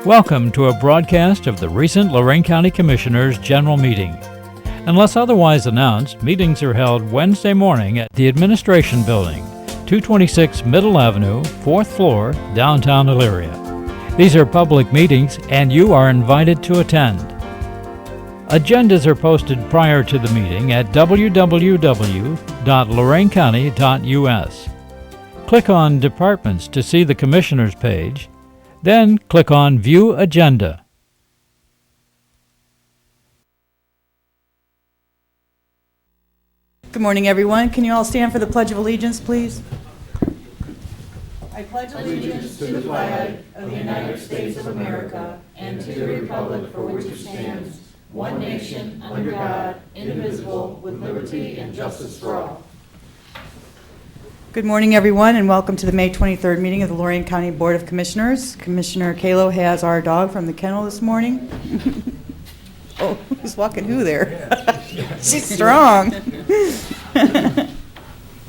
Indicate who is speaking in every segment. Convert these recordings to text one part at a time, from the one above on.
Speaker 1: Welcome to a broadcast of the recent Lorain County Commissioners' General Meeting. Unless otherwise announced, meetings are held Wednesday morning at the Administration Building, 226 Middle Avenue, 4th floor, downtown Elyria. These are public meetings and you are invited to attend. Agendas are posted prior to the meeting at www.loraincounty.us. Click on Departments to see the Commissioners page, then click on View Agenda.
Speaker 2: Good morning, everyone. Can you all stand for the Pledge of Allegiance, please? I pledge allegiance to the flag of the United States of America and to the republic for which it stands, one nation, under God, indivisible, with liberty and justice for all. Good morning, everyone, and welcome to the May 23rd meeting of the Lorain County Board of Commissioners. Commissioner Kalo has our dog from the kennel this morning. Oh, who's walking who there? She's strong.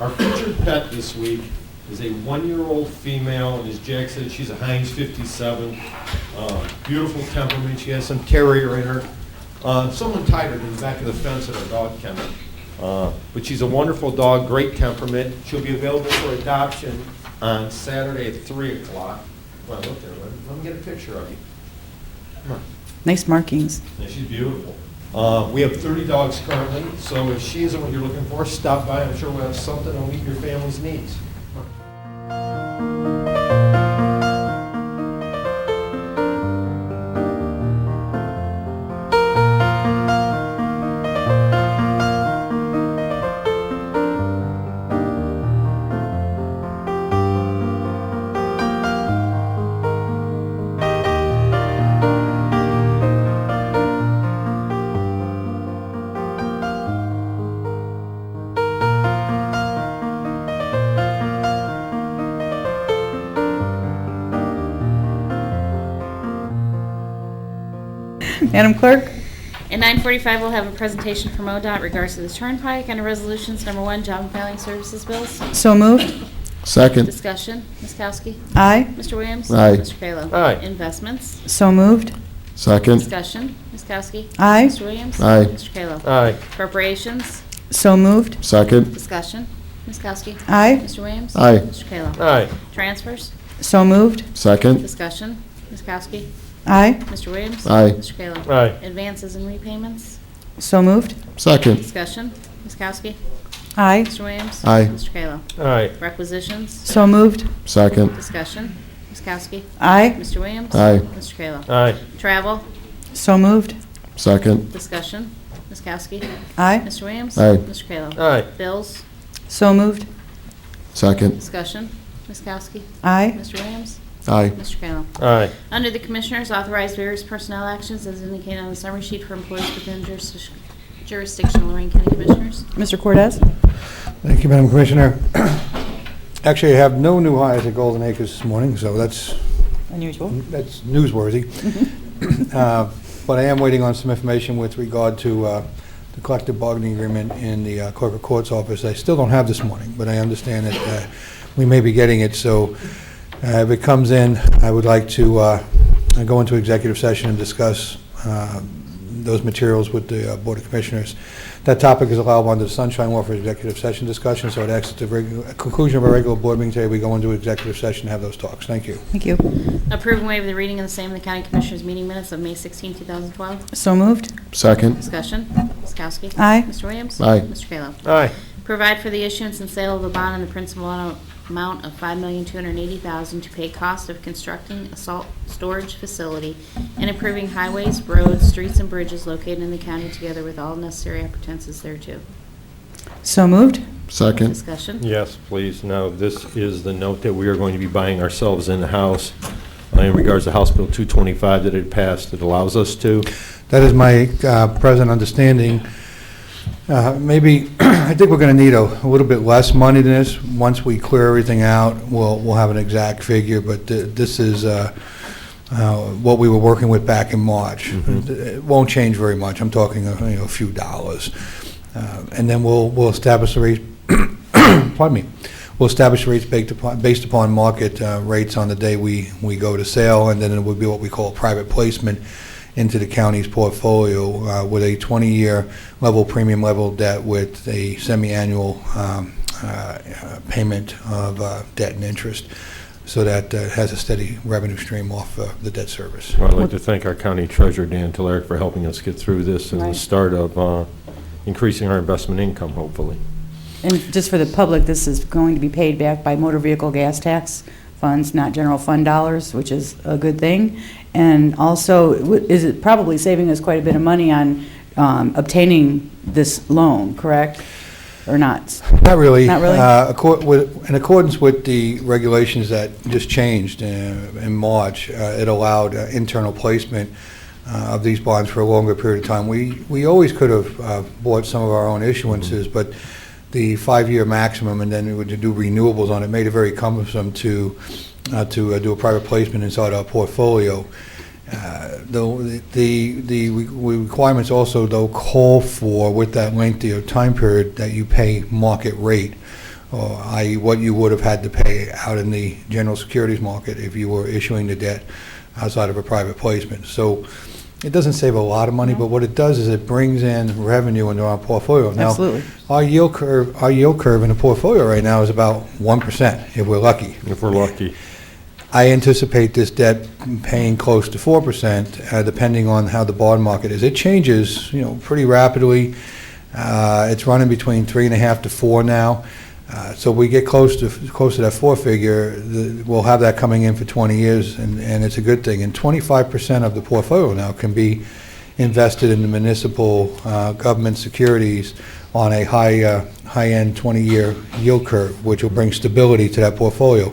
Speaker 3: Our featured pet this week is a 1-year-old female, and as Jack said, she's a Heinz 57. Beautiful temperament. She has some terrier in her. Someone tied her to the back of the fence at our dog kennel. But she's a wonderful dog, great temperament. She'll be available for adoption on Saturday at 3 o'clock. Well, look there. Let me get a picture of you. Come on.
Speaker 2: Nice markings.
Speaker 3: Yeah, she's beautiful. We have 30 dogs currently, so if she isn't what you're looking for, stop by. I'm sure we'll have something to meet your family's needs.
Speaker 2: Madam Clerk?
Speaker 4: At 9:45, we'll have a presentation from ODOT regards to the turnpike under resolutions number 1, job and filing services bills.
Speaker 2: So moved.
Speaker 5: Second.
Speaker 4: Discussion, Ms. Kowski.
Speaker 2: Aye.
Speaker 4: Mr. Williams.
Speaker 5: Aye.
Speaker 4: Mr. Kayla.
Speaker 3: Aye.
Speaker 4: Investments.
Speaker 2: So moved.
Speaker 5: Second.
Speaker 4: Discussion, Ms. Kowski.
Speaker 2: Aye.
Speaker 4: Mr. Williams.
Speaker 5: Aye.
Speaker 4: Mr. Kayla.
Speaker 3: Aye.
Speaker 4: Appropriations.
Speaker 2: So moved.
Speaker 5: Second.
Speaker 4: Discussion, Ms. Kowski.
Speaker 2: Aye.
Speaker 4: Mr. Williams.
Speaker 5: Aye.
Speaker 4: Mr. Kayla.
Speaker 3: Aye.
Speaker 4: Transfers.
Speaker 2: So moved.
Speaker 5: Second.
Speaker 4: Discussion, Ms. Kowski.
Speaker 2: Aye.
Speaker 4: Mr. Williams.
Speaker 5: Aye.
Speaker 4: Mr. Kayla.
Speaker 3: Aye.
Speaker 4: Advances and repayments.
Speaker 2: So moved.
Speaker 5: Second.
Speaker 4: Discussion, Ms. Kowski.
Speaker 2: Aye.
Speaker 4: Mr. Williams.
Speaker 5: Aye.
Speaker 4: Mr. Kayla.
Speaker 3: Aye.
Speaker 4: Requisitions.
Speaker 2: So moved.
Speaker 5: Second.
Speaker 4: Discussion, Ms. Kowski.
Speaker 2: Aye.
Speaker 4: Mr. Williams.
Speaker 5: Aye.
Speaker 4: Mr. Kayla.
Speaker 3: Aye.
Speaker 4: Travel.
Speaker 2: So moved.
Speaker 5: Second.
Speaker 4: Discussion, Ms. Kowski.
Speaker 2: Aye.
Speaker 4: Mr. Williams.
Speaker 5: Aye.
Speaker 4: Mr. Kayla.
Speaker 3: Aye.
Speaker 4: Bills.
Speaker 2: So moved.
Speaker 5: Second.
Speaker 4: Discussion, Ms. Kowski.
Speaker 2: Aye.
Speaker 4: Mr. Williams.
Speaker 5: Aye.
Speaker 4: Mr. Kayla.
Speaker 3: Aye.
Speaker 4: Under the Commissioners, authorize various personnel actions as indicated on the summary sheet for employees within jurisdiction of Lorain County Commissioners.
Speaker 2: Mr. Cortez?
Speaker 6: Thank you, Madam Commissioner. Actually, I have no new hires at Golden Acres this morning, so that's
Speaker 2: Unusual.
Speaker 6: newsworthy. But I am waiting on some information with regard to the collective bargaining agreement in the clerk of court's office. I still don't have this morning, but I understand that we may be getting it. So if it comes in, I would like to go into executive session and discuss those materials with the Board of Commissioners. That topic is allowable under the Sunshine Law for executive session discussion, so it asks at the conclusion of our regular board meeting today, we go into executive session and have those talks. Thank you.
Speaker 2: Thank you.
Speaker 4: Approve and waive the reading of the same in the County Commissioners meeting minutes of May 16, 2012.
Speaker 2: So moved.
Speaker 5: Second.
Speaker 4: Discussion, Ms. Kowski.
Speaker 2: Aye.
Speaker 4: Mr. Williams.
Speaker 5: Aye.
Speaker 4: Mr. Kayla.
Speaker 3: Aye.
Speaker 4: Provide for the issuance and sale of a bond in the principal amount of $5,280,000 to pay cost of constructing a salt storage facility and improving highways, roads, streets, and bridges located in the county together with all necessary appetances thereto.
Speaker 2: So moved.
Speaker 5: Second.
Speaker 4: Discussion.
Speaker 3: Yes, please. Now, this is the note that we are going to be buying ourselves in the house. In regards to House Bill 225 that it passed, it allows us to.
Speaker 6: That is my present understanding. Maybe, I think we're going to need a little bit less money than this. Once we clear everything out, we'll have an exact figure, but this is what we were working with back in March. It won't change very much. I'm talking a few dollars. And then we'll establish the rate, pardon me, we'll establish rates based upon market rates on the day we go to sale, and then it would be what we call a private placement into the county's portfolio with a 20-year level premium level debt with a semi-annual payment of debt and interest, so that it has a steady revenue stream off the debt service.
Speaker 3: Well, I'd like to thank our County Treasurer, Dan Talarek, for helping us get through this and the start of increasing our investment income, hopefully.
Speaker 2: And just for the public, this is going to be paid back by motor vehicle gas tax funds, not general fund dollars, which is a good thing. And also, is it probably saving us quite a bit of money on obtaining this loan, correct? Or not?
Speaker 6: Not really.
Speaker 2: Not really?
Speaker 6: In accordance with the regulations that just changed in March, it allowed internal placement of these bonds for a longer period of time. We always could have bought some of our own issuances, but the 5-year maximum, and then we would do renewables on it, made it very cumbersome to do a private placement inside our portfolio. The requirements also, though, call for, with that lengthier time period, that you pay market rate, i.e. what you would have had to pay out in the general securities market if you were issuing the debt outside of a private placement. So it doesn't save a lot of money, but what it does is it brings in revenue into our portfolio. Now,
Speaker 2: Absolutely.
Speaker 6: Our yield curve in the portfolio right now is about 1%, if we're lucky.
Speaker 3: If we're lucky.
Speaker 6: I anticipate this debt paying close to 4%, depending on how the bond market is. It changes, pretty rapidly. It's running between 3.5 to 4 now. So we get close to that 4 figure. We'll have that coming in for 20 years, and it's a good thing. And 25% of the portfolio now can be invested in the municipal government securities on a high-end 20-year yield curve, which will bring stability to that portfolio.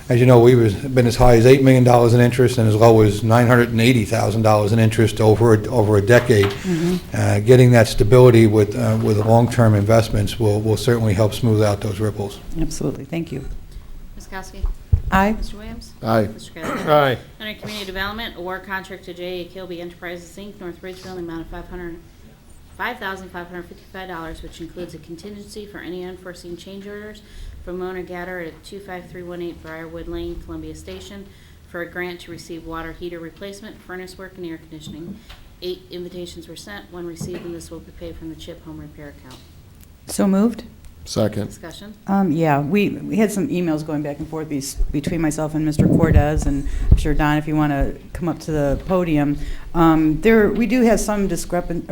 Speaker 6: As you know, we've been as high as $8 million in interest and as low as $980,000 in interest over a decade. Mm-hmm. Getting that stability with long-term investments will certainly help smooth out those ripples.
Speaker 2: Absolutely. Thank you.
Speaker 4: Ms. Kowski?
Speaker 2: Aye.
Speaker 4: Mr. Williams?
Speaker 5: Aye.
Speaker 4: Mr. Kayla?
Speaker 3: Aye.
Speaker 4: Under Community Development, award contract to J.A. Kilby Enterprises, Inc., North Ridgeville, in the amount of $5,555, which includes a contingency for any unforeseen change orders from Mona Gatter at 25318 Briarwood Lane, Columbia Station, for a grant to receive water heater replacement, furnace work, and air conditioning. 8 invitations were sent, 1 received, and this will be paid from the CHIP home repair account.
Speaker 2: So moved?
Speaker 5: Second.
Speaker 4: Discussion.
Speaker 2: Yeah, we had some emails going back and forth between myself and Mr. Cortez, and I'm sure, Don, if you want to come up to the podium. We do have some discretion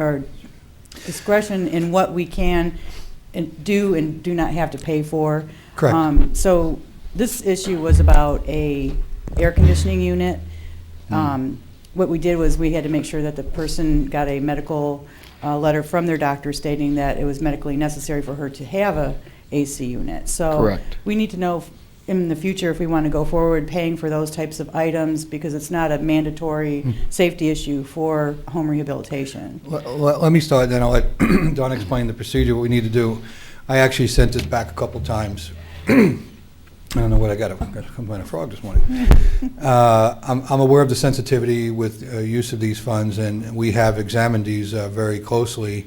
Speaker 2: in what we can and do not have to pay for.
Speaker 6: Correct.
Speaker 2: So this issue was about a air conditioning unit. What we did was we had to make sure that the person got a medical letter from their doctor stating that it was medically necessary for her to have a AC unit. So
Speaker 5: Correct.
Speaker 2: we need to know in the future if we want to go forward paying for those types of items, because it's not a mandatory safety issue for home rehabilitation.
Speaker 6: Let me start, then I'll let Don explain the procedure, what we need to do. I actually sent this back a couple times. I don't know what I got. I got a frog this morning. I'm aware of the sensitivity with use of these funds, and we have examined these very closely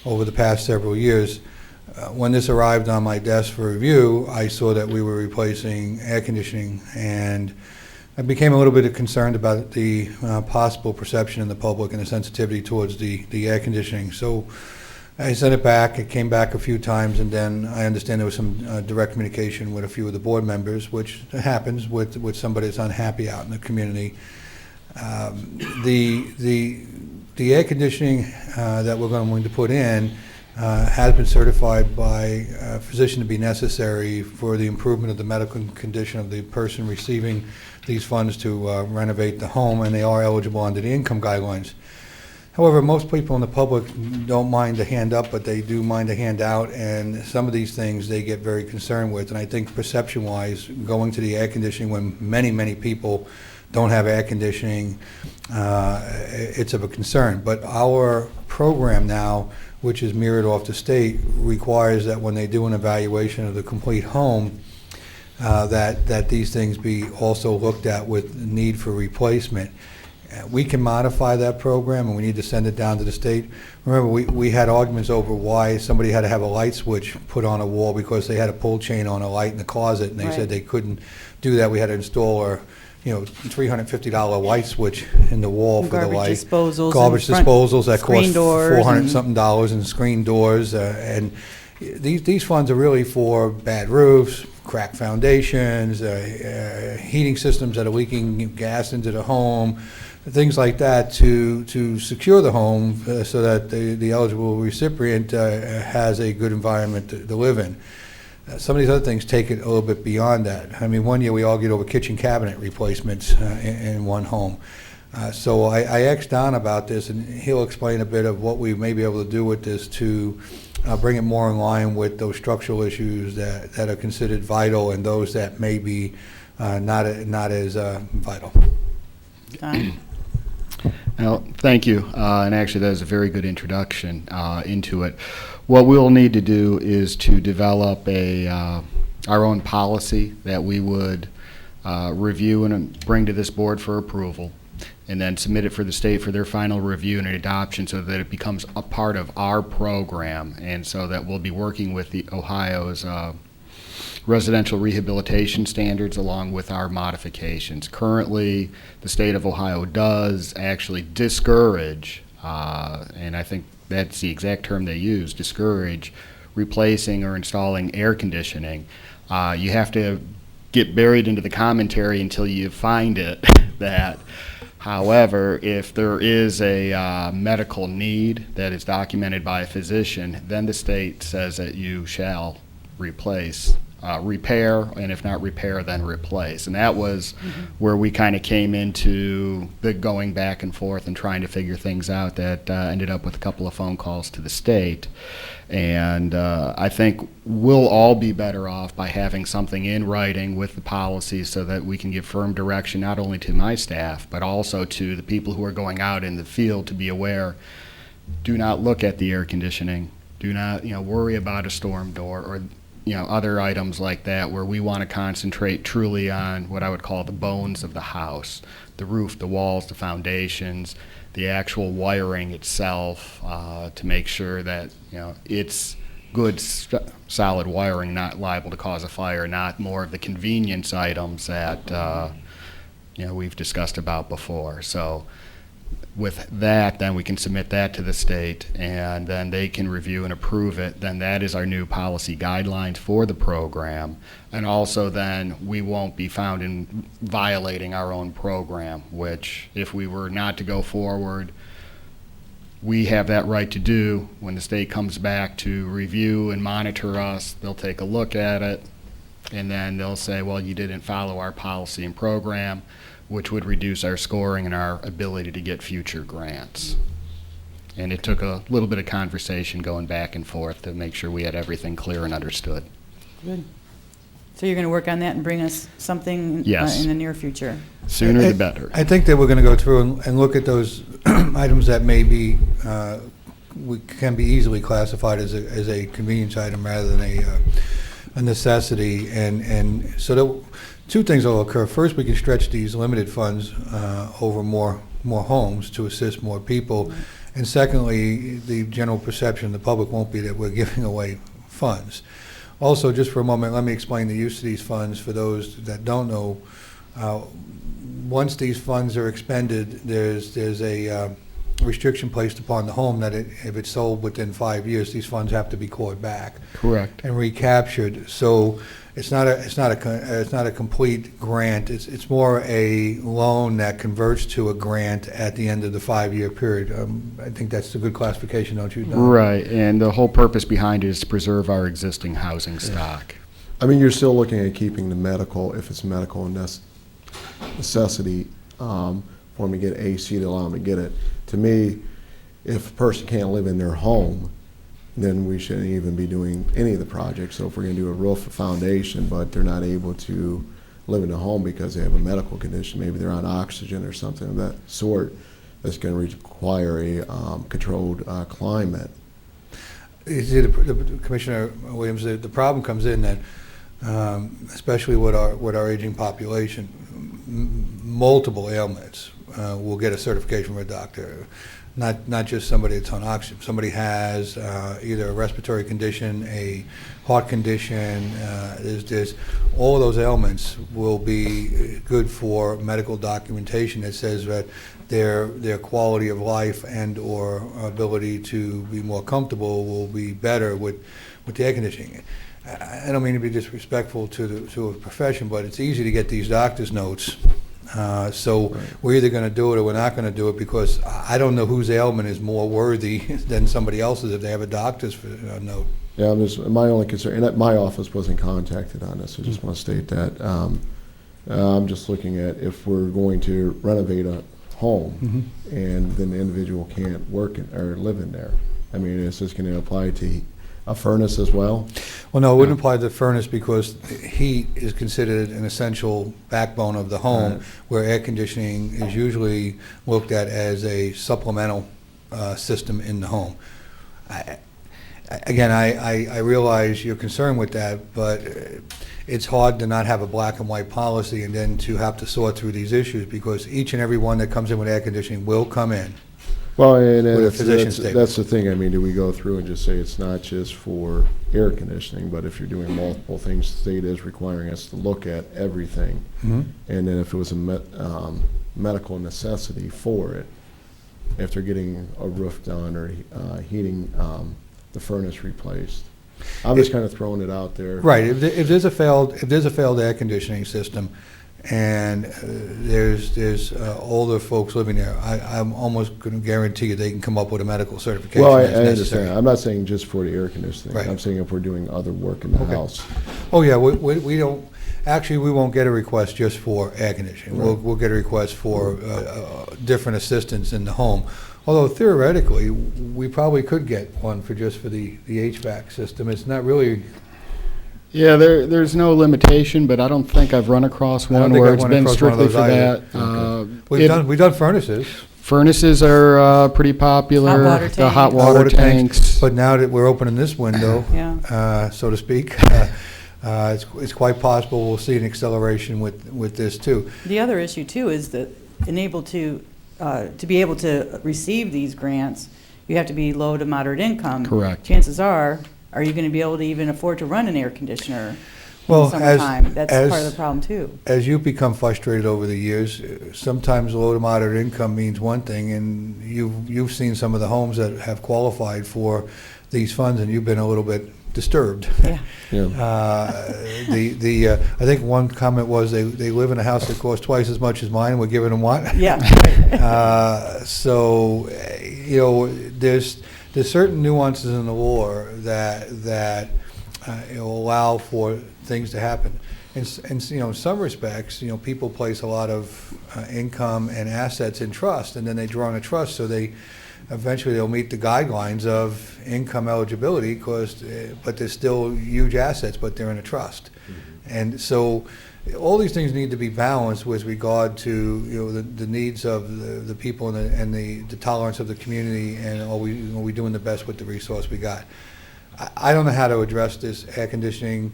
Speaker 6: over the past several years. When this arrived on my desk for review, I saw that we were replacing air conditioning, and I became a little bit concerned about the possible perception in the public and the sensitivity towards the air conditioning. So I sent it back. It came back a few times, and then I understand there was some direct communication with a few of the board members, which happens with somebody that's unhappy out in the community. The air conditioning that we're going to put in has been certified by a physician to be necessary for the improvement of the medical condition of the person receiving these funds to renovate the home, and they are eligible under the income guidelines. However, most people in the public don't mind a hand up, but they do mind a hand out, and some of these things they get very concerned with. And I think perception-wise, going to the air conditioning when many, many people don't have air conditioning, it's of a concern. But our program now, which is mirrored off the state, requires that when they do an evaluation of the complete home, that these things be also looked at with need for replacement. We can modify that program, and we need to send it down to the state. Remember, we had arguments over why somebody had to have a light switch put on a wall because they had a pull chain on a light in the closet, and they
Speaker 2: Right.
Speaker 6: said they couldn't do that. We had to install a $350 light switch in the wall for the light.
Speaker 2: Garbage
Speaker 6: Disposals that
Speaker 2: screen
Speaker 6: cost
Speaker 2: doors
Speaker 6: $400-something dollars, and screen doors. And these funds are really for bad roofs, cracked foundations, heating systems that are leaking gas into the home, things like that to secure the home so that the eligible recipient has a good environment to live in. Some of these other things take it a little bit beyond that. I mean, one year we argued over kitchen cabinet replacements in one home. So I asked Don about this, and he'll explain a bit of what we may be able to do with this to bring it more in line with those structural issues that are considered vital and those that may be not as vital.
Speaker 2: Don?
Speaker 7: Well, thank you, and actually that is a very good introduction into it. What we'll need to do is to develop our own policy that we would review and bring to this board for approval, and then submit it for the state for their final review and adoption so that it becomes a part of our program, and so that we'll be working with the Ohio's residential rehabilitation standards along with our modifications. Currently, the state of Ohio does actually discourage, and I think that's the exact term they use, discourage replacing or installing air conditioning. You have to get buried into the commentary until you find it that, however, if there is a medical need that is documented by a physician, then the state says that you shall repair, and if not repair, then replace. And that was where we kind of came into the going back and forth and trying to figure things out that ended up with a couple of phone calls to the state. And I think we'll all be better off by having something in writing with the policy so that we can give firm direction not only to my staff, but also to the people who are going out in the field to be aware. Do not look at the air conditioning. Do not worry about a storm door or other items like that, where we want to concentrate truly on what I would call the bones of the house: the roof, the walls, the foundations, the actual wiring itself, to make sure that it's good, solid wiring, not liable to cause a fire, not more of the convenience items that we've discussed about before. So with that, then we can submit that to the state, and then they can review and approve it. Then that is our new policy guidelines for the program. And also then we won't be found in violating our own program, which if we were not to go forward, we have that right to do. When the state comes back to review and monitor us, they'll take a look at it, and then they'll say, well, you didn't follow our policy and program, which would reduce our scoring and our ability to get future grants. And it took a little bit of conversation going back and forth to make sure we had everything clear and understood.
Speaker 2: Good. So you're going to work on that and bring us something
Speaker 7: Yes.
Speaker 2: in the near future?
Speaker 7: Sooner the better.
Speaker 6: I think that we're going to go through and look at those items that may be, can be easily classified as a convenience item rather than a necessity. And so that two things will occur. First, we can stretch these limited funds over more homes to assist more people. And secondly, the general perception of the public won't be that we're giving away funds. Also, just for a moment, let me explain the use of these funds for those that don't know. Once these funds are expended, there's a restriction placed upon the home that if it's sold within 5 years, these funds have to be called back.
Speaker 7: Correct.
Speaker 6: And recaptured. So it's not a complete grant. It's more a loan that converts to a grant at the end of the 5-year period. I think that's a good classification, don't you, Don?
Speaker 7: Right, and the whole purpose behind it is to preserve our existing housing stock.
Speaker 5: I mean, you're still looking at keeping the medical, if it's medical necessity, for them to get AC to allow them to get it. To me, if a person can't live in their home, then we shouldn't even be doing any of the projects. So if we're going to do a roof, a foundation, but they're not able to live in a home because they have a medical condition, maybe they're on oxygen or something of that sort, that's going to require a controlled climate.
Speaker 6: You see, Commissioner Williams, the problem comes in that, especially with our aging population, multiple ailments, will get a certification from a doctor. Not just somebody that's on oxygen. Somebody has either a respiratory condition, a heart condition. There's all of those ailments will be good for medical documentation that says that their quality of life and or ability to be more comfortable will be better with the air conditioning. I don't mean to be disrespectful to a profession, but it's easy to get these doctor's notes. So we're either going to do it or we're not going to do it, because I don't know whose ailment is more worthy than somebody else's if they have a doctor's note.
Speaker 5: Yeah, my only concern, and that my office wasn't contacted on this, I just want to state that. I'm just looking at if we're going to renovate a home and then the individual can't work or live in there. I mean, is this going to apply to a furnace as well?
Speaker 6: Well, no, it wouldn't apply to the furnace because heat is considered an essential backbone of the home,
Speaker 5: Right.
Speaker 6: where air conditioning is usually looked at as a supplemental system in the home. I realize your concern with that, but it's hard to not have a black and white policy and then to have to sort through these issues, because each and every one that comes in with air conditioning will come in.
Speaker 5: Well, and
Speaker 6: With a
Speaker 5: that's,
Speaker 6: physician
Speaker 5: that's,
Speaker 6: statement.
Speaker 5: that's the thing. I mean, do we go through and just say it's not just for air conditioning, but if you're doing multiple things, the state is requiring us to look at everything. And then if it was a medical necessity for it, if they're getting a roof done or heating the furnace replaced. I'm just kind of throwing it out there.
Speaker 6: Right. If there's a failed air conditioning system, and there's older folks living there, I'm almost going to guarantee you they can come up with a medical certification.
Speaker 5: Well, I
Speaker 6: as necessary.
Speaker 5: understand. I'm not saying just for the air conditioning.
Speaker 6: Right.
Speaker 5: I'm saying if we're doing other work in the house.
Speaker 6: Oh yeah, we don't. Actually, we won't get a request just for air conditioning.
Speaker 5: Right.
Speaker 6: We'll get a request for different assistance in the home. Although theoretically, we probably could get one for the HVAC system. It's not really.
Speaker 7: Yeah, there's no limitation, but I don't think I've run across
Speaker 6: I don't
Speaker 7: one
Speaker 6: think
Speaker 7: where
Speaker 6: I've
Speaker 7: it's
Speaker 6: run
Speaker 7: been
Speaker 6: across one of
Speaker 7: strictly
Speaker 6: those
Speaker 7: for
Speaker 6: either.
Speaker 7: that.
Speaker 6: We've done furnaces.
Speaker 7: Furnaces are pretty popular.
Speaker 2: Hot water
Speaker 7: The hot
Speaker 2: tanks.
Speaker 7: water tanks.
Speaker 6: But now that we're opening this window,
Speaker 2: Yeah.
Speaker 6: so to speak, it's quite possible we'll see an acceleration with this too.
Speaker 2: The other issue too is that to be able to receive these grants, you have to be low to moderate income.
Speaker 7: Correct.
Speaker 2: Chances are you going to be able to even afford to run an air conditioner in
Speaker 6: Well,
Speaker 2: the summertime? That's
Speaker 6: as-
Speaker 2: part of the problem too.
Speaker 6: As you've become frustrated over the years, sometimes low to moderate income means one thing, and you've seen some of the homes that have qualified for these funds, and you've been a little bit disturbed.
Speaker 2: Yeah.
Speaker 5: Yeah.
Speaker 6: I think one comment was they live in a house that costs twice as much as mine, and we're giving them what?
Speaker 2: Yeah.
Speaker 6: So, there's certain nuances in the law that allow for things to happen. In some respects, people place a lot of income and assets in trust, and then they draw on a trust, so eventually they'll meet the guidelines of income eligibility, but they're still huge assets, but they're in a trust. And so all these things need to be balanced with regard to the needs of the people and the tolerance of the community, and are we doing the best with the resource we got. I don't know how to address this air conditioning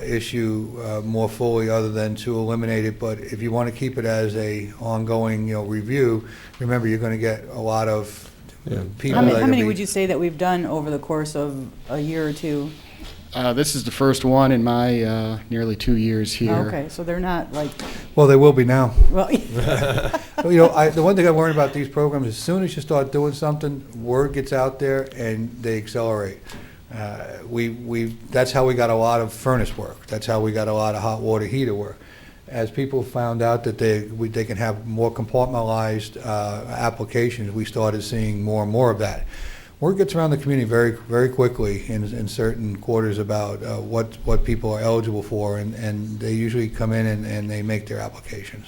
Speaker 6: issue more fully, other than to eliminate it. But if you want to keep it as a ongoing review, remember you're going to get a lot of people.
Speaker 2: How many would you say that we've done over the course of a year or two?
Speaker 7: This is the first one in my nearly 2 years here.
Speaker 2: Okay, so they're not like,
Speaker 6: Well, they will be now.
Speaker 2: well,
Speaker 6: The one thing I learned about these programs, as soon as you start doing something, word gets out there and they accelerate. That's how we got a lot of furnace work. That's how we got a lot of hot water heater work. As people found out that they can have more compartmentalized applications, we started seeing more and more of that. Word gets around the community very, very quickly in certain quarters about what people are eligible for, and they usually come in and they make their applications.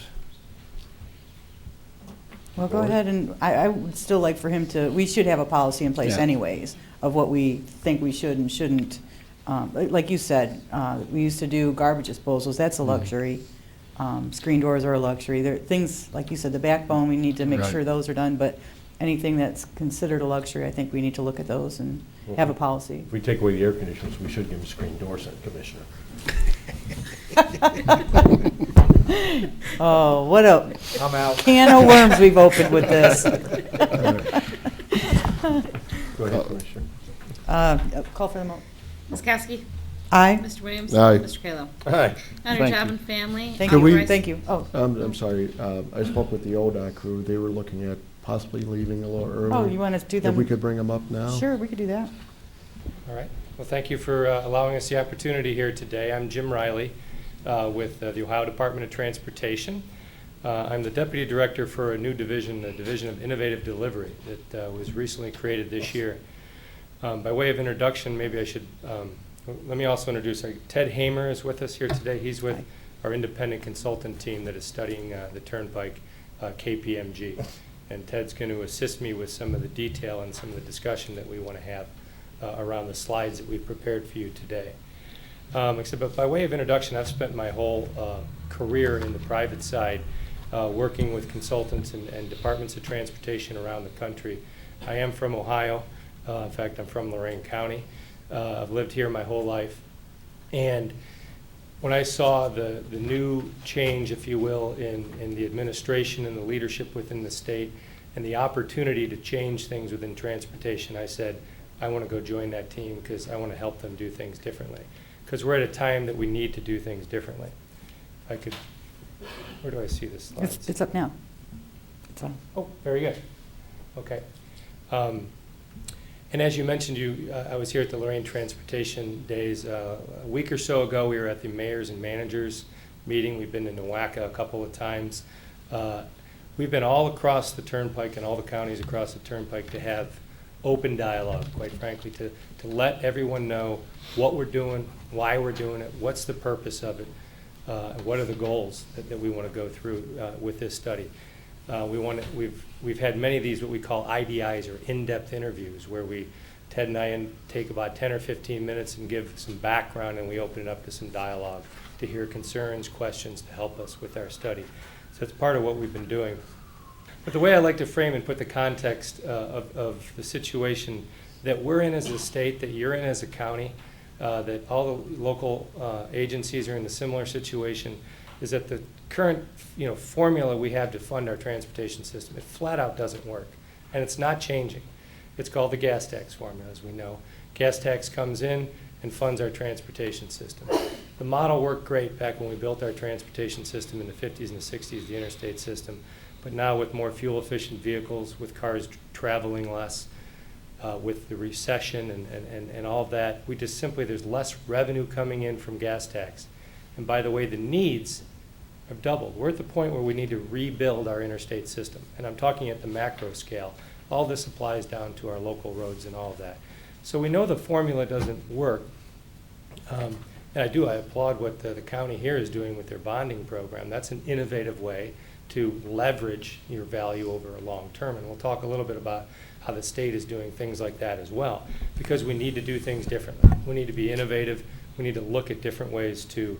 Speaker 2: well, go ahead, and I would still like for him we should have a policy in place
Speaker 7: Yeah.
Speaker 2: anyways of what we think we should and shouldn't. Like you said, we used to do garbage disposals, that's a luxury. Screen doors are a luxury. There are things, like you said, the backbone, we need to make
Speaker 7: Right.
Speaker 2: sure those are done, but anything that's considered a luxury, I think we need to look at those and have a policy.
Speaker 8: If we take away the air conditioners, we should give them screen doors, Commissioner.
Speaker 2: Oh, what a
Speaker 6: I'm out.
Speaker 2: can of worms we've opened with this.
Speaker 5: Go ahead, Commissioner.
Speaker 2: Call for the vote.
Speaker 4: Ms. Kowski?
Speaker 2: Aye.
Speaker 4: Mr. Williams?
Speaker 5: Aye.
Speaker 4: Mr. Kayla?
Speaker 6: Aye.
Speaker 4: Under
Speaker 7: Thank
Speaker 4: Job
Speaker 7: you.
Speaker 4: and Family.
Speaker 2: Thank
Speaker 5: Could we-
Speaker 2: you, thank you. Oh,
Speaker 5: I'm sorry, I spoke with the ODOT crew. They were looking at possibly leaving a little early.
Speaker 2: oh, you want us to do
Speaker 5: If
Speaker 2: them?
Speaker 5: we could bring them up now?
Speaker 2: Sure, we could do that.
Speaker 8: All right. Well, thank you for allowing us the opportunity here today. I'm Jim Riley with the Ohio Department of Transportation. I'm the Deputy Director for a new division, the Division of Innovative Delivery, that was recently created this year. By way of introduction, maybe I should, let me also introduce, Ted Hamer is with us here today. He's with our independent consultant team that is studying the turnpike, KPMG. And Ted's going to assist me with some of the detail and some of the discussion that we want to have around the slides that we've prepared for you today. But by way of introduction, I've spent my whole career in the private side working with consultants and departments of transportation around the country. I am from Ohio. In fact, I'm from Lorain County. I've lived here my whole life. And when I saw the new change, if you will, in the administration and the leadership within the state and the opportunity to change things within transportation, I said, I want to go join that team because I want to help them do things differently. Because we're at a time that we need to do things differently. I could, where do I see this slide?
Speaker 2: It's up now. It's on.
Speaker 8: Oh, very good. Okay. And as you mentioned, I was here at the Lorain Transportation Days. A week or so ago, we were at the mayors and managers meeting. We've been in Nowaka a couple of times. We've been all across the turnpike and all the counties across the turnpike to have open dialogue, quite frankly, to let everyone know what we're doing, why we're doing it, what's the purpose of it, and what are the goals that we want to go through with this study. We've had many of these what we call IDIs, or in-depth interviews, where Ted and I take about 10 or 15 minutes and give some background, and we open it up to some dialogue to hear concerns, questions to help us with our study. So it's part of what we've been doing. But the way I like to frame and put the context of the situation that we're in as a state, that you're in as a county, that all the local agencies are in a similar situation, is that the current formula we have to fund our transportation system, it flat out doesn't work. And it's not changing. It's called the gas tax formula, as we know. Gas tax comes in and funds our transportation system. The model worked great back when we built our transportation system in the 50s and the 60s, the interstate system. But now with more fuel-efficient vehicles, with cars traveling less, with the recession and all of that, we just simply, there's less revenue coming in from gas tax. And by the way, the needs have doubled. We're at the point where we need to rebuild our interstate system. And I'm talking at the macro scale. All this applies down to our local roads and all of that. So we know the formula doesn't work. And I applaud what the county here is doing with their bonding program. That's an innovative way to leverage your value over a long term. And we'll talk a little bit about how the state is doing things like that as well, because we need to do things differently. We need to be innovative. We need to look at different ways to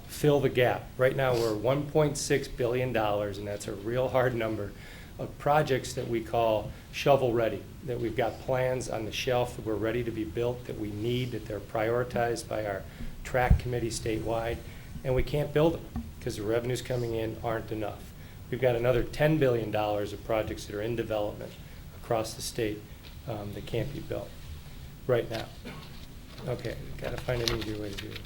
Speaker 8: fill the gap. Right now we're $1.6 billion, and that's a real hard number, of projects that we call shovel ready, that we've got plans on the shelf that we're ready to be built, that we need, that they're prioritized by our track committee statewide, and we can't build them because the revenues coming in aren't enough. We've got another $10 billion of projects that are in development across the state that can't be built right now. Okay, got to find an easier way to do this.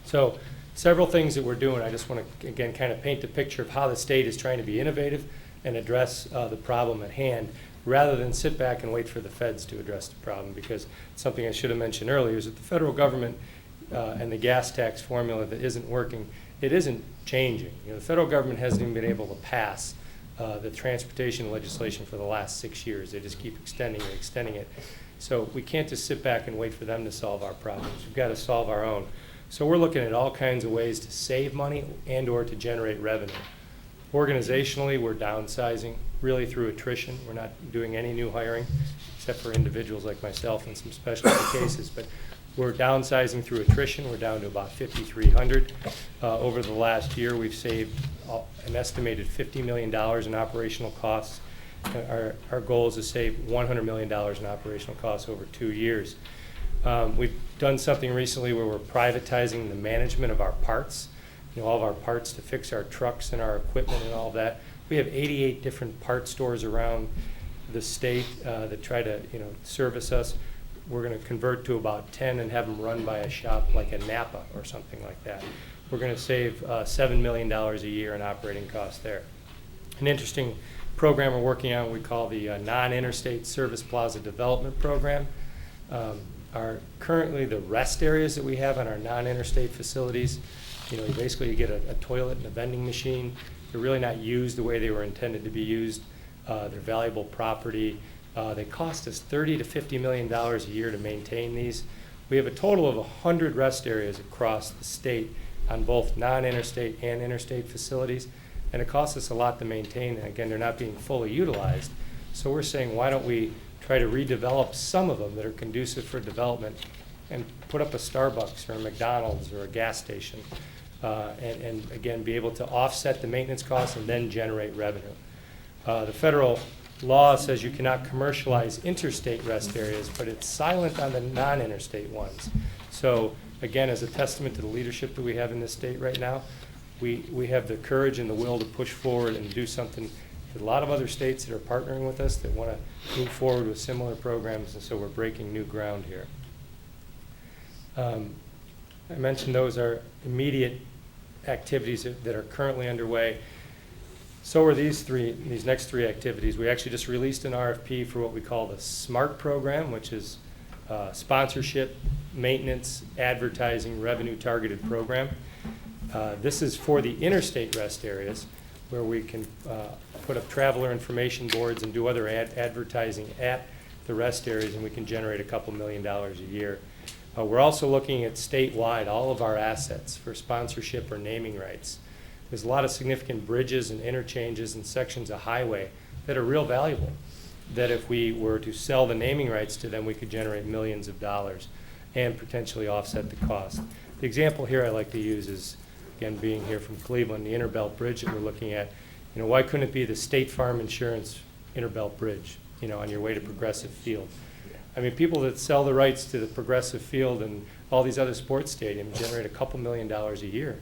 Speaker 8: So several things that we're doing. I just want to, again, kind of paint the picture of how the state is trying to be innovative and address the problem at hand, rather than sit back and wait for the feds to address the problem, because something I should have mentioned earlier is that the federal government and the gas tax formula that isn't working, it isn't changing. The federal government hasn't even been able to pass the transportation legislation for the last 6 years. They just keep extending it. So we can't just sit back and wait for them to solve our problems. We've got to solve our own. So we're looking at all kinds of ways to save money and or to generate revenue. Organizationally, we're downsizing, really through attrition. We're not doing any new hiring, except for individuals like myself in some specialty cases. But we're downsizing through attrition. We're down to about 5,300. Over the last year, we've saved an estimated $50 million in operational costs. Our goal is to save $100 million in operational costs over 2 years. We've done something recently where we're privatizing the management of our parts. all of our parts to fix our trucks and our equipment and all that. We have 88 different part stores around the state that try to service us. We're going to convert to about 10 and have them run by a shop like a Napa or something like that. We're going to save $7 million a year in operating costs there. An interesting program we're working on we call the Non-Interstate Service Plaza Development Program. Are currently the rest areas that we have on our non-interstate facilities. You get a toilet and a vending machine. They're really not used the way they were intended to be used. They're valuable property. They cost us $30 to $50 million a year to maintain these. We have a total of 100 rest areas across the state on both non-interstate and interstate facilities, and it costs us a lot to maintain, and again, they're not being fully utilized. So we're saying, why don't we try to redevelop some of them that are conducive for development and put up a Starbucks or a McDonald's or a gas station, and again, be able to offset the maintenance costs and then generate revenue. The federal law says you cannot commercialize interstate rest areas, but it's silent on the non-interstate ones. So again, as a testament to the leadership that we have in this state right now, we have the courage and the will to push forward and do something. There's a lot of other states that are partnering with us that want to move forward with similar programs, and so we're breaking new ground here. I mentioned those are immediate activities that are currently underway. So are these next three activities. We actually just released an RFP for what we call the SMART program, which is sponsorship, maintenance, advertising, revenue targeted program. This is for the interstate rest areas where we can put up traveler information boards and do other advertising at the rest areas, and we can generate a couple $1 million a year. We're also looking at statewide, all of our assets for sponsorship or naming rights. There's a lot of significant bridges and interchanges and sections of highway that are real valuable, that if we were to sell the naming rights to them, we could generate millions of dollars and potentially offset the cost. The example here I like to use is, again, being here from Cleveland, the Interbelt Bridge that we're looking at. Why couldn't it be the State Farm Insurance Interbelt Bridge, on your way to Progressive Field? I mean, people that sell the rights to the Progressive Field and all these other sports stadiums generate a couple $1 million a year.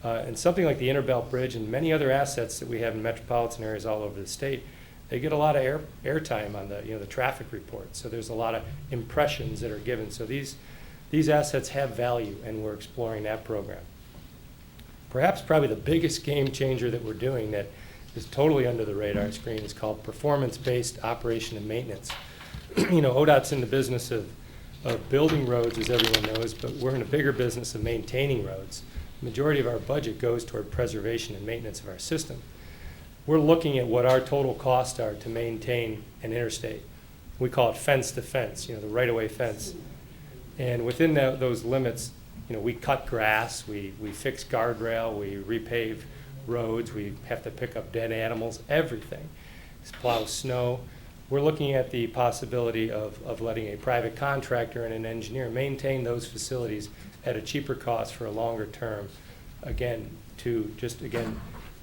Speaker 8: And something like the Interbelt Bridge and many other assets that we have in metropolitan areas all over the state, they get a lot of airtime on the traffic reports. So there's a lot of impressions that are given. So these assets have value, and we're exploring that program. Perhaps probably the biggest game changer that we're doing that is totally under the radar screen is called performance-based operation and maintenance. ODOT's in the business of building roads, as everyone knows, but we're in a bigger business of maintaining roads. The majority of our budget goes toward preservation and maintenance of our system. We're looking at what our total costs are to maintain an interstate. We call it fence to fence, the right-of-way fence. And within those limits, we cut grass, we fix guardrail, we repave roads, we have to pick up dead animals, everything. Plow snow. We're looking at the possibility of letting a private contractor and an engineer maintain those facilities at a cheaper cost for a longer term, again, to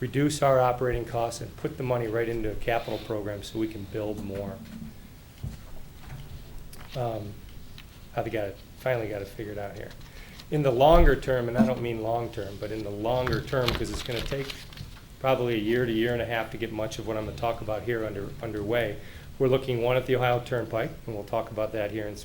Speaker 8: reduce our operating costs and put the money right into a capital program so we can build more. Finally got it figured out here. In the longer term, and I don't mean long term, but in the longer term, because it's going to take probably a year to year and a half to get much of what I'm going to talk about here underway. We're looking at the Ohio Turnpike, and we'll talk about that here in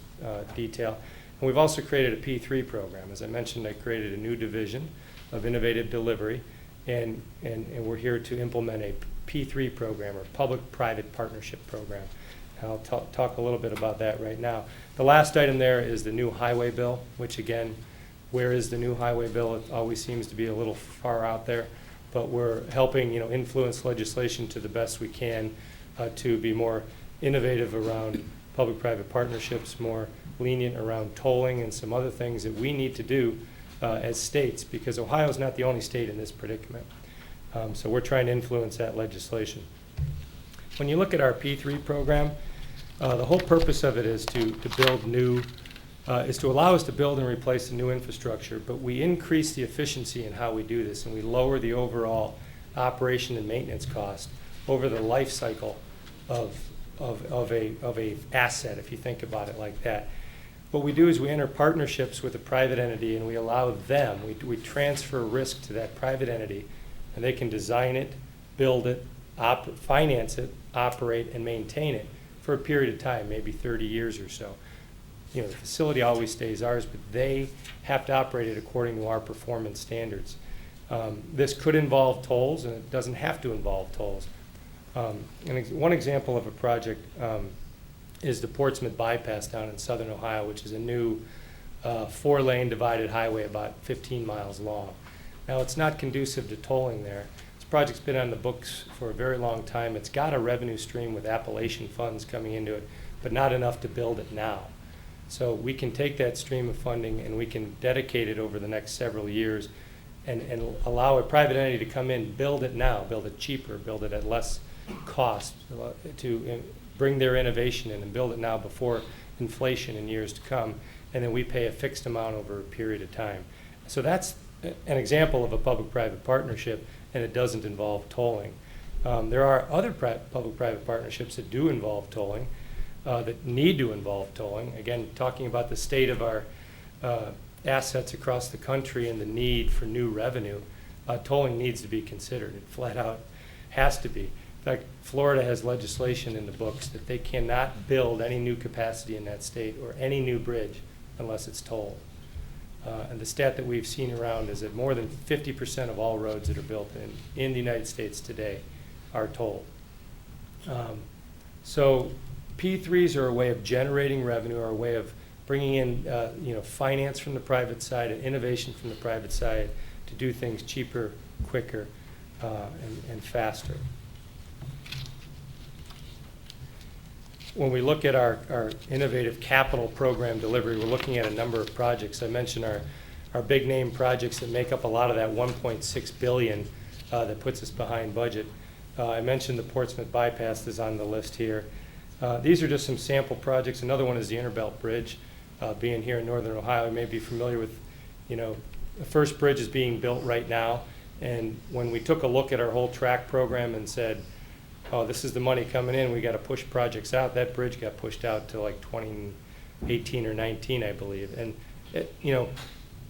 Speaker 8: detail. And we've also created a P3 program. As I mentioned, I created a new division of innovative delivery, and we're here to implement a P3 program, or public-private partnership program. And I'll talk a little bit about that right now. The last item there is the new highway bill, which again, where is the new highway bill? It always seems to be a little far out there, but we're helping influence legislation to the best we can to be more innovative around public-private partnerships, more lenient around tolling and some other things that we need to do as states, because Ohio's not the only state in this predicament. So we're trying to influence that legislation. When you look at our P3 program, the whole purpose of it is to build new, is to allow us to build and replace the new infrastructure, but we increase the efficiency in how we do this, and we lower the overall operation and maintenance cost over the life cycle of a asset, if you think about it like that. What we do is we enter partnerships with a private entity and we allow them, we transfer risk to that private entity, and they can design it, build it, finance it, operate, and maintain it for a period of time, maybe 30 years or so. The facility always stays ours, but they have to operate it according to our performance standards. This could involve tolls, and it doesn't have to involve tolls. One example of a project is the Portsmouth bypass down in southern Ohio, which is a new 4-lane divided highway about 15 miles long. Now, it's not conducive to tolling there. This project's been on the books for a very long time. It's got a revenue stream with Appalachian funds coming into it, but not enough to build it now. So we can take that stream of funding and we can dedicate it over the next several years and allow a private entity to come in, build it now, build it cheaper, build it at less cost, to bring their innovation in and build it now before inflation in years to come, and then we pay a fixed amount over a period of time. So that's an example of a public-private partnership, and it doesn't involve tolling. There are other public-private partnerships that do involve tolling, that need to involve tolling. Again, talking about the state of our assets across the country and the need for new revenue, tolling needs to be considered. It flat out has to be. In fact, Florida has legislation in the books that they cannot build any new capacity in that state or any new bridge unless it's tolled. And the stat that we've seen around is that more than 50% of all roads that are built in the United States today are tolled. So P3s are a way of generating revenue, are a way of bringing in finance from the private side and innovation from the private side to do things cheaper, quicker, and faster. When we look at our innovative capital program delivery, we're looking at a number of projects. I mentioned our big name projects that make up a lot of that $1.6 billion that puts us behind budget. I mentioned the Portsmouth bypass is on the list here. These are just some sample projects. Another one is the Interbelt Bridge. Being here in northern Ohio, you may be familiar with, the first bridge is being built right now. And when we took a look at our whole track program and said, oh, this is the money coming in, we got to push projects out, that bridge got pushed out to like 2018 or 19, I believe. And,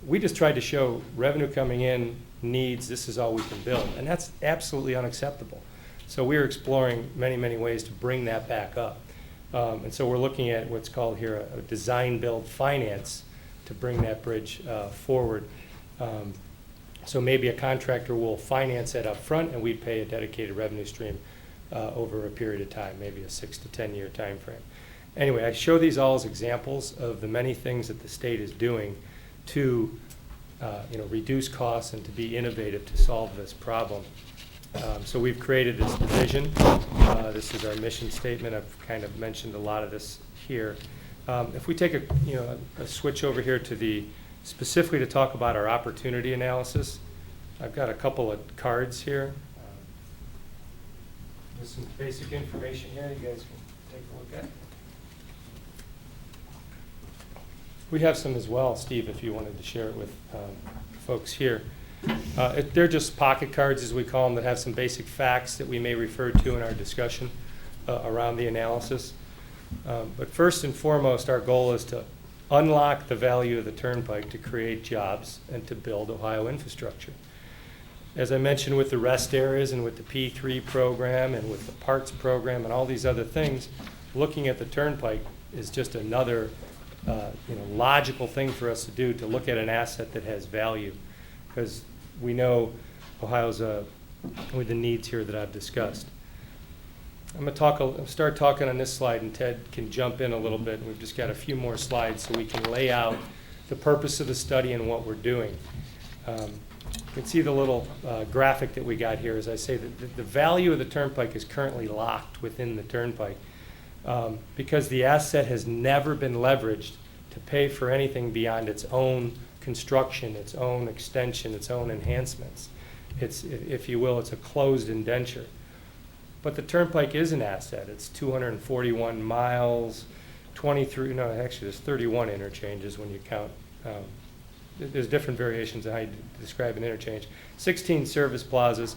Speaker 8: we just tried to show revenue coming in, needs, this is all we can build. And that's absolutely unacceptable. So we're exploring many, many ways to bring that back up. And so we're looking at what's called here a design build finance to bring that bridge forward. So maybe a contractor will finance it up front and we pay a dedicated revenue stream over a period of time, maybe a 6 to 10 year time frame. Anyway, I show these all as examples of the many things that the state is doing to reduce costs and to be innovative to solve this problem. So we've created this division. This is our mission statement. I've kind of mentioned a lot of this here. If we take a switch over here to specifically to talk about our opportunity analysis, I've got a couple of cards here. There's some basic information here you guys can take a look at. We have some as well, Steve, if you wanted to share it with folks here. They're just pocket cards, as we call them, that have some basic facts that we may refer to in our discussion around the analysis. But first and foremost, our goal is to unlock the value of the turnpike to create jobs and to build Ohio infrastructure. As I mentioned with the rest areas and with the P3 program and with the parts program and all these other things, looking at the turnpike is just another logical thing for us to do, to look at an asset that has value, because we know Ohio's with the needs here that I've discussed. I'm going to start talking on this slide, and Ted can jump in a little bit. We've just got a few more slides so we can lay out the purpose of the study and what we're doing. You can see the little graphic that we got here. As I say, the value of the turnpike is currently locked within the turnpike because the asset has never been leveraged to pay for anything beyond its own construction, its own extension, its own enhancements. It's, if you will, it's a closed indenture. But the turnpike is an asset. It's 241 miles, 23, no, actually there's 31 interchanges when you count. There's different variations of how you describe an interchange. 16 service plazas.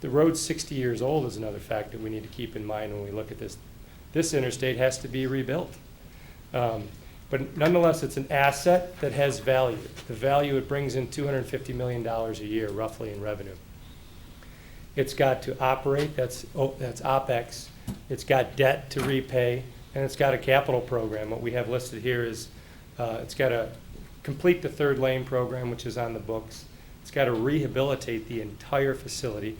Speaker 8: The road's 60 years old is another fact that we need to keep in mind when we look at this. This interstate has to be rebuilt. But nonetheless, it's an asset that has value. The value, it brings in $250 million a year, roughly, in revenue. It's got to operate, that's OpEx. It's got debt to repay, and it's got a capital program. What we have listed here is it's got to complete the third lane program, which is on the books. It's got to rehabilitate the entire facility.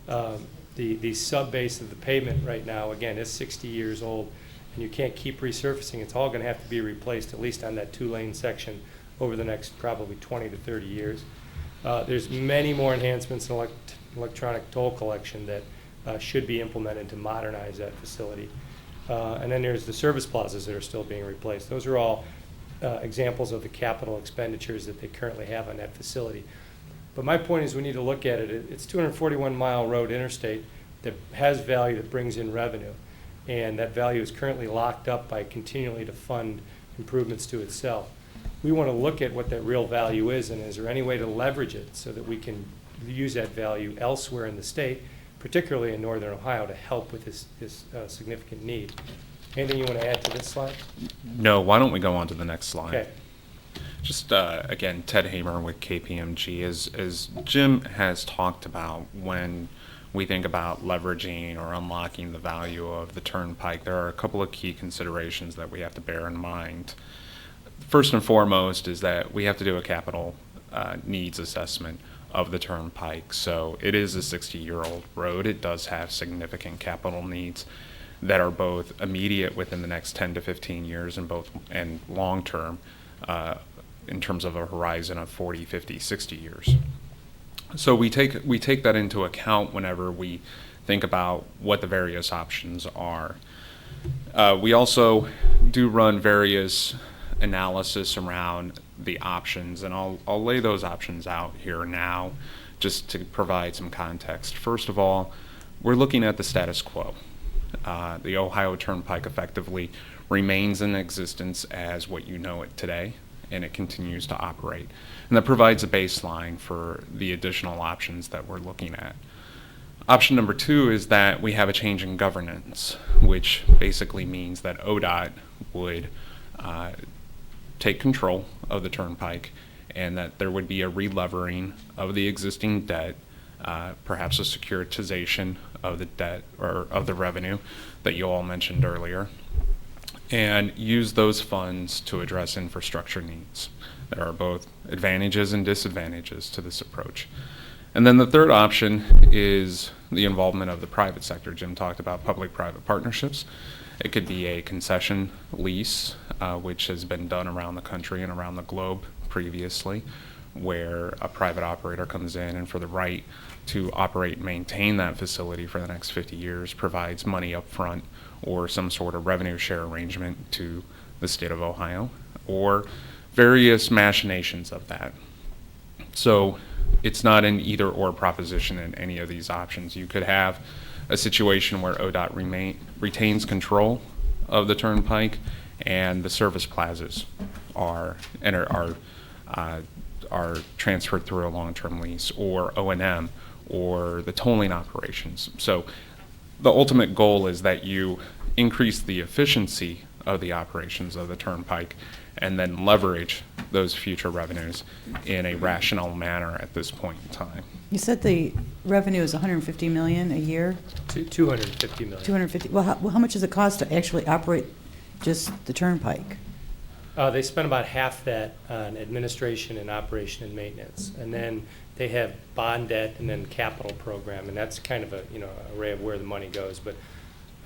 Speaker 8: The sub-base of the pavement right now, again, is 60 years old, and you can't keep resurfacing. It's all going to have to be replaced, at least on that two-lane section, over the next probably 20 to 30 years. There's many more enhancements in electronic toll collection that should be implemented to modernize that facility. And then there's the service plazas that are still being replaced. Those are all examples of the capital expenditures that they currently have on that facility. But my point is we need to look at it. It's 241-mile road interstate that has value, that brings in revenue. And that value is currently locked up by continually to fund improvements to itself. We want to look at what that real value is, and is there any way to leverage it so that we can use that value elsewhere in the state, particularly in northern Ohio, to help with this significant need. Anything you want to add to this slide?
Speaker 9: No, why don't we go on to the next slide?
Speaker 8: Okay.
Speaker 9: Just again, Ted Hamer with KPMG. As Jim has talked about, when we think about leveraging or unlocking the value of the turnpike, there are a couple of key considerations that we have to bear in mind. First and foremost is that we have to do a capital needs assessment of the turnpike. So it is a 60-year-old road. It does have significant capital needs that are both immediate within the next 10 to 15 years and long term in terms of a horizon of 40, 50, 60 years. So we take that into account whenever we think about what the various options are. We also do run various analysis around the options, and I'll lay those options out here now just to provide some context. First of all, we're looking at the status quo. The Ohio Turnpike effectively remains in existence as what you know it today, and it continues to operate. And that provides a baseline for the additional options that we're looking at. Option number 2 is that we have a change in governance, which basically means that ODOT would take control of the turnpike, and that there would be a relevering of the existing debt, perhaps a securitization of the debt or of the revenue that you all mentioned earlier, and use those funds to address infrastructure needs. There are both advantages and disadvantages to this approach. And then the third option is the involvement of the private sector. Jim talked about public-private partnerships. It could be a concession lease, which has been done around the country and around the globe previously, where a private operator comes in and for the right to operate and maintain that facility for the next 50 years provides money up front or some sort of revenue share arrangement to the state of Ohio, or various machinations of that. So it's not an either or proposition in any of these options. You could have a situation where ODOT retains control of the turnpike and the service plazas are transferred through a long-term lease, or O&M, or the tolling operations. So the ultimate goal is that you increase the efficiency of the operations of the turnpike and then leverage those future revenues in a rational manner at this point in time.
Speaker 2: You said the revenue is 150 million a year?
Speaker 8: 250 million.
Speaker 2: 250. Well, how much does it cost to actually operate just the turnpike?
Speaker 8: They spend about half that on administration and operation and maintenance, and then they have bond debt and then capital program, and that's kind of a array of where the money goes. But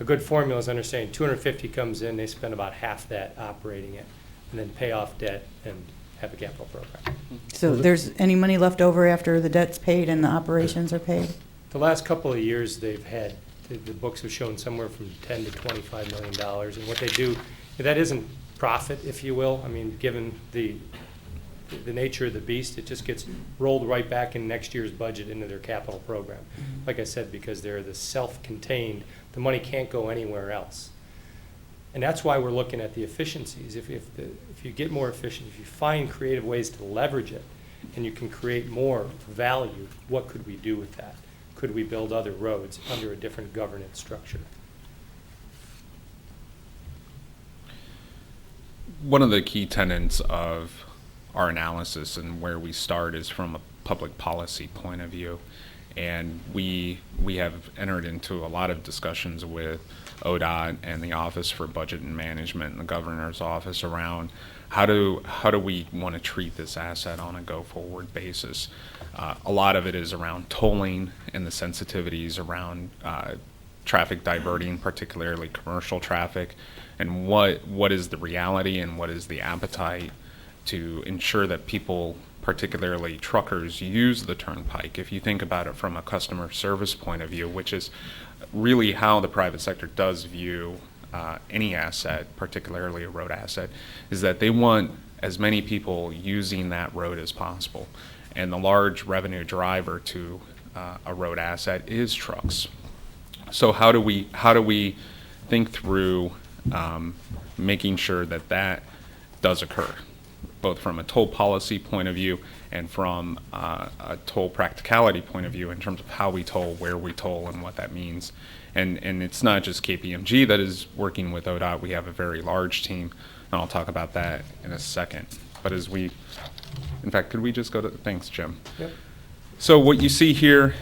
Speaker 8: a good formula is understanding 250 comes in, they spend about half that operating it, and then pay off debt and have a capital program.
Speaker 2: So there's any money left over after the debt's paid and the operations are paid?
Speaker 8: The last couple of years they've had, the books have shown somewhere from $10 to $25 million, and what they do, that isn't profit, if you will. I mean, given the nature of the beast, it just gets rolled right back in next year's budget into their capital program. Like I said, because they're the self-contained, the money can't go anywhere else. And that's why we're looking at the efficiencies. If you get more efficient, if you find creative ways to leverage it, and you can create more value, what could we do with that? Could we build other roads under a different governance structure?
Speaker 9: one of the key tenets of our analysis and where we start is from a public policy point of view. And we have entered into a lot of discussions with ODOT and the Office for Budget and Management and the Governor's Office around how do we want to treat this asset on a go-forward basis. A lot of it is around tolling and the sensitivities around traffic diverting, particularly commercial traffic, and what is the reality and what is the appetite to ensure that people, particularly truckers, use the turnpike. If you think about it from a customer service point of view, which is really how the private sector does view any asset, particularly a road asset, is that they want as many people using that road as possible. And the large revenue driver to a road asset is trucks. So how do we think through making sure that that does occur, both from a toll policy point of view and from a toll practicality point of view in terms of how we toll, where we toll, and what that means. And it's not just KPMG that is working with ODOT. We have a very large team, and I'll talk about that in a second. But in fact, could we just go to, thanks, Jim.
Speaker 8: Yep.
Speaker 9: So what you see here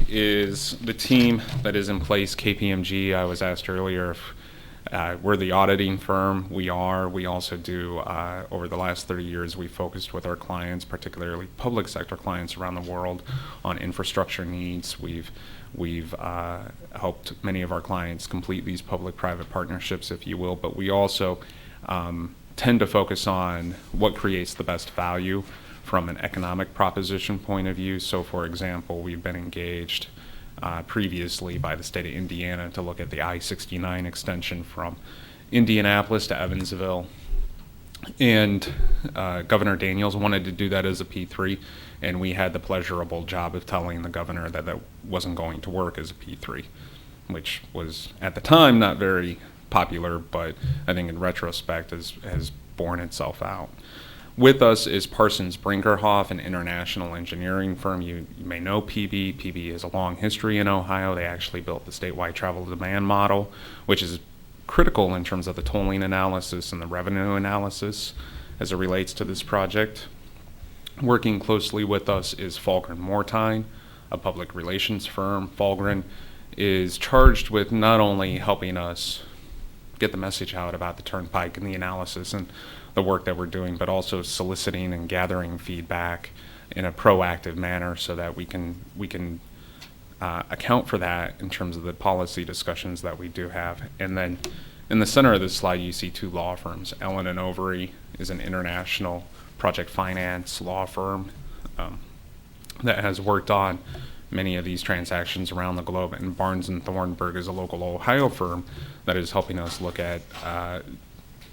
Speaker 9: is the team that is in place, KPMG. I was asked earlier if we're the auditing firm. We are. We also do, over the last 30 years, we focused with our clients, particularly public sector clients around the world, on infrastructure needs. We've helped many of our clients complete these public-private partnerships, if you will, but we also tend to focus on what creates the best value from an economic proposition point of view. So, for example, we've been engaged previously by the state of Indiana to look at the I-69 extension from Indianapolis to Evansville. And Governor Daniels wanted to do that as a P3, and we had the pleasurable job of telling the governor that that wasn't going to work as a P3, which was at the time not very popular, but I think in retrospect has borne itself out. With us is Parsons Brinkerhoff, an international engineering firm. You may know PB. PB has a long history in Ohio. They actually built the statewide travel demand model, which is critical in terms of the tolling analysis and the revenue analysis as it relates to this project. Working closely with us is Falgren Mortine, a public relations firm. Falgren is charged with not only helping us get the message out about the turnpike and the analysis and the work that we're doing, but also soliciting and gathering feedback in a proactive manner so that we can account for that in terms of the policy discussions that we do have. And then in the center of this slide, you see two law firms. Ellen and Overy is an international project finance law firm that has worked on many of these transactions around the globe, and Barnes and Thornburg is a local Ohio firm that is helping us look at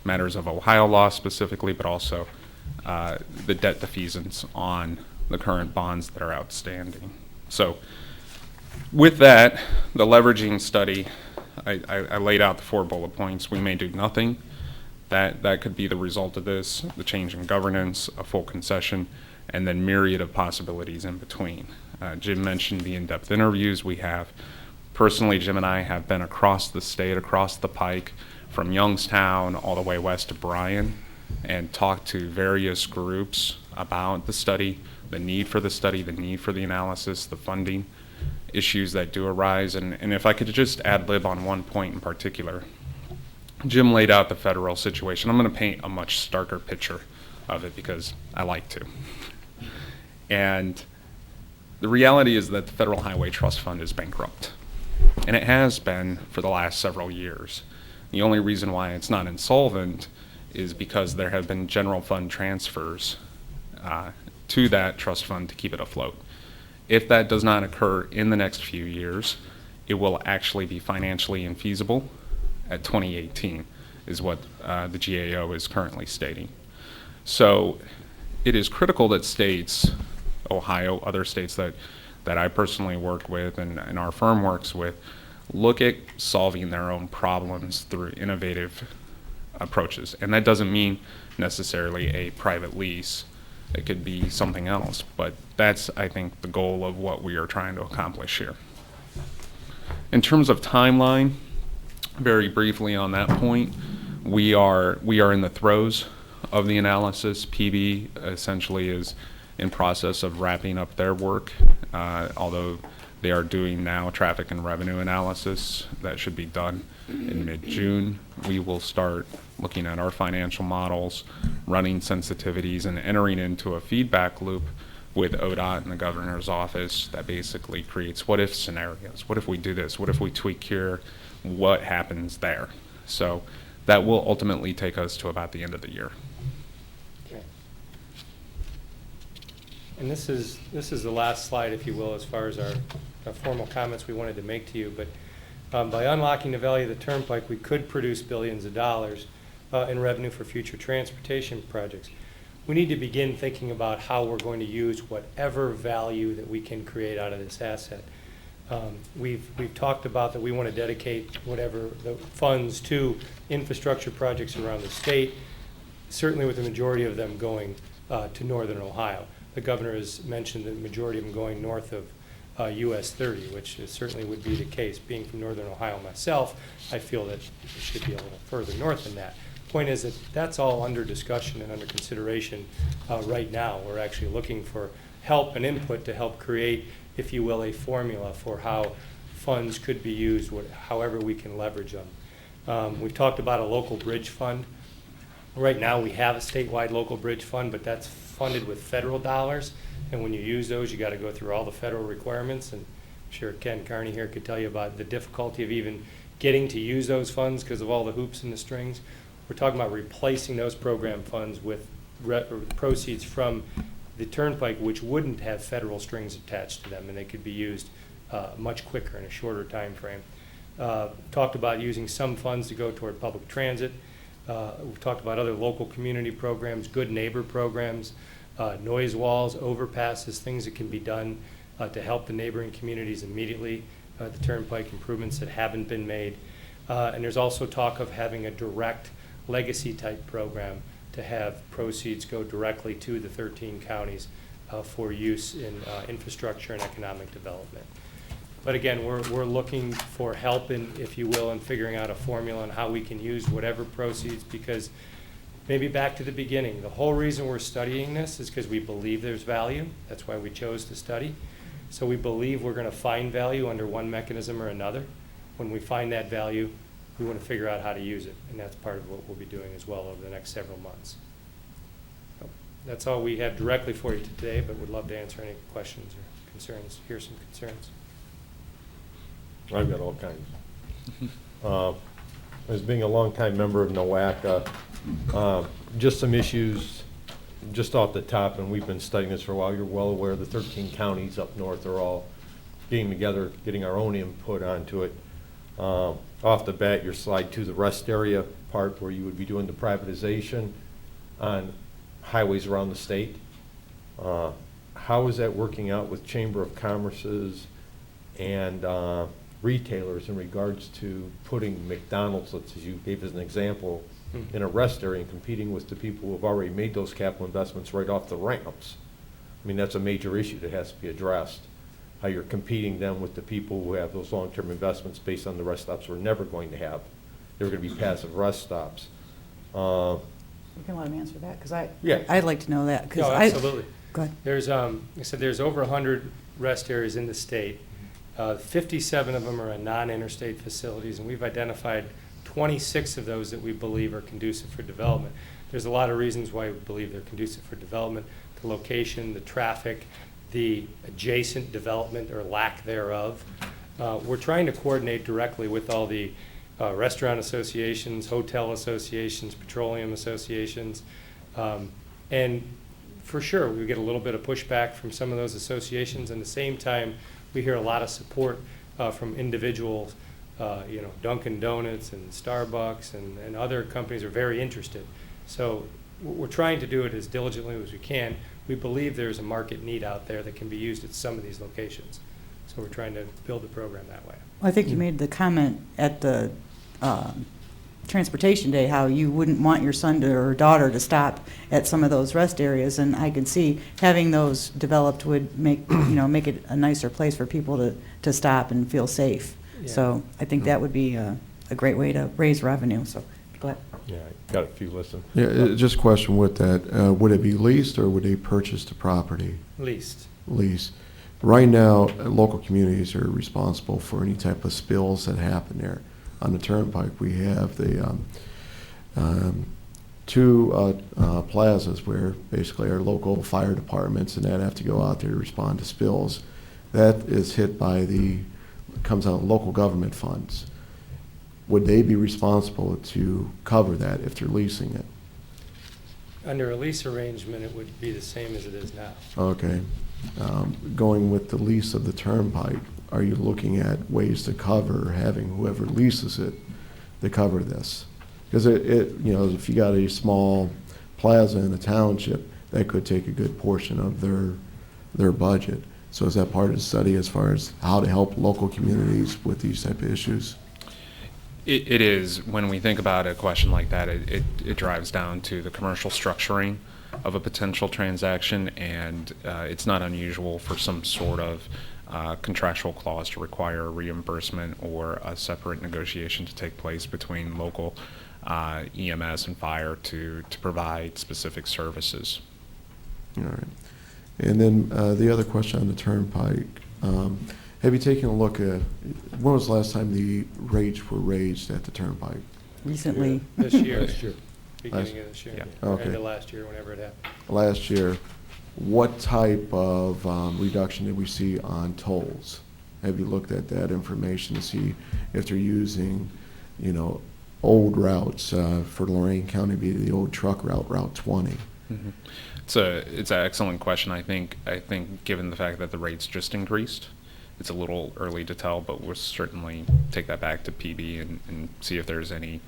Speaker 9: matters of Ohio law specifically, but also the debt defeasance on the current bonds that are outstanding. So with that, the leveraging study, I laid out the 4 bullet points. We may do nothing. That could be the result of this, the change in governance, a full concession, and then myriad of possibilities in between. Jim mentioned the in-depth interviews we have. Personally, Jim and I have been across the state, across the pike, from Youngstown all the way west to Bryan, and talked to various groups about the study, the need for the study, the need for the analysis, the funding issues that do arise. And if I could just ad-lib on one point in particular, Jim laid out the federal situation. I'm going to paint a much starker picture of it because I like to. And the reality is that the Federal Highway Trust Fund is bankrupt, and it has been for the last several years. The only reason why it's not insolvent is because there have been general fund transfers to that trust fund to keep it afloat. If that does not occur in the next few years, it will actually be financially infeasible at 2018, is what the GAO is currently stating. So it is critical that states, Ohio, other states that I personally work with and our firm works with, look at solving their own problems through innovative approaches. And that doesn't mean necessarily a private lease. It could be something else. But that's, I think, the goal of what we are trying to accomplish here. In terms of timeline, very briefly on that point, we are in the throes of the analysis. PB essentially is in process of wrapping up their work, although they are doing now traffic and revenue analysis. That should be done in mid-June. We will start looking at our financial models, running sensitivities, and entering into a feedback loop with ODOT and the governor's office that basically creates what if scenarios. What if we do this? What if we tweak here? What happens there? So that will ultimately take us to about the end of the year.
Speaker 8: Okay. And this is the last slide, if you will, as far as our formal comments we wanted to make to you. But by unlocking the value of the turnpike, we could produce billions of dollars in revenue for future transportation projects. We need to begin thinking about how we're going to use whatever value that we can create out of this asset. We've talked about that we want to dedicate whatever the funds to infrastructure projects around the state, certainly with the majority of them going to northern Ohio. The governor has mentioned the majority of them going north of US 30, which certainly would be the case. Being from northern Ohio myself, I feel that it should be a little further north than that. Point is that that's all under discussion and under consideration right now. We're actually looking for help and input to help create, if you will, a formula for how funds could be used, however we can leverage them. We've talked about a local bridge fund. Right now we have a statewide local bridge fund, but that's funded with federal dollars. And when you use those, you got to go through all the federal requirements. And I'm sure Ken Carney here could tell you about the difficulty of even getting to use those funds because of all the hoops and the strings. We're talking about replacing those program funds with proceeds from the turnpike, which wouldn't have federal strings attached to them, and they could be used much quicker in a shorter time frame. Talked about using some funds to go toward public transit. We've talked about other local community programs, good neighbor programs, noise walls, overpasses, things that can be done to help the neighboring communities immediately, the turnpike improvements that haven't been made. And there's also talk of having a direct legacy type program to have proceeds go directly to the 13 counties for use in infrastructure and economic development. But again, we're looking for help in, if you will, in figuring out a formula on how we can use whatever proceeds, because maybe back to the beginning, the whole reason we're studying this is because we believe there's value. That's why we chose to study. So we believe we're going to find value under one mechanism or another. When we find that value, we want to figure out how to use it, and that's part of what we'll be doing as well over the next several months. So that's all we have directly for you today, but would love to answer any questions or concerns, hear some concerns.
Speaker 3: I've got all kinds. As being a longtime member of NOACA, just some issues just off the top, and we've been studying this for a while. You're well aware the 13 counties up north are all getting together, getting our own input onto it. Off the bat, your slide to the rest area part where you would be doing the privatization on highways around the state. How is that working out with Chamber of Commerce's and retailers in regards to putting McDonald's, as you gave as an example, in a rest area and competing with the people who have already made those capital investments right off the ramps? I mean, that's a major issue that has to be addressed. How you're competing them with the people who have those long-term investments based on the rest stops we're never going to have. They're going to be passive rest stops.
Speaker 2: You can let him answer that, because
Speaker 3: Yeah.
Speaker 2: I'd like to know that.
Speaker 8: No, absolutely.
Speaker 2: Go ahead.
Speaker 8: There's, I said there's over 100 rest areas in the state. 57 of them are in non-interstate facilities, and we've identified 26 of those that we believe are conducive for development. There's a lot of reasons why we believe they're conducive for development: the location, the traffic, the adjacent development or lack thereof. We're trying to coordinate directly with all the restaurant associations, hotel associations, petroleum associations, and for sure we get a little bit of pushback from some of those associations. And at the same time, we hear a lot of support from individuals. Dunkin' Donuts and Starbucks and other companies are very interested. So we're trying to do it as diligently as we can. We believe there's a market need out there that can be used at some of these locations. So we're trying to build the program that way.
Speaker 2: I think you made the comment at the Transportation Day how you wouldn't want your son or daughter to stop at some of those rest areas, and I can see having those developed would make make it a nicer place for people to stop and feel safe.
Speaker 8: Yeah.
Speaker 2: So I think that would be a great way to raise revenue. So go ahead.
Speaker 3: Yeah, I got a few listed.
Speaker 5: Yeah, just a question with that. Would it be leased or would they purchase the property?
Speaker 8: Leased.
Speaker 5: Lease. Right now, local communities are responsible for any type of spills that happen there. On the turnpike, we have the two plazas where basically our local fire departments and that have to go out there to respond to spills. That is hit by comes out of local government funds. Would they be responsible to cover that if they're leasing it?
Speaker 8: Under a lease arrangement, it would be the same as it is now.
Speaker 5: Okay. Going with the lease of the turnpike, are you looking at ways to cover, having whoever leases it to cover this? Because if you got a small plaza in a township, that could take a good portion of their budget. So is that part of the study as far as how to help local communities with these type of issues?
Speaker 9: It is. When we think about a question like that, it drives down to the commercial structuring of a potential transaction, and it's not unusual for some sort of contractual clause to require a reimbursement or a separate negotiation to take place between local EMS and fire to provide specific services.
Speaker 5: All right. And then the other question on the turnpike, have you taken a look at, when was the last time the rates were raised at the turnpike?
Speaker 2: Recently.
Speaker 8: This year.
Speaker 3: Last year.
Speaker 8: Beginning of this year.
Speaker 9: Yeah.
Speaker 8: Or
Speaker 5: Okay.
Speaker 8: end of last year, whenever it happened.
Speaker 5: Last year, what type of reduction did we see on tolls? Have you looked at that information to see if they're using, old routes for Lorain County, be the old truck route, Route 20?
Speaker 9: Mm-hmm. It's an excellent question. I think given the fact that the rates just increased, it's a little early to tell, but we'll certainly take that back to PB and see if there's any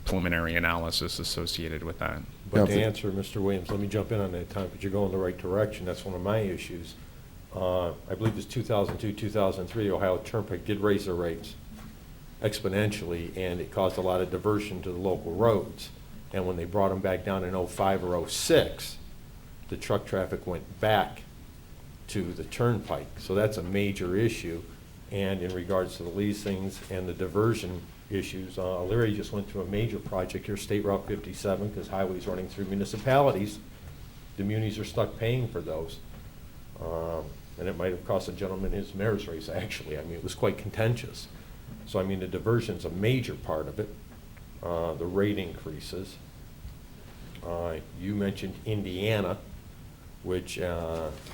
Speaker 9: preliminary analysis associated with that.
Speaker 3: But to
Speaker 5: Yeah.
Speaker 3: answer Mr. Williams, let me jump in on that time, but you're going the right direction. That's one of my issues. I believe it's 2002, 2003, the Ohio Turnpike did raise their rates exponentially, and it caused a lot of diversion to the local roads. And when they brought them back down in 05 or 06, the truck traffic went back to the turnpike. So that's a major issue. And in regards to the leasings and the diversion issues, Larry just went through a major project here, State Route 57, because highways running through municipalities. The munis are stuck paying for those. And it might have cost a gentleman his mayor's race, actually. I mean, it was quite contentious. So, I mean, the diversion's a major part of it. The rate increases. You mentioned Indiana, which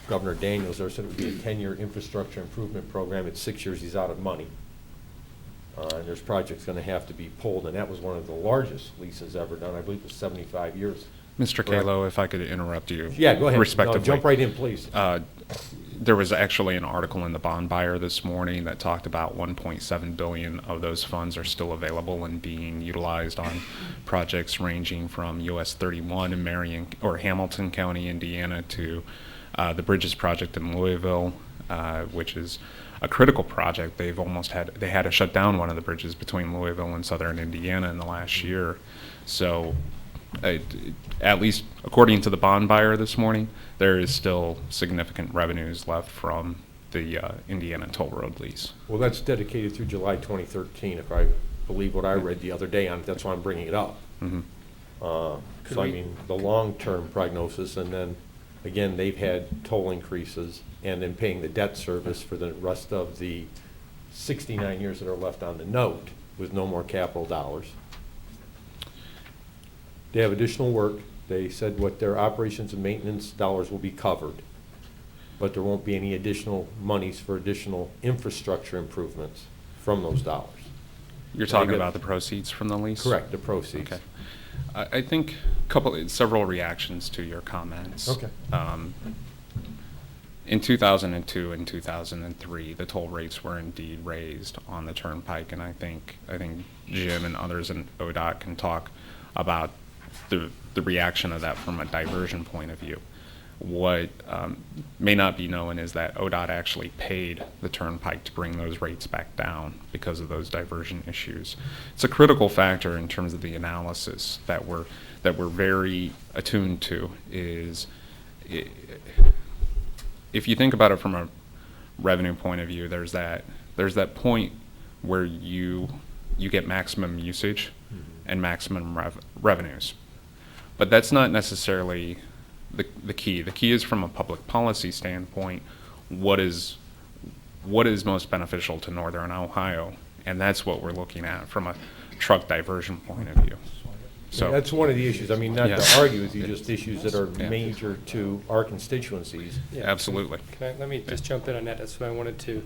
Speaker 3: Governor Daniels there said it would be a 10-year infrastructure improvement program. It's 6 years, he's out of money. And there's projects going to have to be pulled, and that was one of the largest leases ever done. I believe it was 75 years.
Speaker 9: Mr. Kalo, if I could interrupt you.
Speaker 3: Yeah, go ahead.
Speaker 9: Respectively.
Speaker 3: No, jump right in, please.
Speaker 9: There was actually an article in the Bond Buyer this morning that talked about 1.7 billion of those funds are still available and being utilized on projects ranging from US 31 in Hamilton County, Indiana, to the Bridges project in Louisville, which is a critical project. They had to shut down one of the bridges between Louisville and southern Indiana in the last year. So at least according to the Bond Buyer this morning, there is still significant revenues left from the Indiana toll road lease.
Speaker 3: Well, that's dedicated through July 2013, if I believe what I read the other day on it. That's why I'm bringing it up.
Speaker 9: Mm-hmm.
Speaker 3: So, I mean, the long-term prognosis, and then, again, they've had toll increases and then paying the debt service for the rest of the 69 years that are left on the note with no more capital dollars. They have additional work. They said what their operations and maintenance dollars will be covered, but there won't be any additional monies for additional infrastructure improvements from those dollars.
Speaker 9: You're talking about the proceeds from the lease?
Speaker 3: Correct, the proceeds.
Speaker 9: Okay. I think several reactions to your comments.
Speaker 3: Okay.
Speaker 9: In 2002 and 2003, the toll rates were indeed raised on the turnpike, and I think Jim and others in ODOT can talk about the reaction of that from a diversion point of view. What may not be known is that ODOT actually paid the turnpike to bring those rates back down because of those diversion issues. It's a critical factor in terms of the analysis that we're very attuned to. If you think about it from a revenue point of view, there's that point where you get maximum usage and maximum revenues. But that's not necessarily the key. The key is from a public policy standpoint, what is most beneficial to Northern Ohio, and that's what we're looking at from a truck diversion point of view. So
Speaker 3: That's one of the issues. I mean, not
Speaker 9: Yeah.
Speaker 3: to argue with you, just issues that are
Speaker 9: Yeah.
Speaker 3: major to our constituencies.
Speaker 8: Yeah.
Speaker 9: absolutely.
Speaker 8: Let me just jump in on that. That's what I wanted to.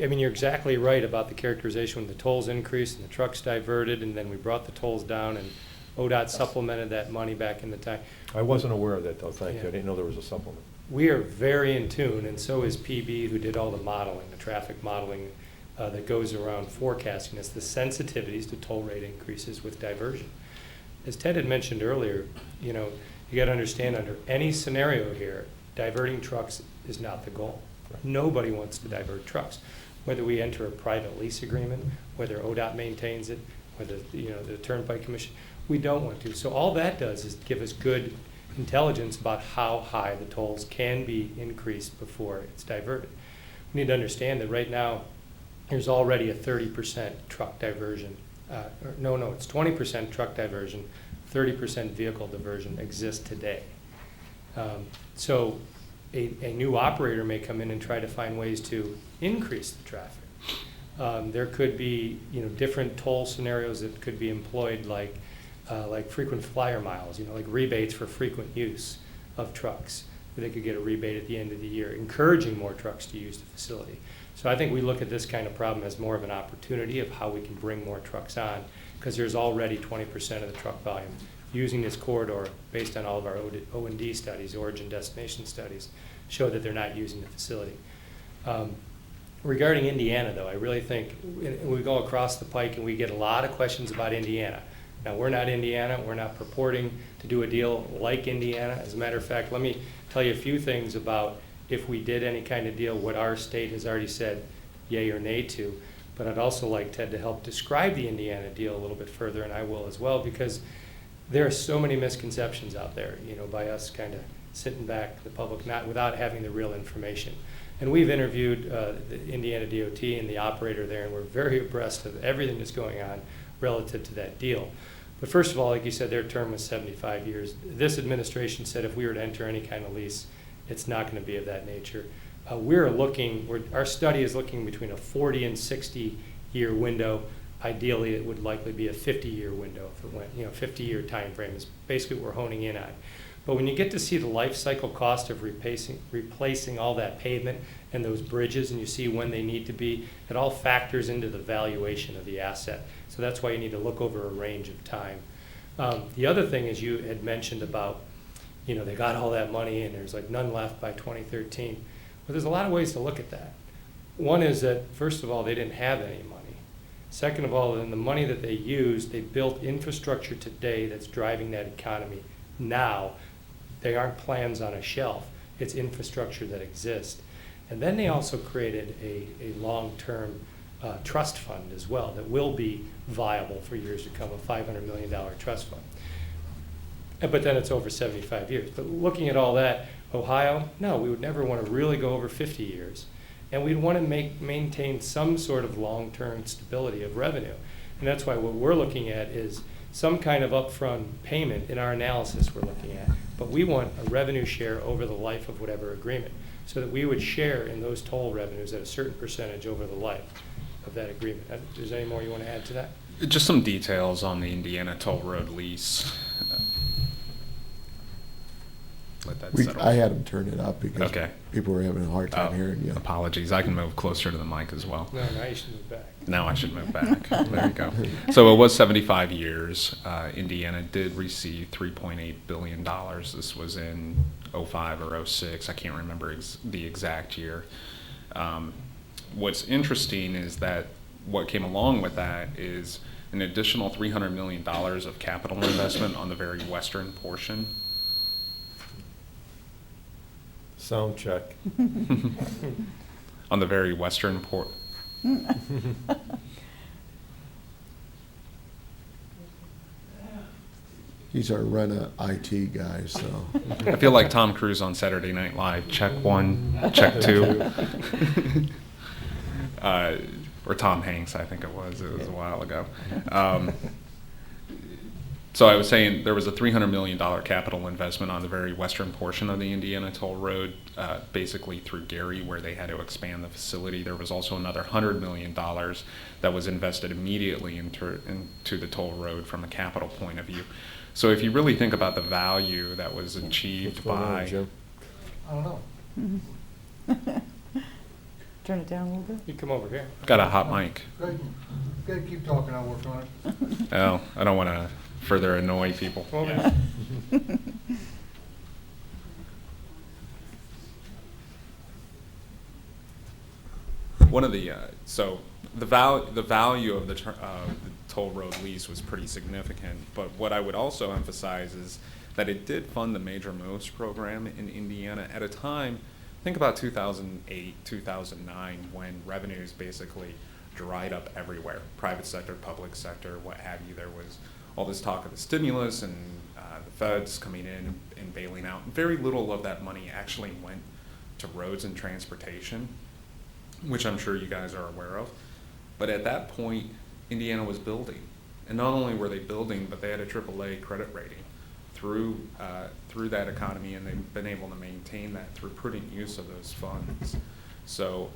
Speaker 8: I mean, you're exactly right about the characterization when the tolls increased and the trucks diverted, and then we brought the tolls down, and ODOT supplemented that money back in the time.
Speaker 3: I wasn't aware of that, though, thank you.
Speaker 8: Yeah.
Speaker 3: I didn't know there was a supplement.
Speaker 8: We are very in tune, and so is PB, who did all the modeling, the traffic modeling that goes around forecasting us, the sensitivities to toll rate increases with diversion. As Ted had mentioned earlier, you got to understand under any scenario here, diverting trucks is not the goal. Nobody wants to divert trucks. Whether we enter a private lease agreement, whether ODOT maintains it, whether the Turnpike Commission, we don't want to. So all that does is give us good intelligence about how high the tolls can be increased before it's diverted. We need to understand that right now there's already a 30% truck diversion. It's 20% truck diversion, 30% vehicle diversion exists today. So a new operator may come in and try to find ways to increase the traffic. There could be different toll scenarios that could be employed, like frequent flyer miles, like rebates for frequent use of trucks. They could get a rebate at the end of the year, encouraging more trucks to use the facility. So I think we look at this kind of problem as more of an opportunity of how we can bring more trucks on, because there's already 20% of the truck volume using this corridor based on all of our O&D studies, origin destination studies, show that they're not using the facility. Regarding Indiana, though, I really think we go across the pike and we get a lot of questions about Indiana. Now, we're not Indiana. We're not purporting to do a deal like Indiana. As a matter of fact, let me tell you a few things about if we did any kind of deal, what our state has already said yay or nay to. But I'd also like Ted to help describe the Indiana deal a little bit further, and I will as well, because there are so many misconceptions out there, by us kind of sitting back, the public, not without having the real information. And we've interviewed the Indiana DOT and the operator there, and we're very abreast of everything that's going on relative to that deal. But first of all, like you said, their term was 75 years. This administration said if we were to enter any kind of lease, it's not going to be of that nature. Our study is looking between a 40 and 60 year window. Ideally, it would likely be a 50-year window if it went, 50-year time frame is basically what we're honing in on. But when you get to see the life cycle cost of replacing all that pavement and those bridges, and you see when they need to be, it all factors into the valuation of the asset. So that's why you need to look over a range of time. The other thing is you had mentioned about, they got all that money and there's like none left by 2013. But there's a lot of ways to look at that. One is that, first of all, they didn't have any money. Second of all, in the money that they used, they built infrastructure today that's driving that economy now. They aren't plans on a shelf. It's infrastructure that exists. And then they also created a long-term trust fund as well that will be viable for years to come, a $500 million trust fund. But then it's over 75 years. But looking at all that, Ohio, no, we would never want to really go over 50 years. And we'd want to maintain some sort of long-term stability of revenue. And that's why what we're looking at is some kind of upfront payment in our analysis we're looking at. But we want a revenue share over the life of whatever agreement, so that we would share in those toll revenues at a certain percentage over the life of that agreement. Is there any more you want to add to that?
Speaker 9: Just some details on the Indiana toll road lease. Let that settle.
Speaker 5: I had them turn it up because
Speaker 9: Okay.
Speaker 5: people were having a hard time hearing you.
Speaker 9: Apologies. I can move closer to the mic as well.
Speaker 8: No, now you should move back.
Speaker 9: Now I should move back. There you go. So it was 75 years. Indiana did receive $3.8 billion. This was in 05 or 06. I can't remember the exact year. What's interesting is that what came along with that is an additional $300 million of capital investment on the very western portion.
Speaker 3: Sound check.
Speaker 9: On the very western
Speaker 5: He's our Rena IT guy, so.
Speaker 9: I feel like Tom Cruise on Saturday Night Live. Check one, check two. Or Tom Hanks, I think it was. It was a while ago. So I was saying there was a $300 million capital investment on the very western portion of the Indiana Toll Road, basically through Gary, where they had to expand the facility. There was also another $100 million that was invested immediately into the toll road from a capital point of view. So if you really think about the value that was achieved by...
Speaker 3: Jim?
Speaker 6: I don't know.
Speaker 2: Turn it down a little bit.
Speaker 8: You come over here.
Speaker 9: Got a hot mic.
Speaker 6: Go ahead, keep talking, I'll work on it.
Speaker 9: Oh, I don't want to further annoy people.
Speaker 8: Come over here.
Speaker 9: One of the so the value of the toll road lease was pretty significant, but what I would also emphasize is that it did fund the Major Moves program in Indiana at a time. Think about 2008, 2009, when revenues basically dried up everywhere, private sector, public sector, what have you. There was all this talk of the stimulus and the feds coming in and bailing out. Very little of that money actually went to roads and transportation, which I'm sure you guys are aware of. But at that point, Indiana was building. And not only were they building, but they had a AAA credit rating through that economy, and they've been able to maintain that through prudent use of those funds. So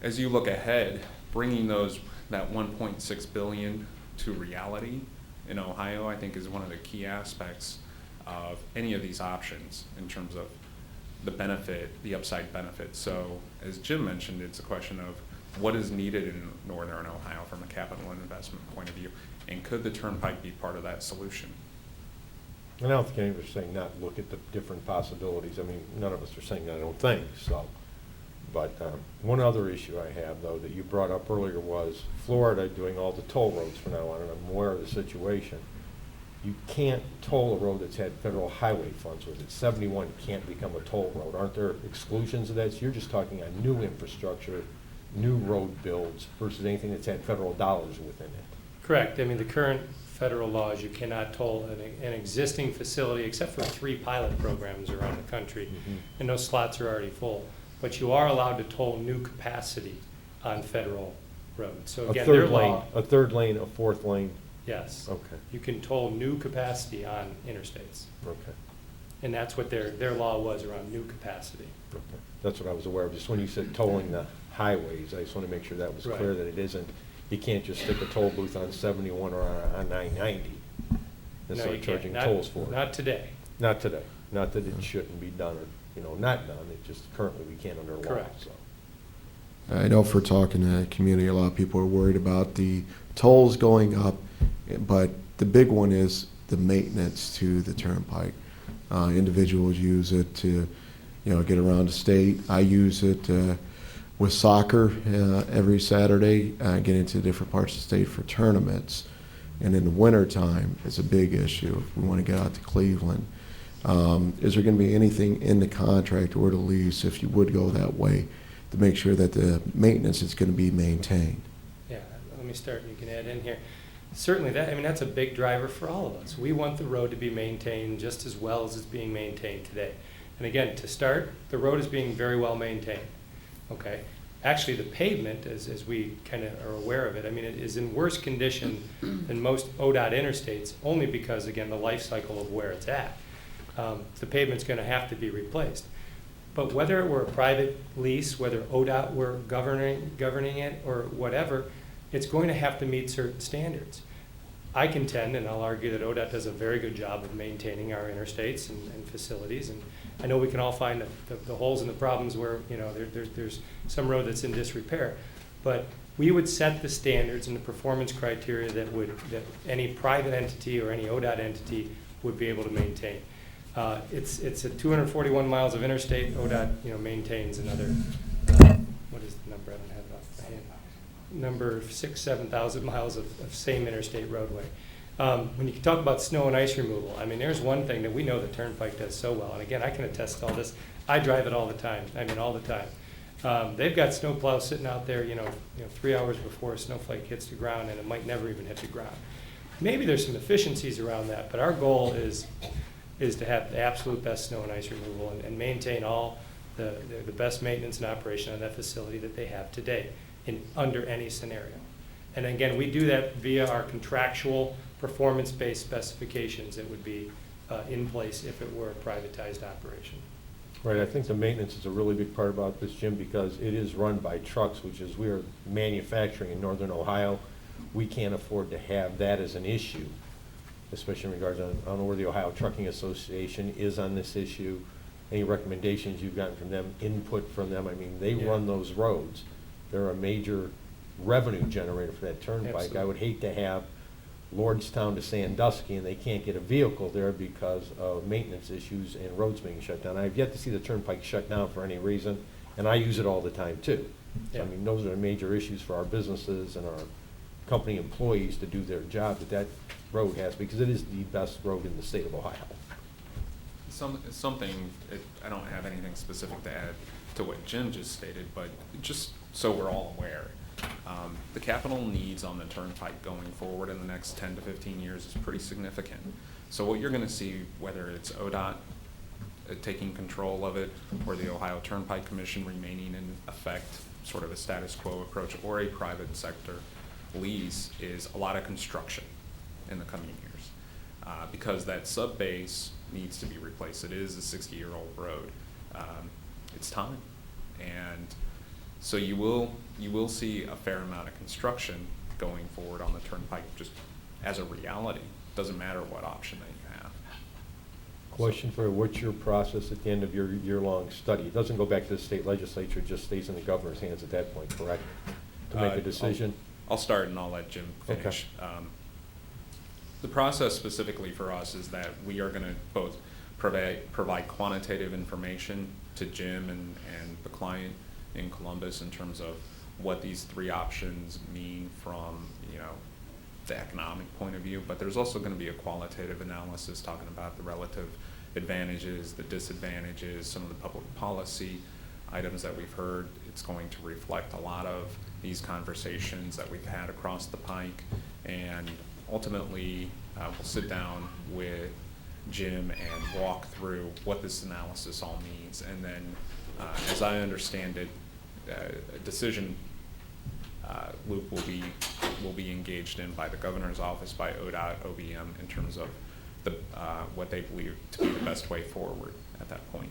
Speaker 9: as you look ahead, bringing that $1.6 billion to reality in Ohio, I think is one of the key aspects of any of these options in terms of the benefit, the upside benefit. So as Jim mentioned, it's a question of what is needed in northern Ohio from a capital and investment point of view, and could the turnpike be part of that solution?
Speaker 3: And I don't think any of us are saying not look at the different possibilities. I mean, none of us are saying that, I don't think, so. But one other issue I have, though, that you brought up earlier was Florida doing all the toll roads from now on, and I'm aware of the situation. You can't toll a road that's had federal highway funds with it. 71 can't become a toll road. Aren't there exclusions of that? So you're just talking on new infrastructure, new road builds versus anything that's had federal dollars within it.
Speaker 8: Correct. I mean, the current federal laws, you cannot toll an existing facility except for 3 pilot programs around the country, and those slots are already full. But you are allowed to toll new capacity on federal roads. So again, their law,
Speaker 3: a third lane, a fourth lane.
Speaker 8: yes.
Speaker 3: Okay.
Speaker 8: You can toll new capacity on interstates.
Speaker 3: Okay.
Speaker 8: And that's what their law was around new capacity.
Speaker 3: Okay. That's what I was aware of. Just when you said tolling the highways, I just want to make sure that was
Speaker 8: Right.
Speaker 3: clear that it isn't. You can't just stick a toll booth on 71 or on 990 and
Speaker 8: No,
Speaker 3: start
Speaker 8: you can't.
Speaker 3: charging
Speaker 8: Not-
Speaker 3: tolls for it.
Speaker 8: Not today.
Speaker 3: Not today. Not that it shouldn't be done or, not done. It just currently we can't under law.
Speaker 8: Correct.
Speaker 3: So.
Speaker 5: I know for talking to the community, a lot of people are worried about the tolls going up, but the big one is the maintenance to the turnpike. Individuals use it to, get around the state. I use it with soccer every Saturday, get into different parts of the state for tournaments. And in the wintertime, it's a big issue if we want to get out to Cleveland. Is there going to be anything in the contract or the lease, if you would go that way, to make sure that the maintenance is going to be maintained?
Speaker 8: Yeah, let me start and you can add in here. Certainly that's a big driver for all of us. We want the road to be maintained just as well as it's being maintained today. And again, to start, the road is being very well maintained, okay? Actually, the pavement, as we kind of are aware of it, it is in worse condition than most ODOT interstates, only because, again, the life cycle of where it's at. The pavement's going to have to be replaced. But whether it were a private lease, whether ODOT were governing it or whatever, it's going to have to meet certain standards. I contend, and I'll argue, that ODOT does a very good job of maintaining our interstates and facilities. And I know we can all find the holes and the problems where there's some road that's in disrepair. But we would set the standards and the performance criteria that any private entity or any ODOT entity would be able to maintain. It's at 241 miles of interstate. ODOT maintains another what is the number? I don't have it off my hand. Number 6,000-7,000 miles of same interstate roadway. When you talk about snow and ice removal, there's one thing that we know the Turnpike does so well. And again, I can attest to all this. I drive it all the time. All the time. They've got snow plows sitting out there, 3 hours before a snowflake hits the ground, and it might never even hit the ground. Maybe there's some efficiencies around that, but our goal is to have the absolute best snow and ice removal and maintain all the best maintenance and operation on that facility that they have today under any scenario. And again, we do that via our contractual performance-based specifications that would be in place if it were a privatized operation.
Speaker 3: Right, I think the maintenance is a really big part about this, Jim, because it is run by trucks, which is, we are manufacturing in northern Ohio. We can't afford to have that as an issue, especially in regards, I don't know where the Ohio Trucking Association is on this issue. Any recommendations you've gotten from them, input from them? I mean, they run those roads. They're a major revenue generator for that turnpike.
Speaker 8: Absolutely.
Speaker 3: I would hate to have Lordstown to Sandusky and they can't get a vehicle there because of maintenance issues and roads being shut down. I've yet to see the turnpike shut down for any reason, and I use it all the time too. So, I mean, those are the major issues for our businesses and our company employees to do their job that road has, because it is the best road in the state of Ohio.
Speaker 9: I don't have anything specific to add to what Jim just stated, but just so we're all aware, the capital needs on the turnpike going forward in the next 10 to 15 years is pretty significant. So what you're going to see, whether it's ODOT taking control of it, or the Ohio Turnpike Commission remaining in effect, sort of a status quo approach, or a private sector lease, is a lot of construction in the coming years, because that sub base needs to be replaced. It is a 60-year-old road. It's time, and so you will see a fair amount of construction going forward on the turnpike, just as a reality. Doesn't matter what option that you have.
Speaker 3: Question for you, what's your process at the end of your year-long study? It doesn't go back to the state legislature, it just stays in the governor's hands at that point, correct? To make a decision?
Speaker 9: I'll start and I'll let Jim finish.
Speaker 3: Okay.
Speaker 9: The process specifically for us is that we are going to both provide quantitative information to Jim and the client in Columbus in terms of what these three options mean from, the economic point of view, but there's also going to be a qualitative analysis talking about the relative advantages, the disadvantages, some of the public policy items that we've heard. It's going to reflect a lot of these conversations that we've had across the pike, and ultimately we'll sit down with Jim and walk through what this analysis all means, and then as I understand it, a decision loop will be engaged in by the governor's office, by ODOT, OBM, in terms of what they believe to be the best way forward at that point.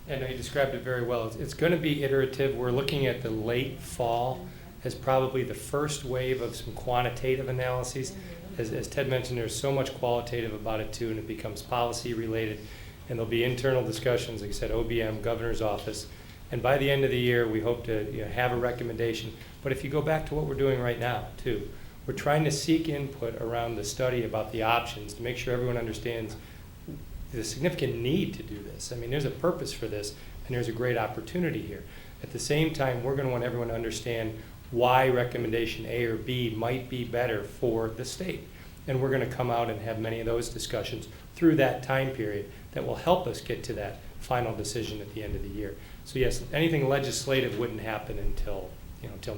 Speaker 8: And you described it very well. It's going to be iterative. We're looking at the late fall as probably the first wave of some quantitative analyses. As Ted mentioned, there's so much qualitative about it too, and it becomes policy related. And there'll be internal discussions, like I said, OBM, governor's office. And by the end of the year, we hope to have a recommendation. But if you go back to what we're doing right now too, we're trying to seek input around the study about the options to make sure everyone understands the significant need to do this. I mean, there's a purpose for this, and there's a great opportunity here. At the same time, we're going to want everyone to understand why recommendation A or B might be better for the state. And we're going to come out and have many of those discussions through that time period that will help us get to that final decision at the end of the year. So yes, anything legislative wouldn't happen until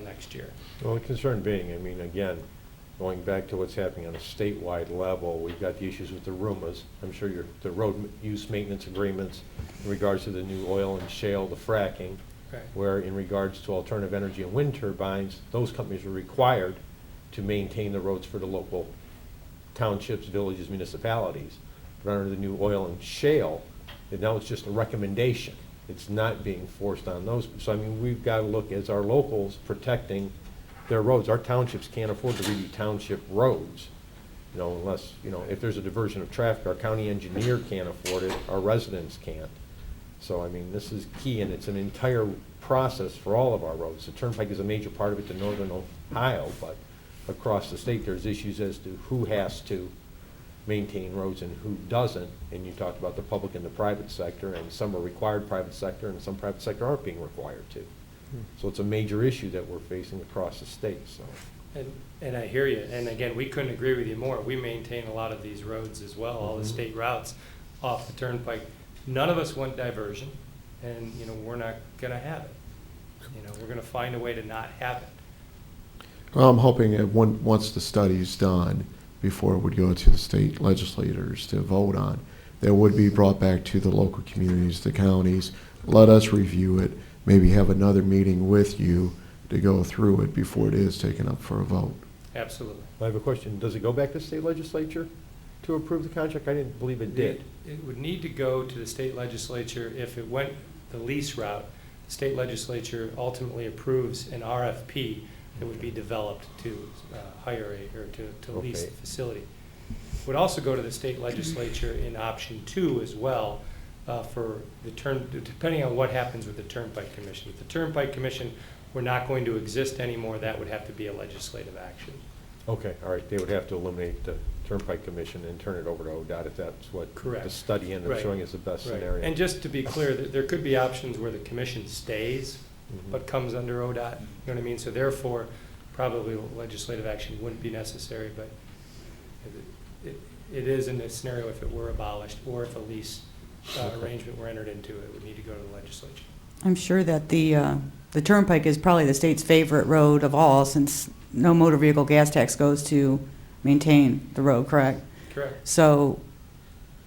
Speaker 8: next year.
Speaker 3: Well, the concern being, I mean, again, going back to what's happening on a statewide level, we've got the issues with the RUMAs. I'm sure the road use maintenance agreements in regards to the new oil and shale, the fracking,
Speaker 8: Right.
Speaker 3: where in regards to alternative energy and wind turbines, those companies are required to maintain the roads for the local townships, villages, municipalities. But under the new oil and shale, and now it's just a recommendation. It's not being forced on those. So I mean, we've got to look as our locals protecting their roads. Our townships can't afford to redo township roads, unless, if there's a diversion of traffic, our county engineer can't afford it, our residents can't. So I mean, this is key, and it's an entire process for all of our roads. The turnpike is a major part of it to northern Ohio, but across the state, there's issues as to who has to maintain roads and who doesn't. And you talked about the public and the private sector, and some are required private sector, and some private sector aren't being required to. So it's a major issue that we're facing across the state. So.
Speaker 8: And I hear you. And again, we couldn't agree with you more. We maintain a lot of these roads as well, all the state routes off the turnpike. None of us want diversion, and we're not going to have it. We're going to find a way to not have it.
Speaker 5: Well, I'm hoping that once the study's done, before it would go to the state legislators to vote on, that would be brought back to the local communities, the counties, let us review it, maybe have another meeting with you to go through it before it is taken up for a vote.
Speaker 8: Absolutely.
Speaker 3: I have a question. Does it go back to the state legislature to approve the contract? I didn't believe it did.
Speaker 8: It would need to go to the state legislature. If it went the lease route, the state legislature ultimately approves an RFP that would be developed to hire to lease
Speaker 3: Okay.
Speaker 8: the facility. Would also go to the state legislature in option 2 as well for the depending on what happens with the Turnpike Commission. If the Turnpike Commission were not going to exist anymore, that would have to be a legislative action.
Speaker 3: Okay, all right. They would have to eliminate the Turnpike Commission and turn it over to ODOT if that's what
Speaker 8: Correct.
Speaker 3: the study ended up
Speaker 8: Right.
Speaker 3: showing is the best
Speaker 8: Right.
Speaker 3: scenario.
Speaker 8: And just to be clear, there could be options where the commission stays, but comes under ODOT, you know what I mean? So therefore, probably legislative action wouldn't be necessary, but it is in this scenario if it were abolished, or if a lease arrangement were entered into, it would need to go to the legislature.
Speaker 2: I'm sure that the Turnpike is probably the state's favorite road of all, since no motor vehicle gas tax goes to maintain the road, correct?
Speaker 8: Correct.
Speaker 2: So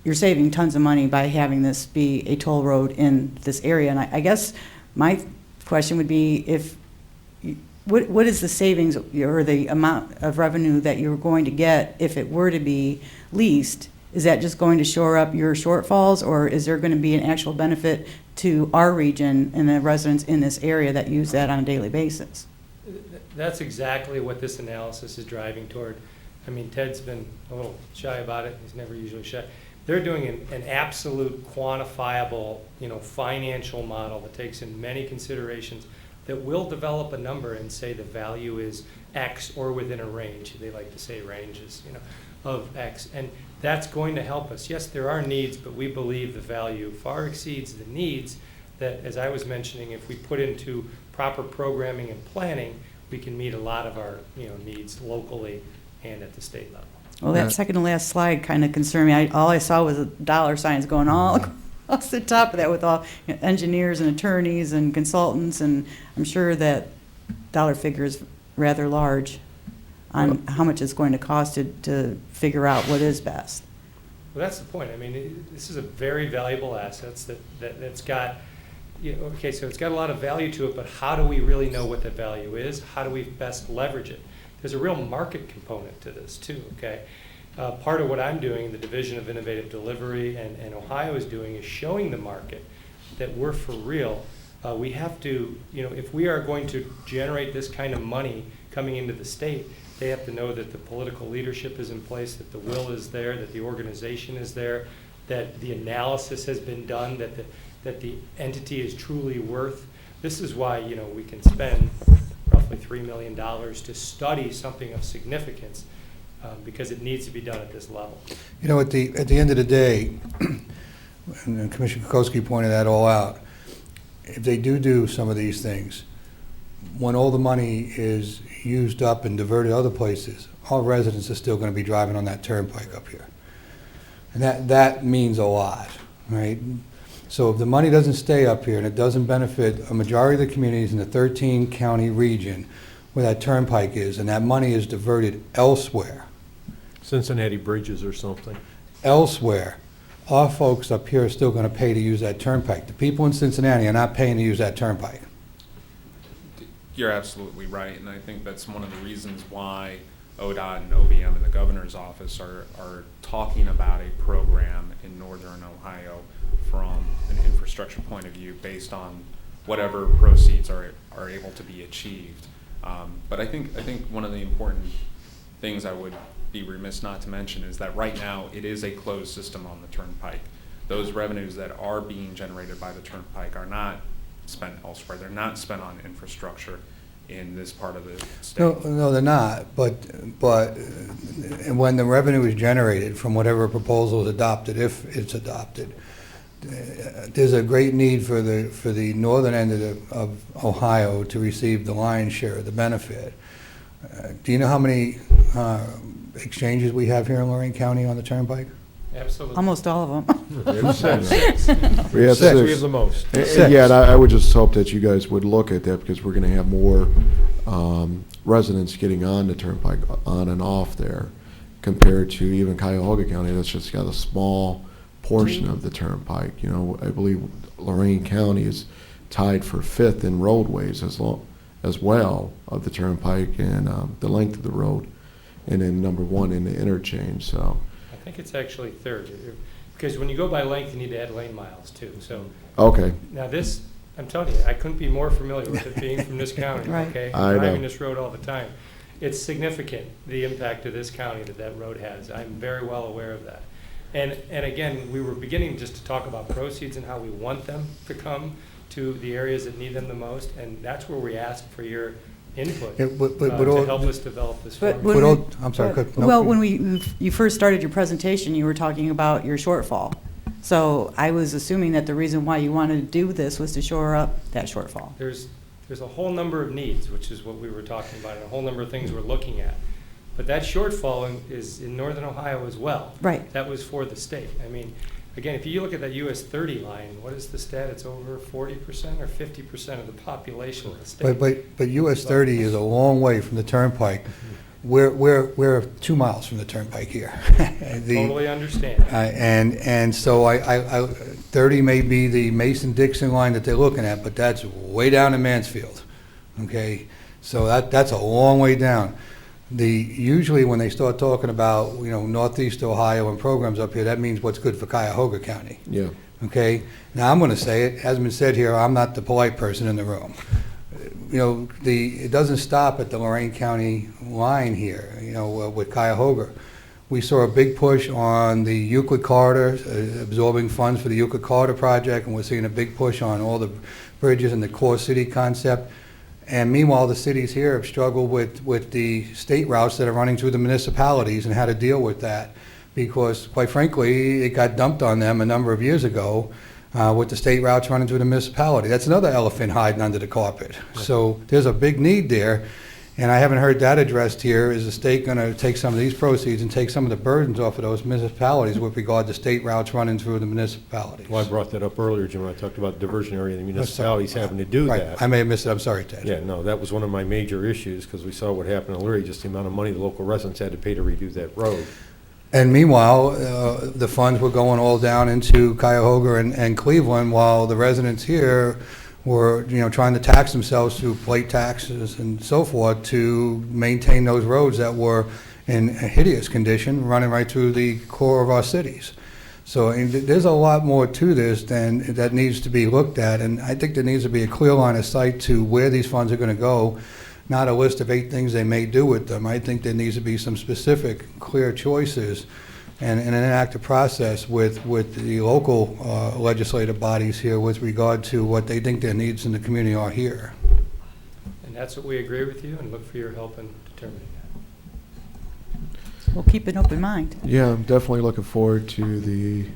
Speaker 2: you're saving tons of money by having this be a toll road in this area. And I guess my question would be, what is the savings or the amount of revenue that you're going to get if it were to be leased? Is that just going to shore up your shortfalls, or is there going to be an actual benefit to our region and the residents in this area that use that on a daily basis?
Speaker 8: That's exactly what this analysis is driving toward. I mean, Ted's been a little shy about it. He's never usually shy. They're doing an absolute quantifiable, financial model that takes in many considerations that will develop a number and say the value is X or within a range. They like to say ranges, of X. And that's going to help us. Yes, there are needs, but we believe the value far exceeds the needs that, as I was mentioning, if we put into proper programming and planning, we can meet a lot of our, needs locally and at the state level.
Speaker 2: Well, that second to last slide kind of concerned me. All I saw was dollar signs going all across the top of that with all engineers and attorneys and consultants, and I'm sure that dollar figure is rather large on how much it's going to cost to figure out what is best.
Speaker 8: Well, that's the point. I mean, this is a very valuable asset that's got, okay, so it's got a lot of value to it, but how do we really know what that value is? How do we best leverage it? There's a real market component to this too, okay? Part of what I'm doing, the Division of Innovative Delivery and Ohio is doing, is showing the market that we're for real. We have to, if we are going to generate this kind of money coming into the state, they have to know that the political leadership is in place, that the will is there, that the organization is there, that the analysis has been done, that the entity is truly worth. This is why, we can spend roughly $3 million to study something of significance, because it needs to be done at this level.
Speaker 6: At the end of the day, and Commissioner Kokoski pointed that all out, if they do some of these things, when all the money is used up and diverted other places, all residents are still going to be driving on that turnpike up here. And that means a lot, right? So if the money doesn't stay up here and it doesn't benefit a majority of the communities in the 13-county region where that turnpike is, and that money is diverted elsewhere,
Speaker 3: Cincinnati Bridges or something.
Speaker 6: elsewhere, our folks up here are still going to pay to use that turnpike. The people in Cincinnati are not paying to use that turnpike.
Speaker 9: You're absolutely right, and I think that's one of the reasons why ODOT and OBM and the governor's office are talking about a program in northern Ohio from an infrastructure point of view based on whatever proceeds are able to be achieved. But I think one of the important things I would be remiss not to mention is that right now it is a closed system on the turnpike. Those revenues that are being generated by the turnpike are not spent elsewhere. They're not spent on infrastructure in this part of the state.
Speaker 6: No, they're not. But when the revenue is generated from whatever proposal is adopted, if it's adopted, there's a great need for the northern end of Ohio to receive the lion's share of the benefit. Do you know how many exchanges we have here in Lorain County on the turnpike?
Speaker 8: Absolutely.
Speaker 2: Almost all of them.
Speaker 3: We have six.
Speaker 5: We have
Speaker 3: Six. We
Speaker 5: six.
Speaker 3: have the most.
Speaker 5: And yeah, and I would just hope that you guys would look at that, because we're going to have more residents getting on the turnpike, on and off there, compared to even Cuyahoga County. That's just got a small portion of the turnpike. I believe Lorain County is tied for 5th in roadways as well of the turnpike and the length of the road and then number 1 in the interchange, so.
Speaker 8: I think it's actually third, because when you go by length, you need to add lane miles too, so.
Speaker 5: Okay,
Speaker 8: Now this, I'm telling you, I couldn't be more familiar with it being from this county,
Speaker 2: Right.
Speaker 8: okay?
Speaker 5: I know.
Speaker 8: Driving this road all the time. It's significant, the impact of this county that road has. I'm very well aware of that. And again, we were beginning just to talk about proceeds and how we want them to come to the areas that need them the most, and that's where we ask for your input
Speaker 6: Yeah, but
Speaker 8: to help us develop this
Speaker 2: But
Speaker 8: formula.
Speaker 2: when
Speaker 6: I'm sorry, no.
Speaker 2: Well, when you first started your presentation, you were talking about your shortfall. So I was assuming that the reason why you wanted to do this was to shore up that shortfall.
Speaker 8: There's a whole number of needs, which is what we were talking about, and a whole number of things we're looking at. But that shortfall is in northern Ohio as well.
Speaker 2: Right.
Speaker 8: That was for the state. I mean, again, if you look at that US 30 line, what is the stat? It's over 40% or 50% of the population of the state.
Speaker 6: But US 30 is a long way from the turnpike. We're 2 miles from the turnpike here.
Speaker 8: Totally understand.
Speaker 6: And so 30 may be the Mason-Dixon line that they're looking at, but that's way down in Mansfield, okay? So that's a long way down. Usually when they start talking about, Northeast Ohio and programs up here, that means what's good for Cuyahoga County,
Speaker 5: yeah.
Speaker 6: okay? Now, I'm going to say it, hasn't been said here, I'm not the polite person in the room. It doesn't stop at the Lorain County line here, with Cuyahoga. We saw a big push on the Euclid Corridor, absorbing funds for the Euclid Corridor project, and we're seeing a big push on all the bridges and the core city concept. And meanwhile, the cities here have struggled with the state routes that are running through the municipalities and how to deal with that. Because, quite frankly, it got dumped on them a number of years ago with the state routes running through the municipality. That's another elephant hiding under the carpet. So there's a big need there. And I haven't heard that addressed here. Is the state going to take some of these proceeds and take some of the burdens off of those municipalities with regard to state routes running through the municipalities?
Speaker 3: Well, I brought that up earlier, Jim, when I talked about diversionary and the municipalities having to do
Speaker 6: Right.
Speaker 3: that.
Speaker 6: I may have missed it. I'm sorry, Ted.
Speaker 3: Yeah, no, that was one of my major issues, because we saw what happened in Leary, just the amount of money the local residents had to pay to redo that road.
Speaker 6: And meanwhile, the funds were going all down into Cuyahoga and Cleveland, while the residents here were, trying to tax themselves through plate taxes and so forth to maintain those roads that were in a hideous condition, running right through the core of our cities. So there's a lot more to this that needs to be looked at, and I think there needs to be a clear line of sight to where these funds are going to go, not a list of 8 things they may do with them. I think there needs to be some specific, clear choices and an active process with the local legislative bodies here with regard to what they think their needs in the community are here.
Speaker 8: And that's what we agree with you, and look for your help in determining that.
Speaker 2: We'll keep an open mind.
Speaker 5: Yeah, I'm definitely looking forward to the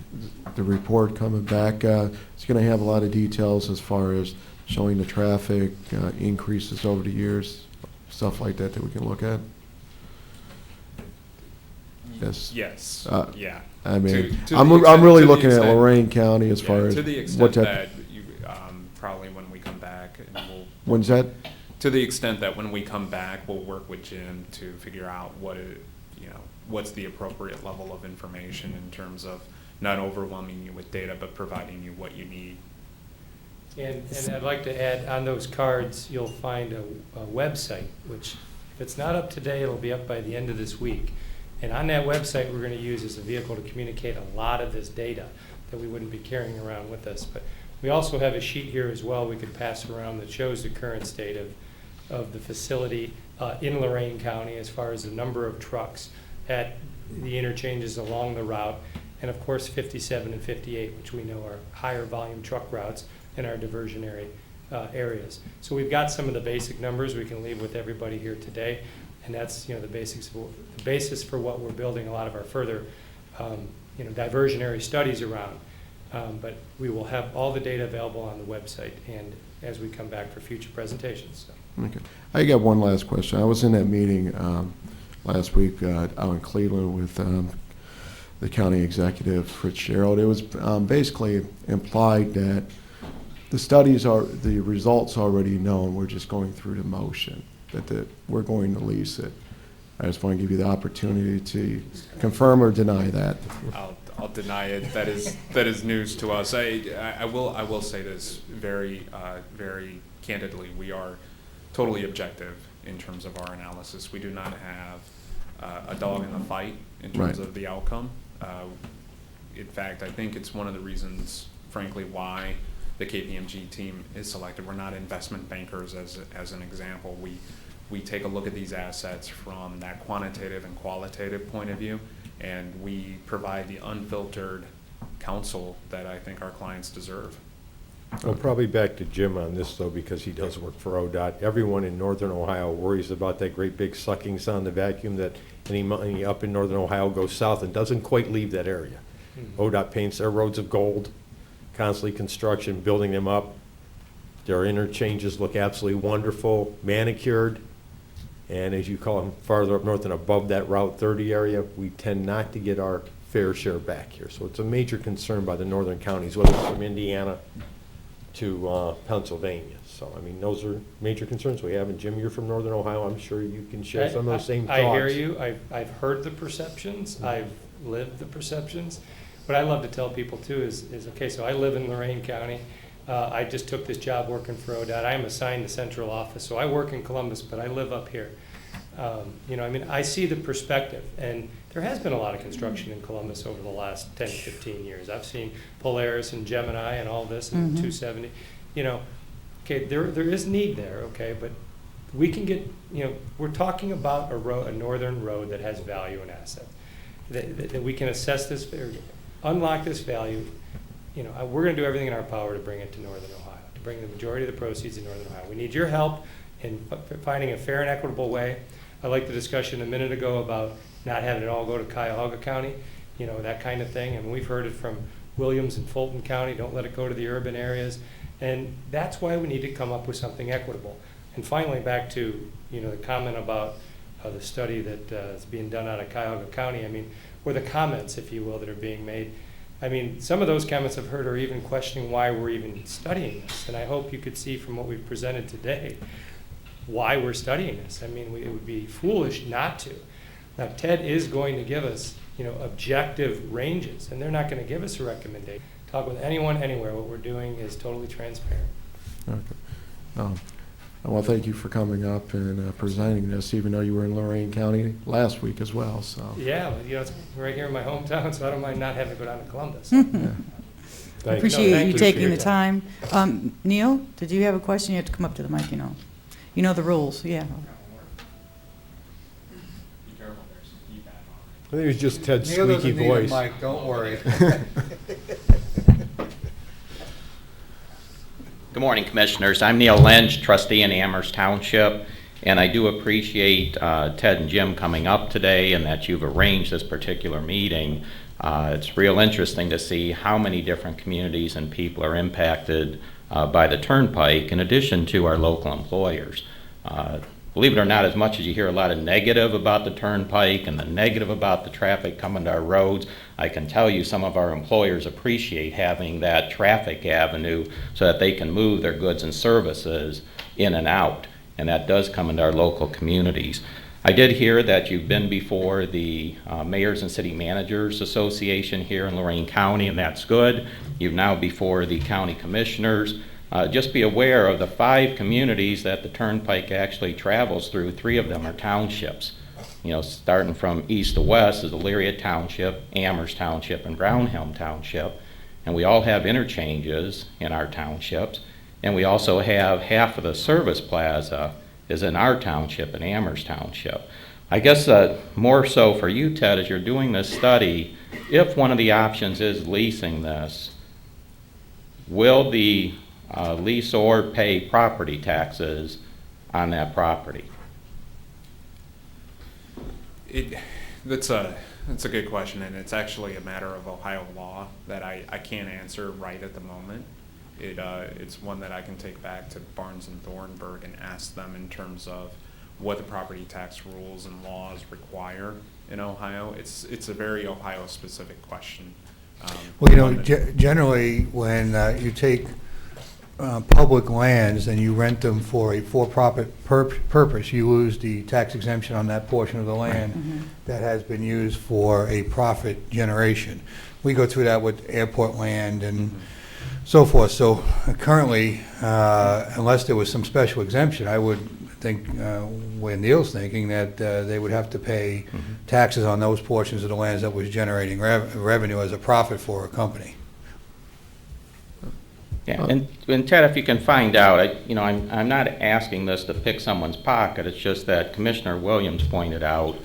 Speaker 5: report coming back. It's going to have a lot of details as far as showing the traffic increases over the years, stuff like that we can look at. Yes.
Speaker 9: Yes, yeah.
Speaker 5: I mean,
Speaker 9: To
Speaker 5: I'm
Speaker 9: the extent-
Speaker 5: really
Speaker 9: to the
Speaker 5: looking at
Speaker 9: extent-
Speaker 5: Lorain County as
Speaker 9: Yeah,
Speaker 5: far as
Speaker 9: to the
Speaker 5: what
Speaker 9: extent
Speaker 5: type.
Speaker 9: that you, probably when we come back, and
Speaker 5: When's that?
Speaker 9: to the extent that when we come back, we'll work with Jim to figure out what's the appropriate level of information in terms of not overwhelming you with data, but providing you what you need.
Speaker 8: And I'd like to add, on those cards, you'll find a website, which if it's not up today, it'll be up by the end of this week. And on that website, we're going to use as a vehicle to communicate a lot of this data that we wouldn't be carrying around with us. But we also have a sheet here as well we could pass around that shows the current state of the facility in Lorain County as far as the number of trucks at the interchanges along the route. And of course, 57 and 58, which we know are higher volume truck routes in our diversionary areas. So we've got some of the basic numbers we can leave with everybody here today. And that's the basis for what we're building a lot of our further diversionary studies around. But we will have all the data available on the website and as we come back for future presentations. So.
Speaker 5: Okay. I got one last question. I was in that meeting last week out in Cleveland with the county executive, Fitzgerald. It was basically implied that the results already known. We're just going through the motion. That we're going to lease it. I just want to give you the opportunity to confirm or deny that.
Speaker 9: I'll deny it. That is news to us. I will say this very candidly. We are totally objective in terms of our analysis. We do not have a dog in the fight in terms
Speaker 5: Right.
Speaker 9: of the outcome. In fact, I think it's one of the reasons, frankly, why the KPMG team is selected. We're not investment bankers, as an example. We take a look at these assets from that quantitative and qualitative point of view, and we provide the unfiltered counsel that I think our clients deserve.
Speaker 3: Well, probably back to Jim on this, though, because he does work for ODOT. Everyone in northern Ohio worries about that great big sucking sound, the vacuum, that any money up in northern Ohio goes south and doesn't quite leave that area. ODOT paints their roads of gold, constantly construction, building them up. Their interchanges look absolutely wonderful, manicured. And as you call them, farther up north and above that Route 30 area, we tend not to get our fair share back here. So it's a major concern by the northern counties, whether it's from Indiana to Pennsylvania. So, I mean, those are major concerns we have. And Jim, you're from northern Ohio. I'm sure you can share some of those same thoughts.
Speaker 8: I hear you. I've heard the perceptions. I've lived the perceptions. What I love to tell people too is okay, so I live in Lorain County. I just took this job working for ODOT. I am assigned to central office, so I work in Columbus, but I live up here. You know, I mean, I see the perspective, and there has been a lot of construction in Columbus over the last 10, 15 years. I've seen Polaris and Gemini and all this, and 270. You know, okay, there is need there, okay, but we can get, you know, we're talking about a northern road that has value and assets. That we can assess this, or unlock this value. You know, we're going to do everything in our power to bring it to northern Ohio, to bring the majority of the proceeds to northern Ohio. We need your help in finding a fair and equitable way. I like the discussion a minute ago about not having it all go to Cuyahoga County, you know, that kind of thing. And we've heard it from Williams and Fulton County, don't let it go to the urban areas. And that's why we need to come up with something equitable. And finally, back to, you know, the comment about the study that is being done out of Cuyahoga County, I mean, or the comments, if you will, that are being made. I mean, some of those comments I've heard are even questioning why we're even studying this. And I hope you could see from what we've presented today why we're studying this. I mean, it would be foolish not to. Now, Ted is going to give us, you know, objective ranges, and they're not going to give us a recommendation. Talk with anyone, anywhere. What we're doing is totally transparent.
Speaker 5: Okay. I want to thank you for coming up and presenting this, even though you were in Lorain County last week as well. So
Speaker 8: Yeah, but, you know, it's right here in my hometown, so I don't mind not having to go down to Columbus.
Speaker 5: yeah.
Speaker 2: I appreciate
Speaker 8: thank
Speaker 2: you
Speaker 8: you for
Speaker 2: taking
Speaker 8: your
Speaker 2: the time. Neil, did you have a question? You have to come up to the mic, you know. You know the rules, yeah.
Speaker 3: I think it was just Ted's
Speaker 6: Neil
Speaker 3: squeaky
Speaker 6: doesn't need a
Speaker 3: voice.
Speaker 6: mic, don't worry.
Speaker 10: Good morning, Commissioners. I'm Neil Lynch, trustee in Amherst Township, and I do appreciate Ted and Jim coming up today and that you've arranged this particular meeting. It's real interesting to see how many different communities and people are impacted by the turnpike, in addition to our local employers. Believe it or not, as much as you hear a lot of negative about the turnpike and the negative about the traffic coming to our roads, I can tell you some of our employers appreciate having that traffic avenue so that they can move their goods and services in and out, and that does come into our local communities. I did hear that you've been before the Mayors and City Managers Association here in Lorain County, and that's good. You're now before the County Commissioners. Just be aware of the 5 communities that the turnpike actually travels through. 3 of them are townships. You know, starting from east to west is Henrietta Township, Amherst Township, and Brownhelm Township. And we all have interchanges in our townships. And we also have half of the service plaza is in our township, in Amherst Township. I guess more so for you, Ted, as you're doing this study, if one of the options is leasing this, will the leaseor pay property taxes on that property?
Speaker 9: That's a good question, and it's actually a matter of Ohio law that I can't answer right at the moment. It's one that I can take back to Barnes and Thornburg and ask them in terms of what the property tax rules and laws require in Ohio. It's a very Ohio-specific question.
Speaker 6: Well, you know, generally, when you take public lands and you rent them for a for-profit purpose, you lose the tax exemption on that portion of the land that has been used for a profit generation. We go through that with airport land and so forth. So currently, unless there was some special exemption, I would think where Neil's thinking, that they would have to pay taxes on those portions of the lands that was generating revenue as a profit for a company.
Speaker 10: Yeah, and Ted, if you can find out, I'm not asking this to pick someone's pocket. It's just that Commissioner Williams pointed out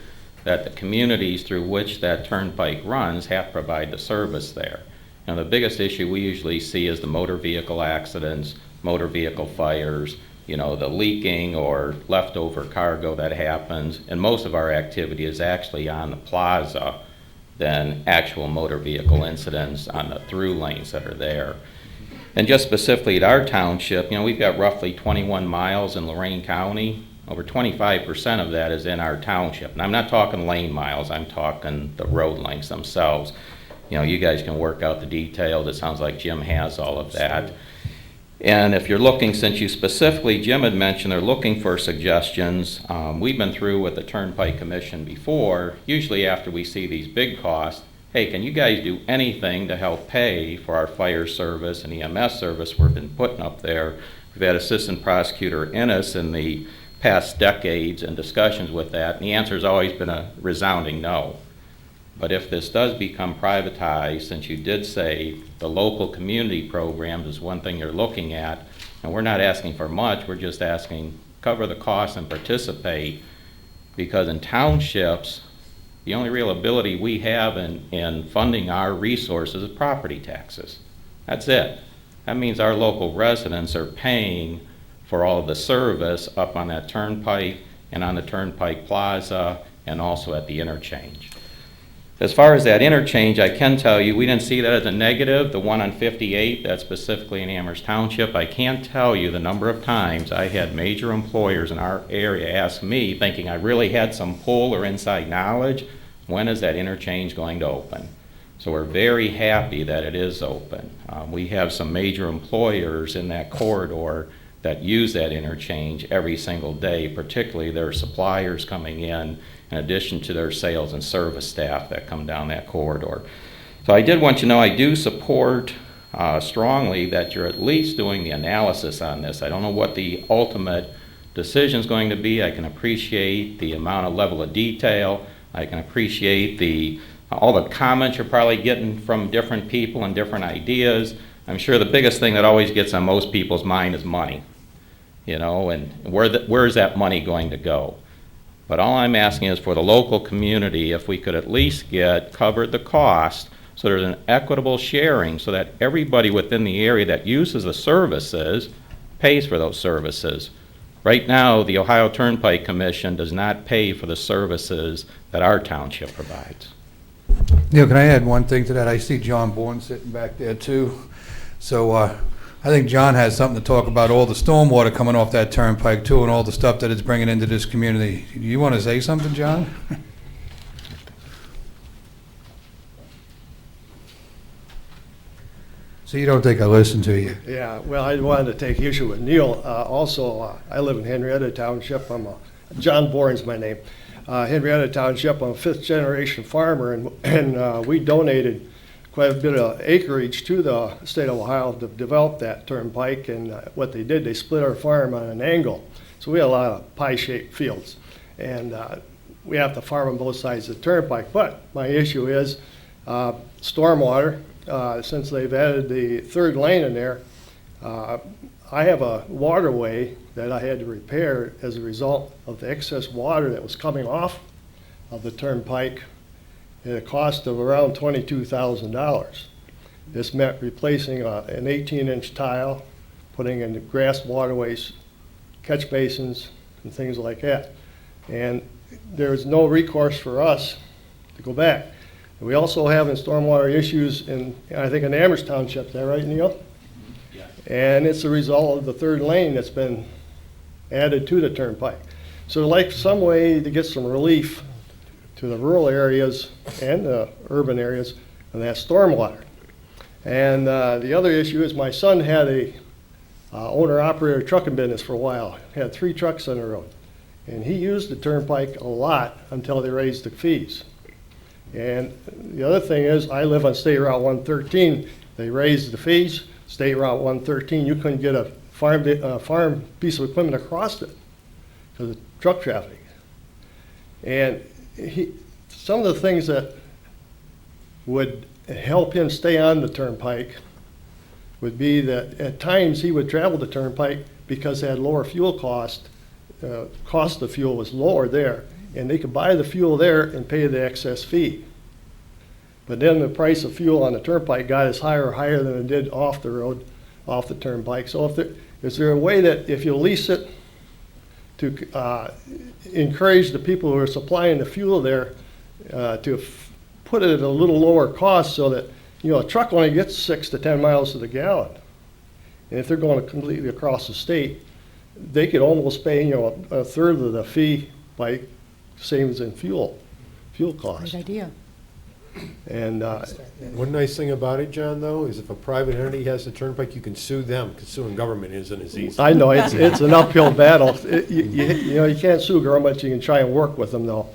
Speaker 10: that the communities through which that turnpike runs have to provide the service there. Now, the biggest issue we usually see is the motor vehicle accidents, motor vehicle fires, the leaking or leftover cargo that happens. And most of our activity is actually on the plaza than actual motor vehicle incidents on the through lanes that are there. And just specifically at our township, we've got roughly 21 miles in Lorain County. Over 25% of that is in our township. And I'm not talking lane miles, I'm talking the road lengths themselves. You guys can work out the details. It sounds like Jim has all of that. And if you're looking, since you specifically, Jim had mentioned they're looking for suggestions. We've been through with the Turnpike Commission before, usually after we see these big costs. Hey, can you guys do anything to help pay for our fire service and EMS service we've been putting up there? We've had Assistant Prosecutor Innes in the past decades and discussions with that, and the answer has always been a resounding no. But if this does become privatized, since you did say the local community programs is one thing you're looking at, and we're not asking for much, we're just asking cover the costs and participate, because in townships, the only real ability we have in funding our resources is property taxes. That's it. That means our local residents are paying for all of the service up on that turnpike and on the turnpike plaza and also at the interchange. As far as that interchange, I can tell you we didn't see that as a negative. The one on 58, that's specifically in Amherst Township, I can't tell you the number of times I had major employers in our area ask me, thinking I really had some pull or inside knowledge, when is that interchange going to open? So we're very happy that it is open. We have some major employers in that corridor that use that interchange every single day, particularly their suppliers coming in addition to their sales and service staff that come down that corridor. So I did want you to know I do support strongly that you're at least doing the analysis on this. I don't know what the ultimate decision is going to be. I can appreciate the amount of level of detail. I can appreciate all the comments you're probably getting from different people and different ideas. I'm sure the biggest thing that always gets on most people's mind is money, and where is that money going to go? But all I'm asking is for the local community, if we could at least get covered the cost so there's an equitable sharing so that everybody within the area that uses the services pays for those services. Right now, the Ohio Turnpike Commission does not pay for the services that our township provides.
Speaker 6: Neil, can I add one thing to that? I see John Bourne sitting back there too. So I think John has something to talk about all the stormwater coming off that turnpike too and all the stuff that it's bringing into this community. You want to say something, John? So you don't think I listen to you?
Speaker 11: Yeah, well, I wanted to take issue with Neil. I live in Henrietta Township. John Bourne's my name. Henrietta Township, I'm a fifth-generation farmer, and we donated quite a bit of acreage to the state of Ohio to develop that turnpike, and what they did, they split our farm on an angle. So we had a lot of pie-shaped fields, and we have to farm on both sides of the turnpike. But my issue is stormwater. Since they've added the third lane in there, I have a waterway that I had to repair as a result of the excess water that was coming off of the turnpike at a cost of around $22,000. This meant replacing an 18-inch tile, putting in the grass waterways, catch basins, and things like that. And there's no recourse for us to go back. We also have stormwater issues I think in Amherst Township. Is that right, Neil? Yeah. And it's a result of the third lane that's been added to the turnpike. So I'd like some way to get some relief to the rural areas and the urban areas on that stormwater. And the other issue is my son had a owner-operator trucking business for a while. Had 3 trucks on the road. And he used the turnpike a lot until they raised the fees. And the other thing is, I live on State Route 113. They raised the fees. State Route 113, you couldn't get a farm piece of equipment across it. because of truck traffic. And some of the things that would help him stay on the turnpike would be that at times he would travel the turnpike because it had lower fuel cost. Cost of fuel was lower there, and they could buy the fuel there and pay the excess fee. But then the price of fuel on the turnpike got as higher than it did off the road, off the turnpike. So is there a way that if you lease it to encourage the people who are supplying the fuel there to put it at a little lower cost so that, a truck only gets 6 to 10 miles to the gallon. And if they're going completely across the state, they could almost pay, a third of the fee by savings in fuel cost.
Speaker 2: Great idea.
Speaker 11: And
Speaker 3: One nice thing about it, John, though, is if a private entity has the turnpike, you can sue them, because suing government isn't as easy.
Speaker 11: I know, it's an uphill battle. You can't sue government, you can try and work with them though.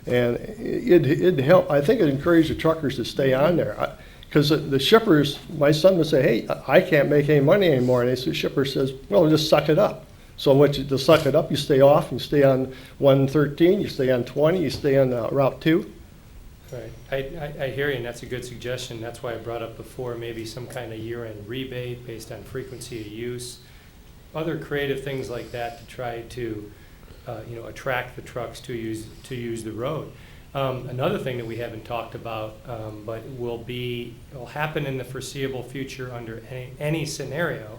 Speaker 11: And it'd help, I think it'd encourage the truckers to stay on there. Because the shippers, my son would say, hey, I can't make any money anymore. And the shipper says, well, just suck it up. So to suck it up, you stay off, you stay on 113, you stay on 20, you stay on Route 2.
Speaker 8: Right. I hear you, and that's a good suggestion. That's why I brought up before maybe some kind of year-end rebate based on frequency of use. Other creative things like that to try to attract the trucks to use the road. Another thing that we haven't talked about, but will happen in the foreseeable future under any scenario,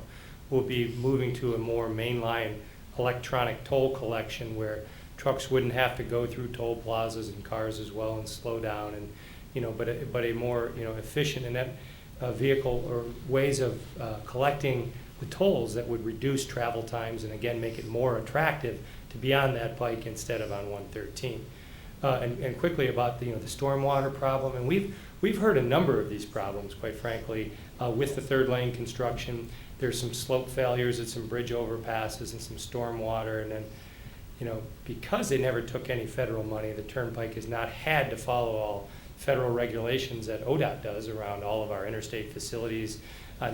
Speaker 8: will be moving to a more mainline electronic toll collection where trucks wouldn't have to go through toll plazas and cars as well and slow down, and but a more efficient and that vehicle or ways of collecting the tolls that would reduce travel times and again make it more attractive to be on that pike instead of on 113. And quickly about the stormwater problem, and we've heard a number of these problems, quite frankly, with the third lane construction. There's some slope failures at some bridge overpasses and some stormwater, and then because they never took any federal money, the turnpike has not had to follow all federal regulations that ODOT does around all of our interstate facilities,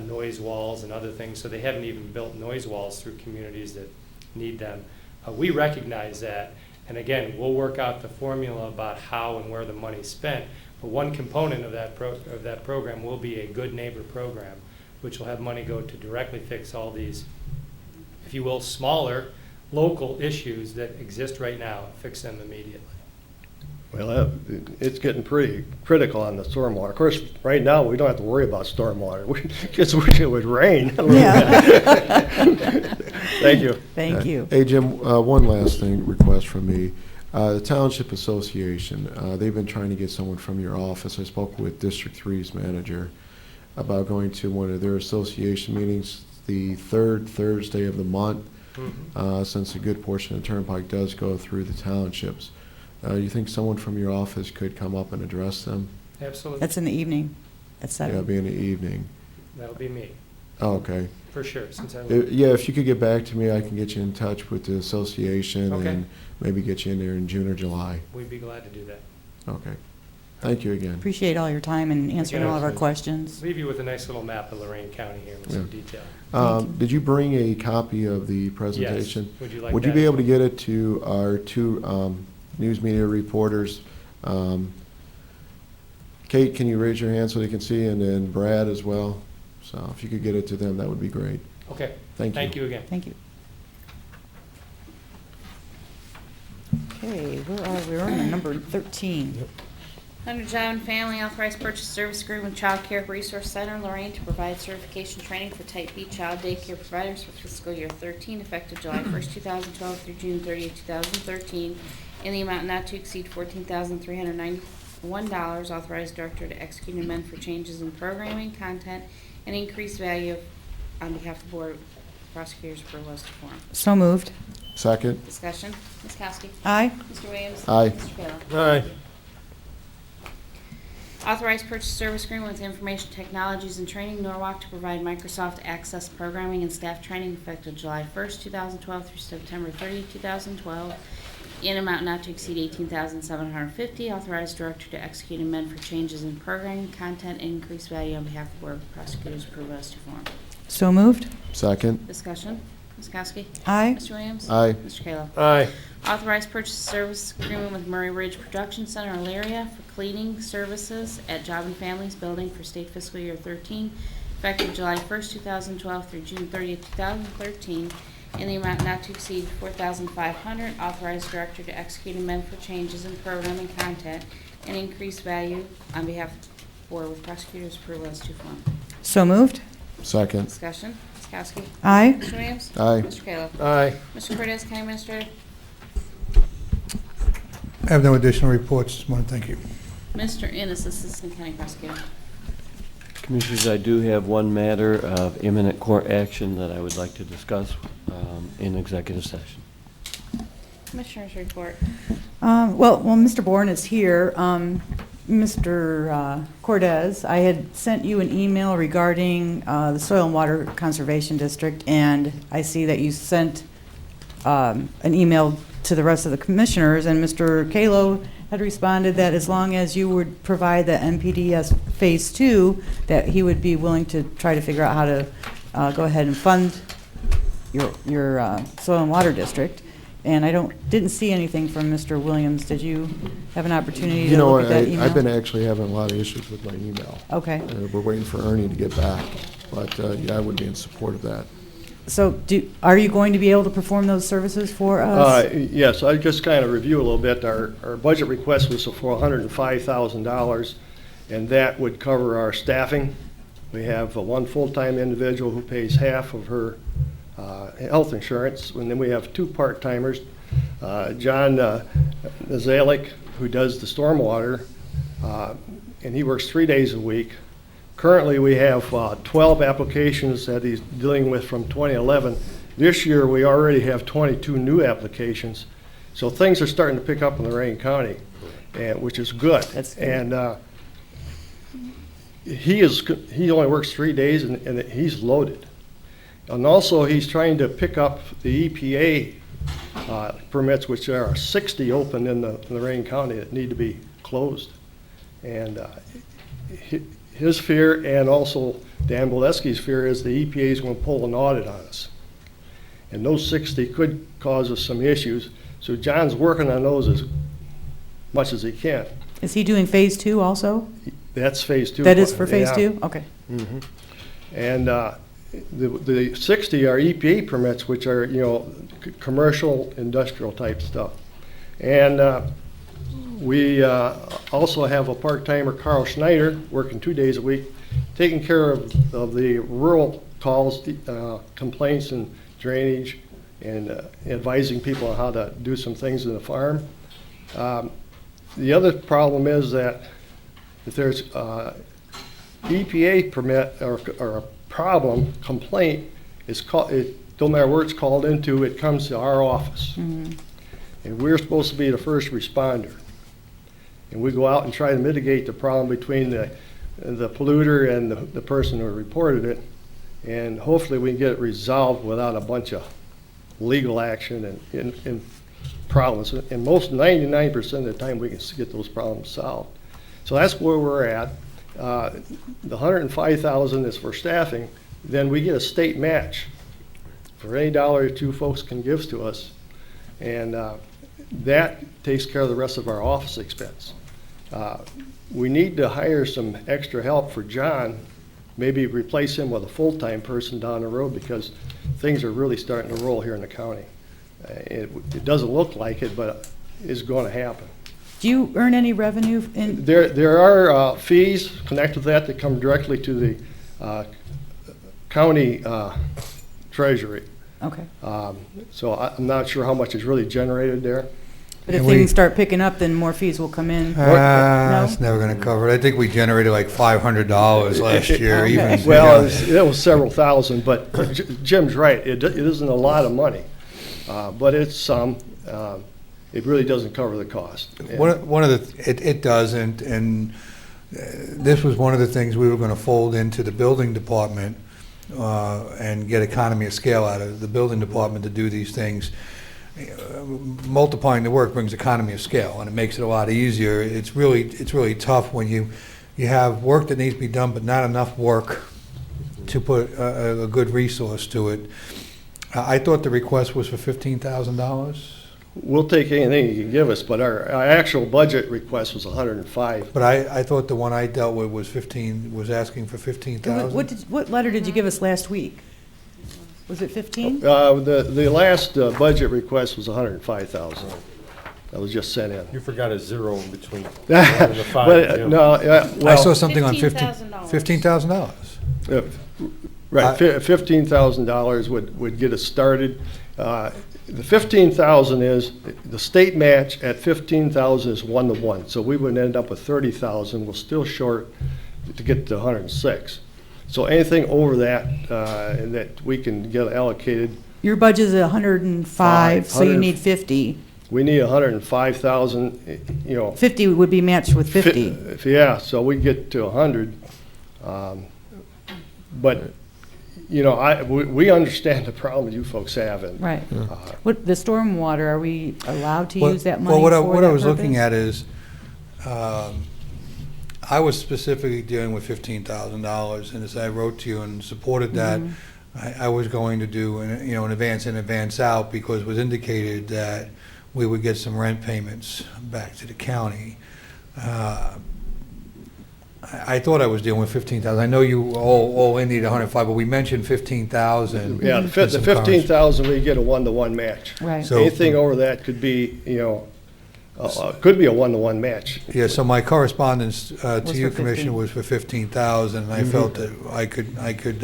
Speaker 8: noise walls and other things. So they haven't even built noise walls through communities that need them. We recognize that. And again, we'll work out the formula about how and where the money's spent. But one component of that program will be a good neighbor program, which will have money go to directly fix all these, if you will, smaller local issues that exist right now, fix them immediately.
Speaker 11: Well, it's getting pretty critical on the stormwater. Of course, right now, we don't have to worry about stormwater. We just wish it would rain.
Speaker 2: Yeah.
Speaker 11: Thank you.
Speaker 2: Thank you.
Speaker 5: Hey, Jim, one last thing, request from me. The Township Association, they've been trying to get someone from your office. I spoke with District 3's manager about going to one of their association meetings the third Thursday of the month, since a good portion of the turnpike does go through the townships. You think someone from your office could come up and address them?
Speaker 8: Absolutely.
Speaker 2: That's in the evening at 7.
Speaker 5: Yeah, it'll be in the evening.
Speaker 8: That'll be me,
Speaker 5: Oh, okay.
Speaker 8: for sure, since I
Speaker 5: Yeah, if you could get back to me, I can get you in touch with the association
Speaker 8: Okay.
Speaker 5: and maybe get you in there in June or July.
Speaker 8: we'd be glad to do that.
Speaker 5: Okay. Thank you again.
Speaker 2: Appreciate all your time and answering all of our questions.
Speaker 8: Leave you with a nice little map of Lorain County here with some
Speaker 5: Yeah.
Speaker 8: detail.
Speaker 5: Did you bring a copy of the presentation?
Speaker 8: Yes. Would you like
Speaker 5: Would you
Speaker 8: that
Speaker 5: be
Speaker 8: as
Speaker 5: able to
Speaker 8: well?
Speaker 5: get it to our two news media reporters? Kate, can you raise your hand so they can see, and then Brad as well? So if you could get it to them, that would be great.
Speaker 8: Okay.
Speaker 5: Thank you.
Speaker 8: Thank you again.
Speaker 2: Thank you. Okay, where are we? We're on number 13.
Speaker 4: Under Job and Family, authorized purchase service agreement with Child Care Resource Center, Lorain, to provide certification training for Type B child daycare providers for fiscal year 13, effective July 1st, 2012 through June 30th, 2013, in the amount not to exceed $14,391. Authorized director to execute and amend for changes in programming, content, and increased value on behalf of the board. Prosecutors approval as to form.
Speaker 2: So moved.
Speaker 5: Second?
Speaker 4: Discussion. Ms. Kowski.
Speaker 2: Aye.
Speaker 4: Mr. Williams.
Speaker 5: Aye.
Speaker 4: Mr. Kayla.
Speaker 3: Aye.
Speaker 4: Authorized purchase service agreement with Information Technologies and Training Norwalk to provide Microsoft Access programming and staff training effective July 1st, 2012 through September 30th, 2012, in amount not to exceed $18,750. Authorized director to execute and amend for changes in programming, content, and increased value on behalf of the Board of Prosecutors. Approve as to form.
Speaker 2: So moved.
Speaker 5: Second?
Speaker 4: Discussion. Ms. Kowski?
Speaker 2: Aye.
Speaker 4: Mr. Williams?
Speaker 5: Aye.
Speaker 4: Mr. Kayla?
Speaker 11: Aye.
Speaker 4: Authorized purchase service agreement with Murray Ridge Production Center, Elyria, for cleaning services at Job and Families Building for state fiscal year 13, effective July 1st, 2012 through June 30th, 2013, in the amount not to exceed $4,500. Authorized director to execute amendment for changes in program and content and increased value on behalf of the board with prosecutor's approval as to form.
Speaker 2: So moved.
Speaker 5: Second.
Speaker 4: Discussion. Ms. Kowski?
Speaker 2: Aye.
Speaker 4: Mr. Williams?
Speaker 5: Aye.
Speaker 4: Mr. Kayla?
Speaker 11: Aye.
Speaker 4: Mr. Cortez, County Administrator?
Speaker 6: I have no additional reports this morning, thank you.
Speaker 4: Mr. Innes, Assistant County Prosecutor.
Speaker 12: Commissioners, I do have one matter of imminent court action that I would like to discuss in executive session.
Speaker 4: Commissioner's report.
Speaker 2: Well, Mr. Bourne is here. Mr. Cortez, I had sent you an email regarding the Soil and Water Conservation District, and I see that you sent an email to the rest of the commissioners, and Mr. Kalo had responded that as long as you would provide the NPDS Phase 2, that he would be willing to try to figure out how to go ahead and fund your Soil and Water District. And I didn't see anything from Mr. Williams. Did you have an opportunity to look at that email?
Speaker 5: I've been actually having a lot of issues with my email.
Speaker 2: Okay.
Speaker 5: We're waiting for Ernie to get back, but yeah, I would be in support of that.
Speaker 2: So are you going to be able to perform those services for us?
Speaker 11: Yes, I just kind of review a little bit. Our budget request was for $105,000, and that would cover our staffing. We have one full-time individual who pays half of her health insurance, and then we have two part-timers. John Nazalik, who does the stormwater, and he works 3 days a week. Currently, we have 12 applications that he's dealing with from 2011. This year, we already have 22 new applications. So things are starting to pick up in Lorain County, which is good.
Speaker 2: That's good.
Speaker 11: And he only works 3 days, and he's loaded. And also, he's trying to pick up the EPA permits, which there are 60 open in the Lorain County that need to be closed. And his fear, and also Dan Boleski's fear, is the EPA is going to pull an audit on us. And those 60 could cause us some issues. So John's working on those as much as he can.
Speaker 2: Is he doing Phase 2 also?
Speaker 11: That's Phase 2.
Speaker 2: That is for Phase
Speaker 11: Yeah.
Speaker 2: 2? Okay.
Speaker 11: Mhm. And the 60 are EPA permits, which are, commercial, industrial type stuff. And we also have a part-timer, Carl Schneider, working 2 days a week, taking care of the rural calls, complaints and drainage, and advising people on how to do some things in the farm. The other problem is that if there's EPA permit or a problem, complaint, it don't matter where it's called into, it comes to our office.
Speaker 2: Mm-hmm.
Speaker 11: And we're supposed to be the first responder. And we go out and try to mitigate the problem between the polluter and the person who reported it. And hopefully we can get it resolved without a bunch of legal action and problems. And most 99% of the time we can get those problems solved. So that's where we're at. The $105,000 is for staffing. Then we get a state match for any dollar or two folks can give to us. And that takes care of the rest of our office expense. We need to hire some extra help for John, maybe replace him with a full-time person down the road, because things are really starting to roll here in the county. It doesn't look like it, but it's going to happen.
Speaker 2: Do you earn any revenue in?
Speaker 11: There are fees connected with that come directly to the county treasury.
Speaker 2: Okay.
Speaker 11: So I'm not sure how much is really generated there.
Speaker 2: But if
Speaker 6: And we-
Speaker 2: things start picking up, then more fees will come in? No?
Speaker 6: It's never going to cover it. I think we generated like $500 last year.
Speaker 2: Okay.
Speaker 6: Even,
Speaker 11: Well, it was several thousand, but Jim's right. It isn't a lot of money, but it's some. It really doesn't cover the cost.
Speaker 6: One of the, it doesn't, and this was one of the things we were going to fold into the building department and get economy of scale out of the building department to do these things. Multiplying the work brings economy of scale, and it makes it a lot easier. It's really tough when you have work that needs to be done, but not enough work to put a good resource to it. I thought the request was for $15,000,
Speaker 11: We'll take anything you can give us, but our actual budget request was 105.
Speaker 6: but I thought the one I dealt with was asking for $15,000.
Speaker 2: What letter did you give us last week? Was it 15?
Speaker 11: The last budget request was 105,000. That was just sent in.
Speaker 3: You forgot a zero in between. One and the five,
Speaker 11: But,
Speaker 3: Jim.
Speaker 11: no,
Speaker 6: I saw
Speaker 11: well,
Speaker 6: something on
Speaker 4: $15,000.
Speaker 6: $15,000.
Speaker 11: right, $15,000 would get us started. The 15,000 is, the state match at 15,000 is 1-to-1, so we would end up with 30,000. We're still short to get to 106. So anything over that, that we can get allocated,
Speaker 2: Your budget is 105, so you
Speaker 11: 100.
Speaker 2: need 50.
Speaker 11: we need 105,000, you know.
Speaker 2: 50 would be matched with 50.
Speaker 11: Yeah, so we get to 100. But, you know, we understand the problem you folks have. And,
Speaker 2: Right. What, the stormwater, are we allowed to
Speaker 6: Well-
Speaker 2: use that money
Speaker 6: Well,
Speaker 2: for
Speaker 6: what I
Speaker 2: that
Speaker 6: was looking
Speaker 2: purpose?
Speaker 6: at is, I was specifically dealing with $15,000, and as I wrote to you and supported that, I was going to do, an advance in, advance out, because it was indicated that we would get some rent payments back to the county. I thought I was dealing with 15,000. I know you all need 105, but we mentioned 15,000.
Speaker 11: yeah, the 15,000, we get a 1-to-1 match.
Speaker 2: Right.
Speaker 6: So-
Speaker 11: Anything over that could be, you know, could be a 1-to-1 match.
Speaker 6: Yeah, so my correspondence to
Speaker 2: Was
Speaker 6: you,
Speaker 2: for
Speaker 6: Commissioner,
Speaker 2: 15.
Speaker 6: was for 15,000, and I felt that I could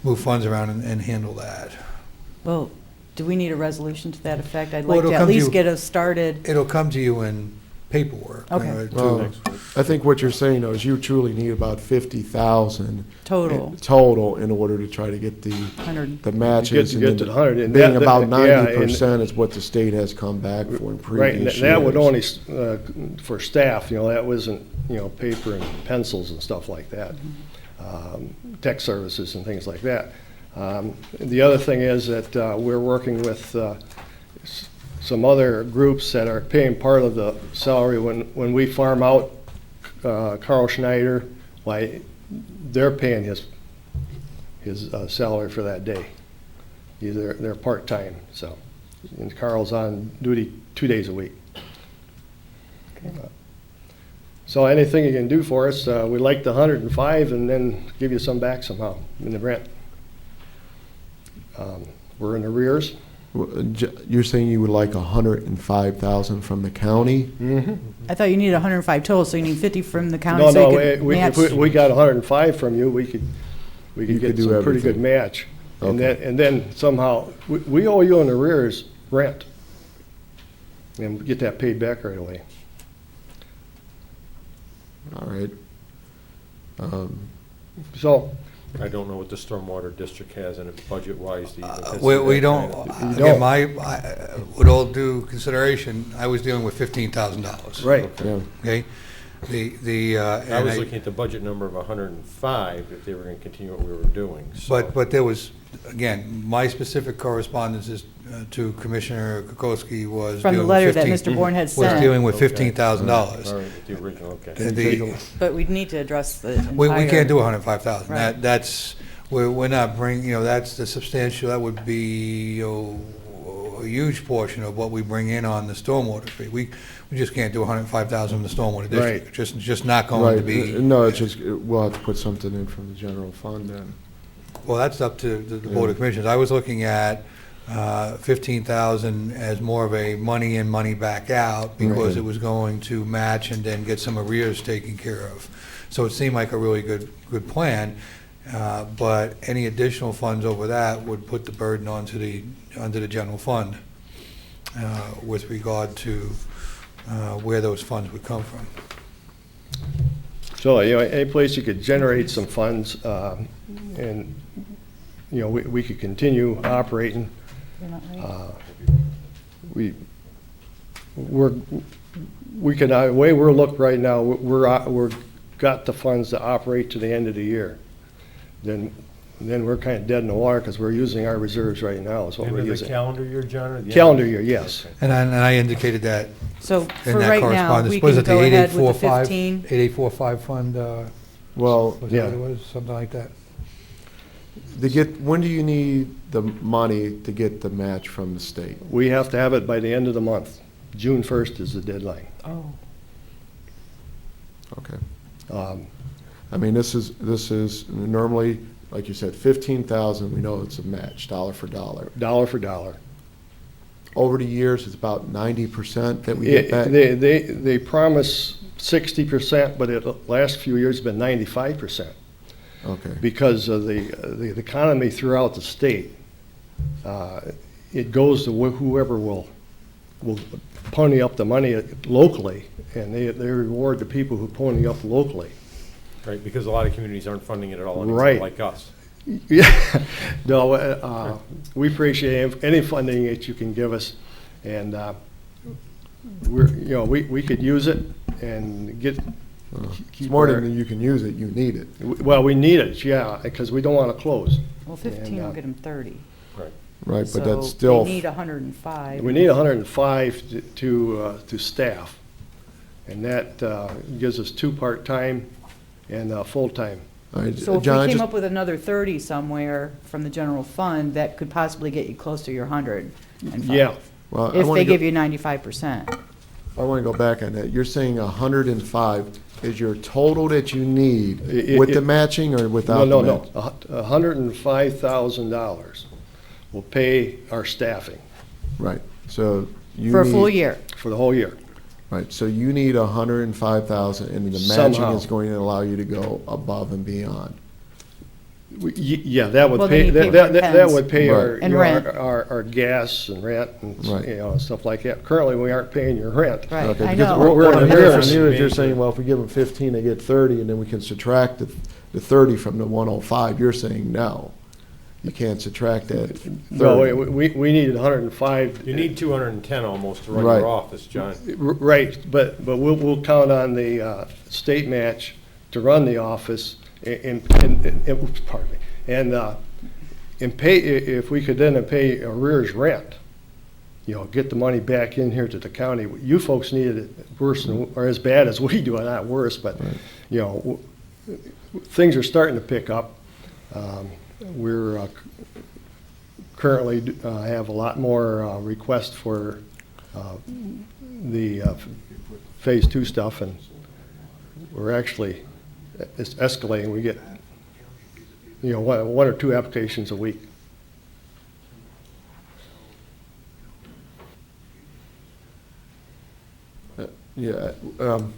Speaker 6: move funds around and handle that.
Speaker 2: Well, do we need a resolution to that effect? I'd
Speaker 6: Well,
Speaker 2: like
Speaker 6: it'll
Speaker 2: to at
Speaker 6: come to
Speaker 2: least
Speaker 6: you-
Speaker 2: get us started.
Speaker 6: It'll come to you in paperwork.
Speaker 2: Okay.
Speaker 5: Well, I think what you're saying, though, is you truly need about 50,000
Speaker 2: Total.
Speaker 5: total in order to try to get the
Speaker 2: 100.
Speaker 5: matches.
Speaker 11: To get to the 100. And
Speaker 5: Being
Speaker 11: that-
Speaker 5: about
Speaker 11: yeah,
Speaker 5: 90% is what the state has come back for in
Speaker 11: Right, and
Speaker 5: previous years.
Speaker 11: that would only, for staff, you know, that wasn't, you know, paper and pencils and stuff like that. Tech services and things like that. The other thing is that we're working with some other groups that are paying part of the salary when we farm out Carl Schneider, why, they're paying his salary for that day. They're part-time, so, and Carl's on duty 2 days a week. So anything you can do for us, we'd like the 105 and then give you some back somehow in the rent. We're in arrears.
Speaker 5: You're saying you would like 105,000 from the county?
Speaker 2: I thought you needed 105 total, so you need 50 from the county
Speaker 11: No,
Speaker 2: so
Speaker 11: no,
Speaker 2: you could match.
Speaker 11: if we got 105 from you, we could
Speaker 5: You
Speaker 11: get
Speaker 5: could do
Speaker 11: some pretty good
Speaker 5: everything.
Speaker 11: match. And
Speaker 5: Okay.
Speaker 11: then somehow, we owe you in arrears rent. And we get that paid back right away.
Speaker 5: All right.
Speaker 11: So,
Speaker 3: I don't know what the stormwater district has in it budget-wise to even consider
Speaker 6: We
Speaker 3: that
Speaker 6: don't,
Speaker 3: kind of-
Speaker 6: again, with all due consideration, I was dealing with $15,000.
Speaker 11: right.
Speaker 5: Yeah.
Speaker 6: Okay?
Speaker 3: I
Speaker 6: And
Speaker 3: was looking at the budget number of 105 if they were going to continue what we were doing. so-
Speaker 6: But there was, again, my specific correspondence is to Commissioner Kokoski was
Speaker 2: From the
Speaker 6: dealing
Speaker 2: letter
Speaker 6: with
Speaker 2: that
Speaker 6: 15
Speaker 2: Mr. Bourne had
Speaker 6: was
Speaker 2: sent,
Speaker 6: dealing with
Speaker 3: Okay.
Speaker 6: $15,000.
Speaker 3: All right, the original, okay.
Speaker 2: but we'd need to address the entire.
Speaker 6: We can't do 105,000.
Speaker 2: Right.
Speaker 6: That's, we're not bringing, that's the substantial, that would be a huge portion of what we bring in on the stormwater fee. We just can't do 105,000 from the stormwater district. Just not going to
Speaker 5: Right.
Speaker 6: be.
Speaker 5: No, it's just, we'll have to put something in from the general fund then.
Speaker 6: Well, that's up to the Board of Commissioners. I was looking at 15,000 as more of a money in, money back out, because
Speaker 5: Right.
Speaker 6: it was going to match and then get some arrears taken care of. So it seemed like a really good plan, but any additional funds over that would put the burden onto the general fund with regard to where those funds would come from.
Speaker 11: So, any place you could generate some funds, and, we could continue operating.
Speaker 2: You're not right.
Speaker 11: We can, the way we're looked right now, we're got the funds to operate to the end of the year. Then we're kind of dead in the water because we're using our reserves right now is what
Speaker 3: End
Speaker 11: we're
Speaker 3: of the
Speaker 11: using.
Speaker 3: calendar year, John? or the end of-
Speaker 11: Calendar year, yes.
Speaker 6: And I indicated that
Speaker 2: So
Speaker 6: in
Speaker 2: for
Speaker 6: that
Speaker 2: right now,
Speaker 6: correspondence.
Speaker 2: we
Speaker 6: Was
Speaker 2: can
Speaker 6: it the
Speaker 2: go ahead with the
Speaker 6: 8845
Speaker 2: 15.
Speaker 6: 8845 fund?
Speaker 5: Well,
Speaker 6: Was
Speaker 11: Yeah.
Speaker 6: that what it was? Something like that?
Speaker 5: When do you need the money to get the match from the state?
Speaker 11: We have to have it by the end of the month. June 1st is the deadline.
Speaker 2: Oh.
Speaker 5: Okay.
Speaker 11: Um,
Speaker 5: I mean, this is normally, like you said, 15,000, we know it's a match, dollar for dollar.
Speaker 11: Dollar for dollar.
Speaker 5: Over the years, it's about 90% that we get back.
Speaker 11: They promise 60%, but the last few years have been 95%.
Speaker 5: Okay.
Speaker 11: Because of the economy throughout the state. It goes to whoever will pony up the money locally, and they reward the people who pony up locally.
Speaker 3: Right, because a lot of communities aren't funding it at all,
Speaker 11: Right.
Speaker 3: like us.
Speaker 11: Yeah, no, we appreciate any funding that you can give us, and we could use it and get.
Speaker 5: It's
Speaker 11: keep
Speaker 5: more
Speaker 11: our-
Speaker 5: than you can use it, you need it.
Speaker 11: Well, we need it, yeah, because we don't want to close.
Speaker 2: Well, 15
Speaker 11: And,
Speaker 2: will get them 30.
Speaker 5: Right, but that's
Speaker 2: So
Speaker 5: still.
Speaker 2: they need 105.
Speaker 11: We need 105 to staff, and that gives us 2 part-time and full-time.
Speaker 5: All right,
Speaker 2: So if
Speaker 5: John,
Speaker 2: we came
Speaker 5: just-
Speaker 2: up with another 30 somewhere from the general fund, that could possibly get you close to your 105.
Speaker 11: Yeah.
Speaker 5: well, I
Speaker 2: If
Speaker 5: wanna
Speaker 2: they
Speaker 5: go-
Speaker 2: give you 95%.
Speaker 5: I want to go back on that. You're saying 105 is your total that you need
Speaker 11: It-
Speaker 5: with
Speaker 11: it-
Speaker 5: the matching or without
Speaker 11: No,
Speaker 5: the
Speaker 11: no,
Speaker 5: match?
Speaker 11: no. $105,000 will pay our staffing
Speaker 5: Right, so you
Speaker 2: For a full
Speaker 5: need-
Speaker 2: year.
Speaker 11: for the whole year.
Speaker 5: Right, so you need 105,000, and the matching
Speaker 11: Somehow.
Speaker 5: is going to allow you to go above and beyond.
Speaker 11: Yeah, that would
Speaker 2: Well,
Speaker 11: pay,
Speaker 2: then you pay
Speaker 11: that
Speaker 2: rent
Speaker 11: would pay our,
Speaker 5: Right.
Speaker 2: And
Speaker 11: you know,
Speaker 2: rent.
Speaker 11: our gas and rent and,
Speaker 5: Right.
Speaker 11: stuff like that. Currently, we aren't paying your rent.
Speaker 2: Right,
Speaker 5: Okay,
Speaker 2: I
Speaker 5: because
Speaker 2: know.
Speaker 11: We're
Speaker 5: what
Speaker 11: in
Speaker 5: I'm hearing
Speaker 11: arrears.
Speaker 5: from you is you're saying, well, if we give them 15, they get 30, and then we can subtract the 30 from the 105. You're saying no, you can't subtract that 30.
Speaker 11: No, we needed 105.
Speaker 3: You need 210 almost to run
Speaker 5: Right.
Speaker 3: your office, John.
Speaker 11: Right, but we'll count on the state match to run the office and oops, pardon me, and pay, if we could then pay arrears rent, get the money back in here to the county. You folks needed it worse than, or as bad as we do, not worse, but, things are starting to pick up. We're currently have a lot more requests for the Phase 2 stuff, and we're actually, it's escalating. We get, 1 or 2 applications a week.
Speaker 5: Yeah,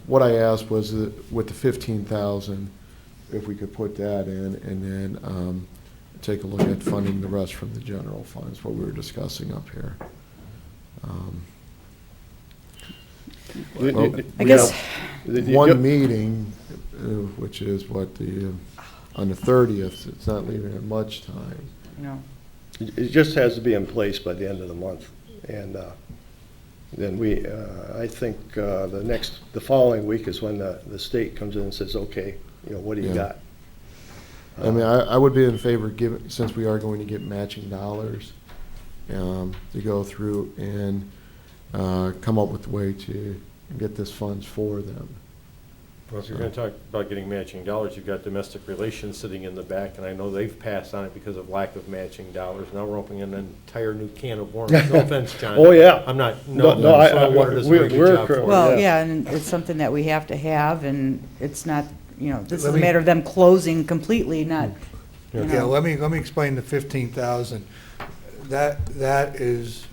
Speaker 5: what I asked was with the 15,000, if we could put that in, and then take a look at funding the rest from the general funds, what we were discussing up here. Well,
Speaker 2: I guess,
Speaker 5: One meeting, which is on the 30th, it's not leaving it much time.
Speaker 11: It just has to be in place by the end of the month, and then I think the following week is when the state comes in and says, okay, what do you
Speaker 5: Yeah.
Speaker 11: got?
Speaker 5: I mean, I would be in favor, since we are going to get matching dollars, to go through and come up with a way to get this funds for them.
Speaker 3: Well, if you're going to talk about getting matching dollars, you've got domestic relations sitting in the back, and I know they've passed on it because of lack of matching dollars. Now we're opening an entire new can of worms. No offense, John.
Speaker 11: Oh, yeah.
Speaker 3: I'm not,
Speaker 11: I
Speaker 3: Water does a very good
Speaker 11: we're
Speaker 3: job for it.
Speaker 2: well,
Speaker 11: yeah.
Speaker 2: yeah, and it's something that we have to have, and it's not, this is
Speaker 6: Let
Speaker 2: a
Speaker 6: me-
Speaker 2: matter of them closing completely, not,
Speaker 6: Yeah, let me explain the 15,000. That is,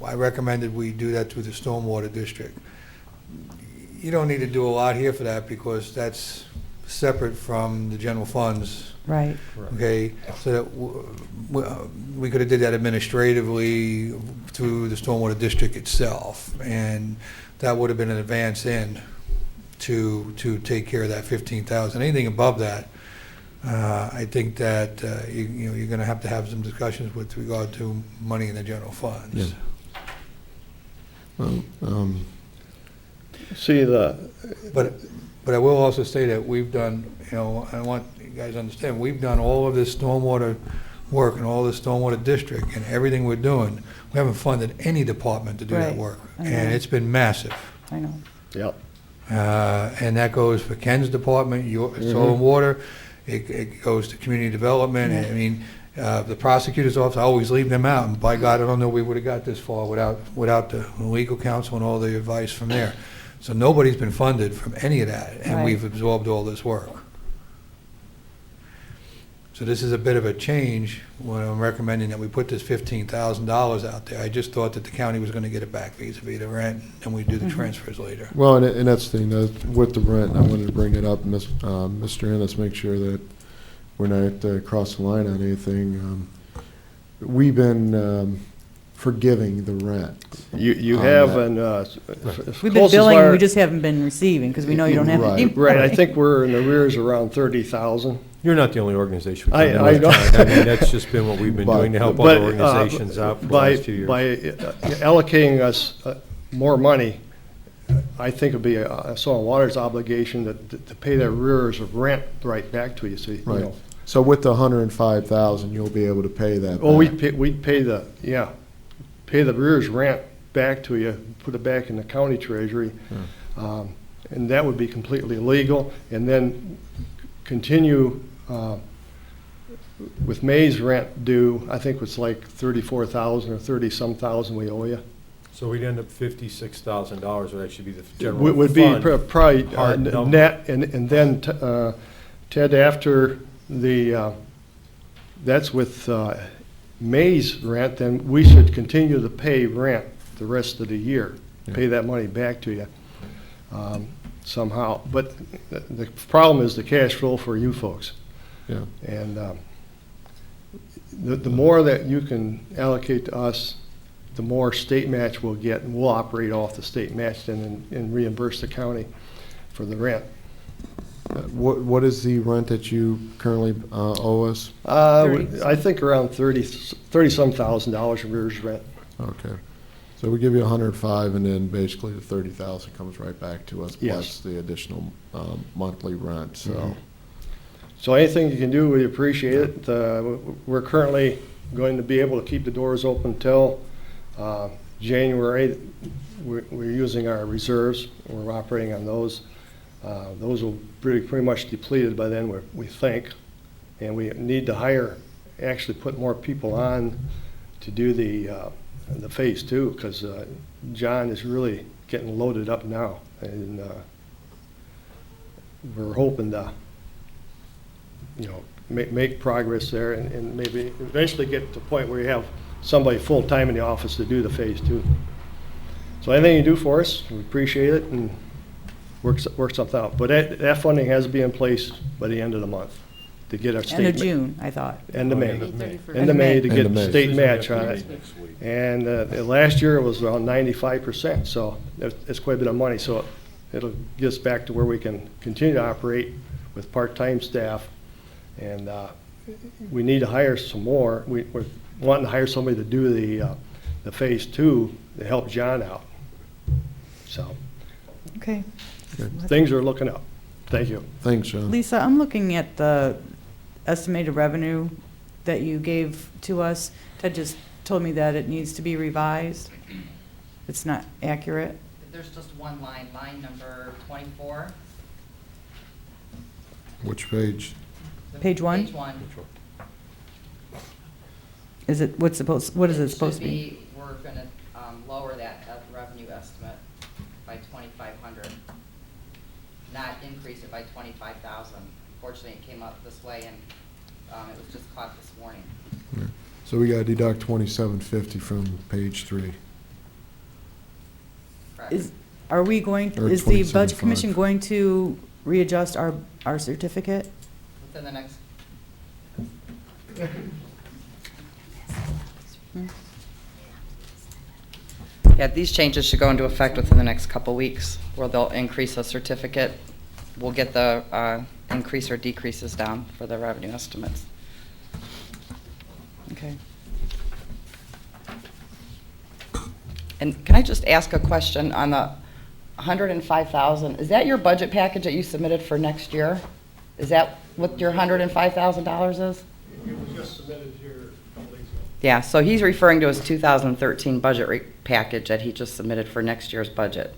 Speaker 6: I recommended we do that through the stormwater district. You don't need to do a lot here for that because that's separate from the general funds,
Speaker 2: right.
Speaker 6: okay? So that we could have did that administratively through the stormwater district itself, and that would have been an advance in to take care of that 15,000. Anything above that, I think that you're going to have some discussions with regard to money in the general funds.
Speaker 5: Yeah. Well,
Speaker 11: See,
Speaker 6: But I will also say that we've done, I want you guys to understand, we've done all of this stormwater work and all this stormwater district and everything we're doing. We haven't funded any department to do that
Speaker 2: Right.
Speaker 6: work,
Speaker 2: I know.
Speaker 6: and it's been massive.
Speaker 2: I know.
Speaker 11: yep.
Speaker 6: And that goes for Ken's department, your soil and water. it goes to community development. I mean, the prosecutor's office, I always leave them out, and by God, I don't know we would have got this far without the legal counsel and all the advice from there. So nobody's been funded from any of that, and
Speaker 2: Right.
Speaker 6: we've absorbed all this work. So this is a bit of a change when I'm recommending that we put this $15,000 out there. I just thought that the county was going to get it back vis-a-vis the rent, and we do the transfers later.
Speaker 5: Well, and that's the thing, with the rent, I wanted to bring it up, Mr. Innes, make sure that we're not crossing the line on anything. We've been forgiving the rent.
Speaker 11: You
Speaker 5: on
Speaker 11: have,
Speaker 5: that.
Speaker 11: and
Speaker 2: We've been billing, we just haven't been receiving, because we know you don't have any.
Speaker 11: Right, I think we're in arrears around 30,000.
Speaker 3: You're not the only organization.
Speaker 11: I know.
Speaker 3: I mean, that's just been what we've been doing to help
Speaker 11: But,
Speaker 3: other organizations out for the
Speaker 11: by-
Speaker 3: last 2 years.
Speaker 11: By allocating us more money, I think it'd be a Soil and Water's obligation to pay their arrears of rent right back to you, so, you
Speaker 5: Right.
Speaker 11: know.
Speaker 5: So with the 105,000, you'll be able to pay that
Speaker 11: Well,
Speaker 5: back.
Speaker 11: we'd pay the arrears rent back to you, put it back in the county treasury. And that would be completely legal, and then continue with May's rent due, I think it's like 34,000 or 30-some thousand we owe you.
Speaker 3: So we'd end up $56,000 would actually be the general fund.
Speaker 11: Would be probably
Speaker 3: Hard number.
Speaker 11: net, and then, Ted, after that's with May's rent, then we should continue to pay rent the rest of the year, pay that money back to you somehow. But the problem is the cash flow for you folks.
Speaker 5: Yeah.
Speaker 11: And the more that you can allocate to us, the more state match we'll get, and we'll operate off the state match and reimburse the county for the rent.
Speaker 5: What is the rent that you currently owe us?
Speaker 11: I think around 30-some thousand dollars of arrears rent.
Speaker 5: Okay. So we give you 105, and then basically the 30,000 comes right back to us,
Speaker 11: Yes.
Speaker 5: plus the additional monthly rent, so.
Speaker 11: So anything you can do, we appreciate it. We're currently going to be able to keep the doors open till January. We're using our reserves. We're operating on those. Those will pretty much depleted by then, we think. And we need to actually put more people on to do the phase two, because John is really getting loaded up now. And we're hoping to, make progress there and maybe eventually get to the point where you have somebody full-time in the office to do the phase two. So anything you do for us, we appreciate it and work something out. But that funding has to be in place by the end of the month to get our state.
Speaker 2: End of June, I thought.
Speaker 11: End of May.
Speaker 8: End of May.
Speaker 11: End of May to
Speaker 5: End
Speaker 11: get
Speaker 5: of May.
Speaker 11: state match on it. And last year it was around 95%, so it's quite a bit of money. So it'll get us back to where we can continue to operate with part-time staff. And we need to hire some more. We're wanting to hire somebody to do the phase two to help John out. So
Speaker 2: Okay.
Speaker 11: things are looking up. Thank you.
Speaker 5: Thanks, John.
Speaker 2: Lisa, I'm looking at the estimated revenue that you gave to us. Ted just told me that it needs to be revised. It's not accurate.
Speaker 13: There's just one line, line number 24.
Speaker 5: Which page?
Speaker 2: Page one?
Speaker 13: Page one.
Speaker 2: Is it, what is it supposed to be?
Speaker 13: We're going to lower that revenue estimate by 2,500, not increase it by 25,000. Unfortunately, it came up this way, and it was just caught this morning.
Speaker 5: Yeah. So we got to deduct 2750 from page 3.
Speaker 13: Correct.
Speaker 2: Is the
Speaker 5: Or
Speaker 2: Budget
Speaker 5: 27.5.
Speaker 2: Commission going to readjust our certificate?
Speaker 13: Within the next, yeah, these changes should go into effect within the next couple weeks, where they'll increase the certificate. We'll get the increase or decreases down for the revenue estimates.
Speaker 2: Okay.
Speaker 13: And can I just ask a question on the 105,000? Is that your budget package that you submitted for next year? Is that what your $105,000 is?
Speaker 11: It was just submitted here a couple days ago.
Speaker 13: Yeah, so he's referring to his 2013 budget package that he just submitted for next year's budget.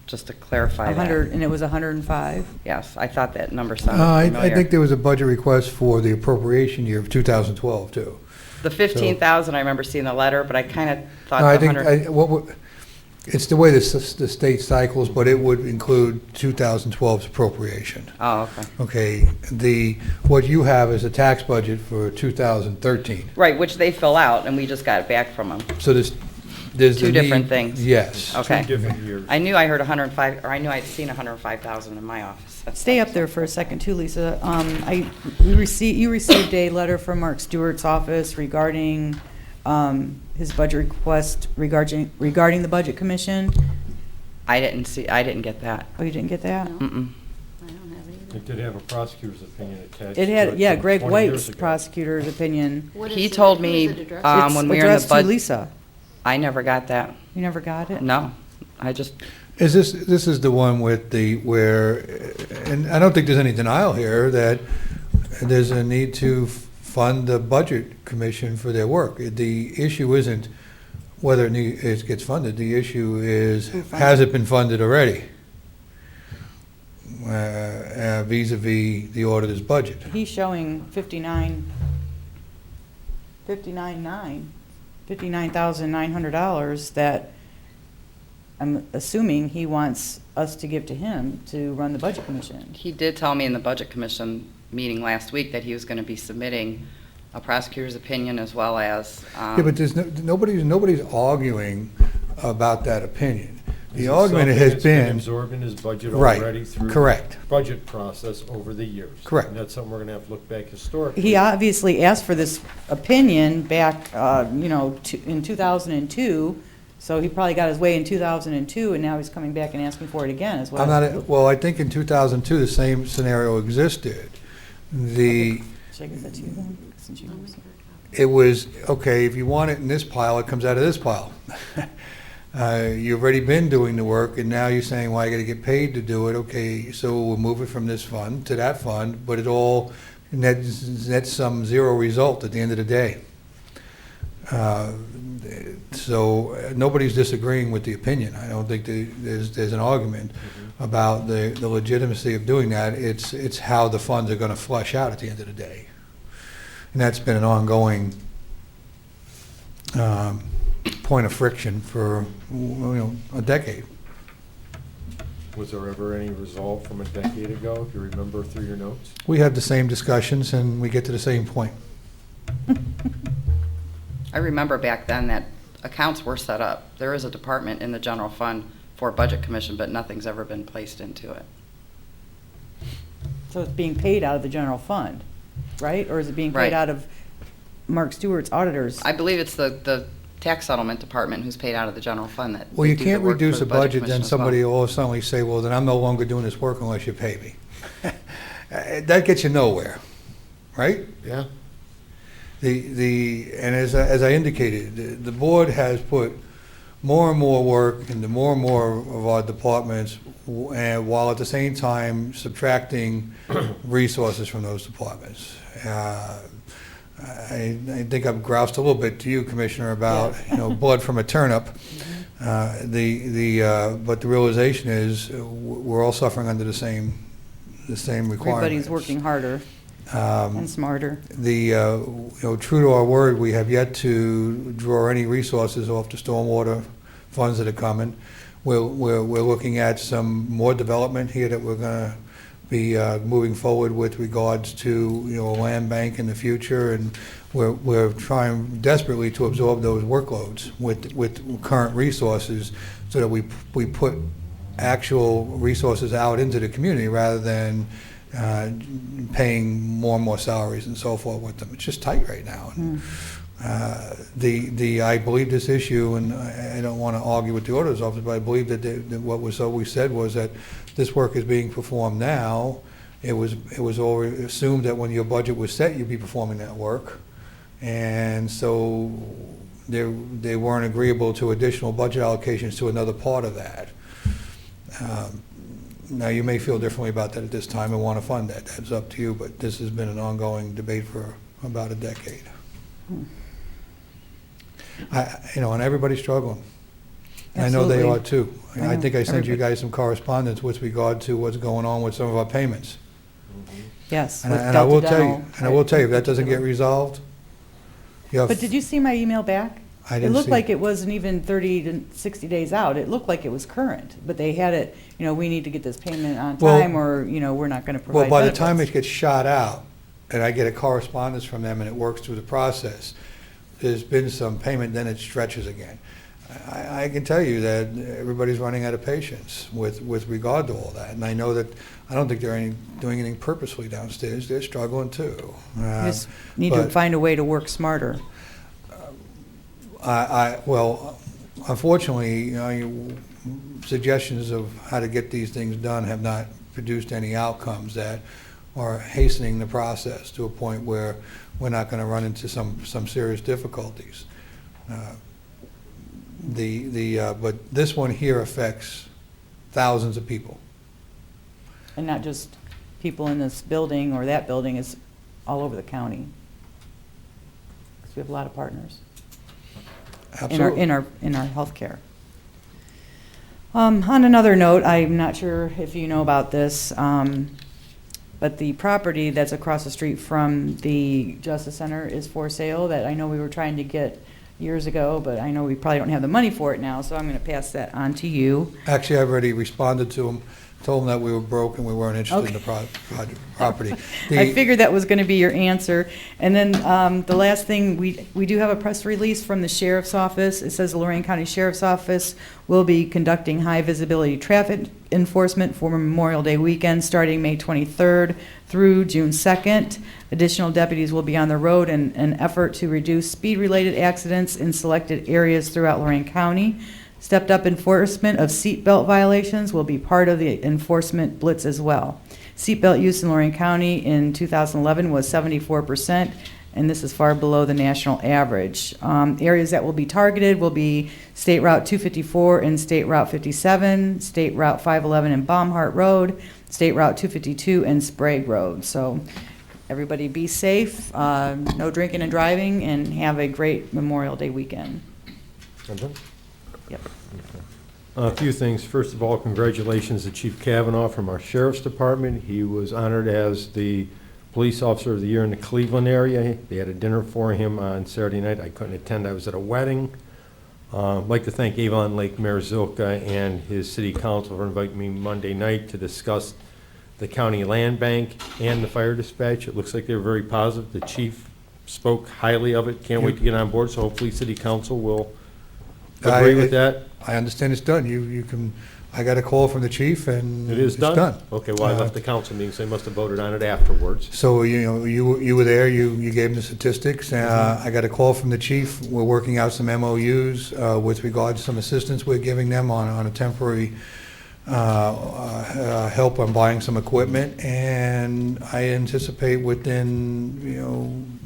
Speaker 13: just to clarify that.
Speaker 2: 100, and it was 105?
Speaker 13: Yes, I thought that number sounded
Speaker 6: I
Speaker 13: familiar.
Speaker 6: think there was a budget request for the appropriation year of 2012, too.
Speaker 13: The 15,000, I remember seeing the letter, but I kind of thought
Speaker 6: No, I
Speaker 13: the
Speaker 6: think,
Speaker 13: 100.
Speaker 6: it's the way the state cycles, but it would include 2012's appropriation.
Speaker 13: Oh, okay.
Speaker 6: Okay, what you have is a tax budget for 2013.
Speaker 13: Right, which they fill out, and we just got it back from them.
Speaker 6: So there's
Speaker 13: Two
Speaker 6: the
Speaker 13: different
Speaker 6: need-
Speaker 13: things.
Speaker 6: Yes.
Speaker 13: Okay.
Speaker 3: Two different years.
Speaker 13: I knew I heard 105, or I knew I'd seen 105,000 in my office. That's
Speaker 2: Stay
Speaker 13: all.
Speaker 2: up there for a second too, Lisa. You received a letter from Mark Stewart's office regarding his budget request regarding the Budget Commission.
Speaker 13: I didn't get that.
Speaker 2: Oh, you didn't get that?
Speaker 4: No.
Speaker 13: Mm-mm.
Speaker 4: I don't have it either.
Speaker 3: It did have a prosecutor's opinion attached
Speaker 2: It
Speaker 3: to
Speaker 2: had,
Speaker 3: it
Speaker 2: yeah,
Speaker 3: from
Speaker 2: Greg
Speaker 3: 20 years
Speaker 2: White's
Speaker 3: ago.
Speaker 2: prosecutor's opinion.
Speaker 4: What
Speaker 13: He
Speaker 4: is it?
Speaker 13: told
Speaker 4: Who
Speaker 13: me,
Speaker 4: is it addressed
Speaker 2: It's
Speaker 13: when we were in the
Speaker 2: addressed to
Speaker 13: budget.
Speaker 2: Lisa.
Speaker 13: I never got that.
Speaker 2: You never got it?
Speaker 13: No, I just,
Speaker 6: This is the one with where, and I don't think there's any denial here that there's a need to fund the Budget Commission for their work. The issue isn't whether it gets funded, the issue is,
Speaker 2: Who funded
Speaker 6: has it been funded already? Vis-à-vis the auditor's budget.
Speaker 2: He's showing $59,900 that I'm assuming he wants us to give to him to run the Budget Commission.
Speaker 13: he did tell me in the Budget Commission meeting last week that he was going to be submitting a prosecutor's opinion as well as.
Speaker 6: Yeah, but there's nobody's arguing about that opinion.
Speaker 3: Is
Speaker 6: The
Speaker 3: it
Speaker 6: argument
Speaker 3: something
Speaker 6: has
Speaker 3: that's been
Speaker 6: been,
Speaker 3: absorbed in his budget
Speaker 6: Right,
Speaker 3: already through
Speaker 6: correct.
Speaker 3: budget process over the years.
Speaker 6: Correct.
Speaker 3: And that's something we're going to have to look back historically.
Speaker 2: He obviously asked for this opinion back, in 2002, so he probably got his way in 2002, and now he's coming back and asking for it again as well.
Speaker 6: I think in 2002, the same scenario existed.
Speaker 2: Should I give that to you then, since you know?
Speaker 6: It was, okay, if you want it in this pile, it comes out of this pile. You've already been doing the work, and now you're saying, well, I gotta get paid to do it. Okay, so we'll move it from this fund to that fund, but it all nets some zero result at the end of the day. So nobody's disagreeing with the opinion. I don't think there's an argument about the legitimacy of doing that. It's how the funds are gonna flush out at the end of the day. And that's been an ongoing point of friction for, a decade.
Speaker 3: Was there ever any result from a decade ago, if you remember through your notes?
Speaker 6: We have the same discussions and we get to the same point.
Speaker 13: I remember back then that accounts were set up. There is a department in the general fund for Budget Commission, but nothing's ever been placed into it.
Speaker 2: So it's being paid out of the general fund, right? Or is it being paid
Speaker 13: Right.
Speaker 2: out of Mark Stewart's auditors?
Speaker 13: I believe it's the tax settlement department who's paid out of the general fund that.
Speaker 6: Well, you
Speaker 13: do the
Speaker 6: can't
Speaker 13: work for
Speaker 6: reduce
Speaker 13: the
Speaker 6: a budget,
Speaker 13: Commission
Speaker 6: then
Speaker 13: as well.
Speaker 6: somebody will suddenly say, well, then I'm no longer doing this work unless you pay me. That gets you nowhere, right?
Speaker 3: Yeah.
Speaker 6: And as I indicated, the board has put more and more work into more and more of our departments, and while at the same time subtracting resources from those departments. I think I've groused a little bit to you, Commissioner, about blood from a turnip. But the realization is we're all suffering under the same requirements.
Speaker 2: Everybody's working harder and smarter.
Speaker 6: True to our word, we have yet to draw any resources off the stormwater funds that are coming. We're looking at some more development here that we're going to be moving forward with regards to a land bank in the future, and we're trying desperately to absorb those workloads with current resources so that we put actual resources out into the community rather than paying more and more salaries and so forth with them. It's just tight right now. I believe this issue, and I don't want to argue with the auditor's office, but I believe that what was always said was that this work is being performed now. It was already assumed that when your budget was set, you'd be performing that work, and so they weren't agreeable to additional budget allocations to another part of that. Now, you may feel differently about that at this time and want to fund that. That's up to you, but this has been an ongoing debate for about a decade. And everybody's struggling. And I know they
Speaker 2: Absolutely.
Speaker 6: are too.
Speaker 2: I
Speaker 6: I
Speaker 2: know.
Speaker 6: think I sent you
Speaker 2: Everybody-
Speaker 6: guys some correspondence with regard to what's going on with some of our payments.
Speaker 2: Yes.
Speaker 6: And
Speaker 2: with
Speaker 6: I will
Speaker 2: Delta
Speaker 6: tell you,
Speaker 2: Dental,
Speaker 6: and I will tell you, if that
Speaker 2: right.
Speaker 6: doesn't get resolved, you have.
Speaker 2: But did you see my email back?
Speaker 6: I
Speaker 2: It
Speaker 6: didn't
Speaker 2: looked
Speaker 6: see
Speaker 2: like it wasn't even 30 to 60 days out. It looked like it was current, but they had it, we need to get this payment on
Speaker 6: Well-
Speaker 2: time, or, we're not going to
Speaker 6: Well,
Speaker 2: provide
Speaker 6: by the time
Speaker 2: benefits.
Speaker 6: it gets shot out, and I get a correspondence from them and it works through the process, there's been some payment, then it stretches again. I can tell you that everybody's running out of patience with regard to all that. And I know that, I don't think they're doing anything purposefully downstairs. They're struggling too.
Speaker 2: You just need to
Speaker 6: but-
Speaker 2: find a way to work smarter.
Speaker 6: Well, unfortunately, suggestions of how to get these things done have not produced any outcomes that are hastening the process to a point where we're not going to run into some serious difficulties. But this one here affects thousands of people.
Speaker 2: And not just people in this building or that building, it's all over the county. 'Cause we have a lot of partners.
Speaker 6: Absolutely.
Speaker 2: In our healthcare. On another note, I'm not sure if you know about this, but the property that's across the street from the Justice Center is for sale, that I know we were trying to get years ago, but I know we probably don't have the money for it now, so I'm going to pass that on to you.
Speaker 6: Actually, I've already responded to them, told them that we were broke and we weren't interested in the property.
Speaker 2: I figured that was going to be your answer. And then the last thing, we do have a press release from the Sheriff's Office. It says the Lorain County Sheriff's Office will be conducting high-visibility traffic enforcement for Memorial Day weekend starting May 23rd through June 2nd. Additional deputies will be on the road in an effort to reduce speed-related accidents in selected areas throughout Lorain County. Stepped-up enforcement of seatbelt violations will be part of the enforcement blitz as well. Seatbelt use in Lorain County in 2011 was 74%, and this is far below the national average. Areas that will be targeted will be State Route 254 and State Route 57, State Route 511 and Baumhart Road, State Route 252 and Sprague Road. So everybody be safe, no drinking and driving, and have a great Memorial Day weekend. Yep.
Speaker 3: A few things. First of all, congratulations to Chief Kavanaugh from our Sheriff's Department. He was honored as the Police Officer of the Year in the Cleveland area. They had a dinner for him on Saturday night. I couldn't attend. I was at a wedding. I'd like to thank Avon Lake Mayor Zilka and his city council for inviting me Monday night to discuss the county land bank and the fire dispatch. It looks like they were very positive. The chief spoke highly of it. Can't wait to get on board, so hopefully city council will agree with that.
Speaker 6: I understand it's done. You can, I got a call from the chief and
Speaker 3: It is
Speaker 6: it's
Speaker 3: done?
Speaker 6: done.
Speaker 3: Okay, well, I left the council meeting, so they must have voted on it afterwards.
Speaker 6: So, you were there, you gave him the statistics. I got a call from the chief. We're working out some MOUs with regard to some assistance we're giving them on a temporary help on buying some equipment. And I anticipate within,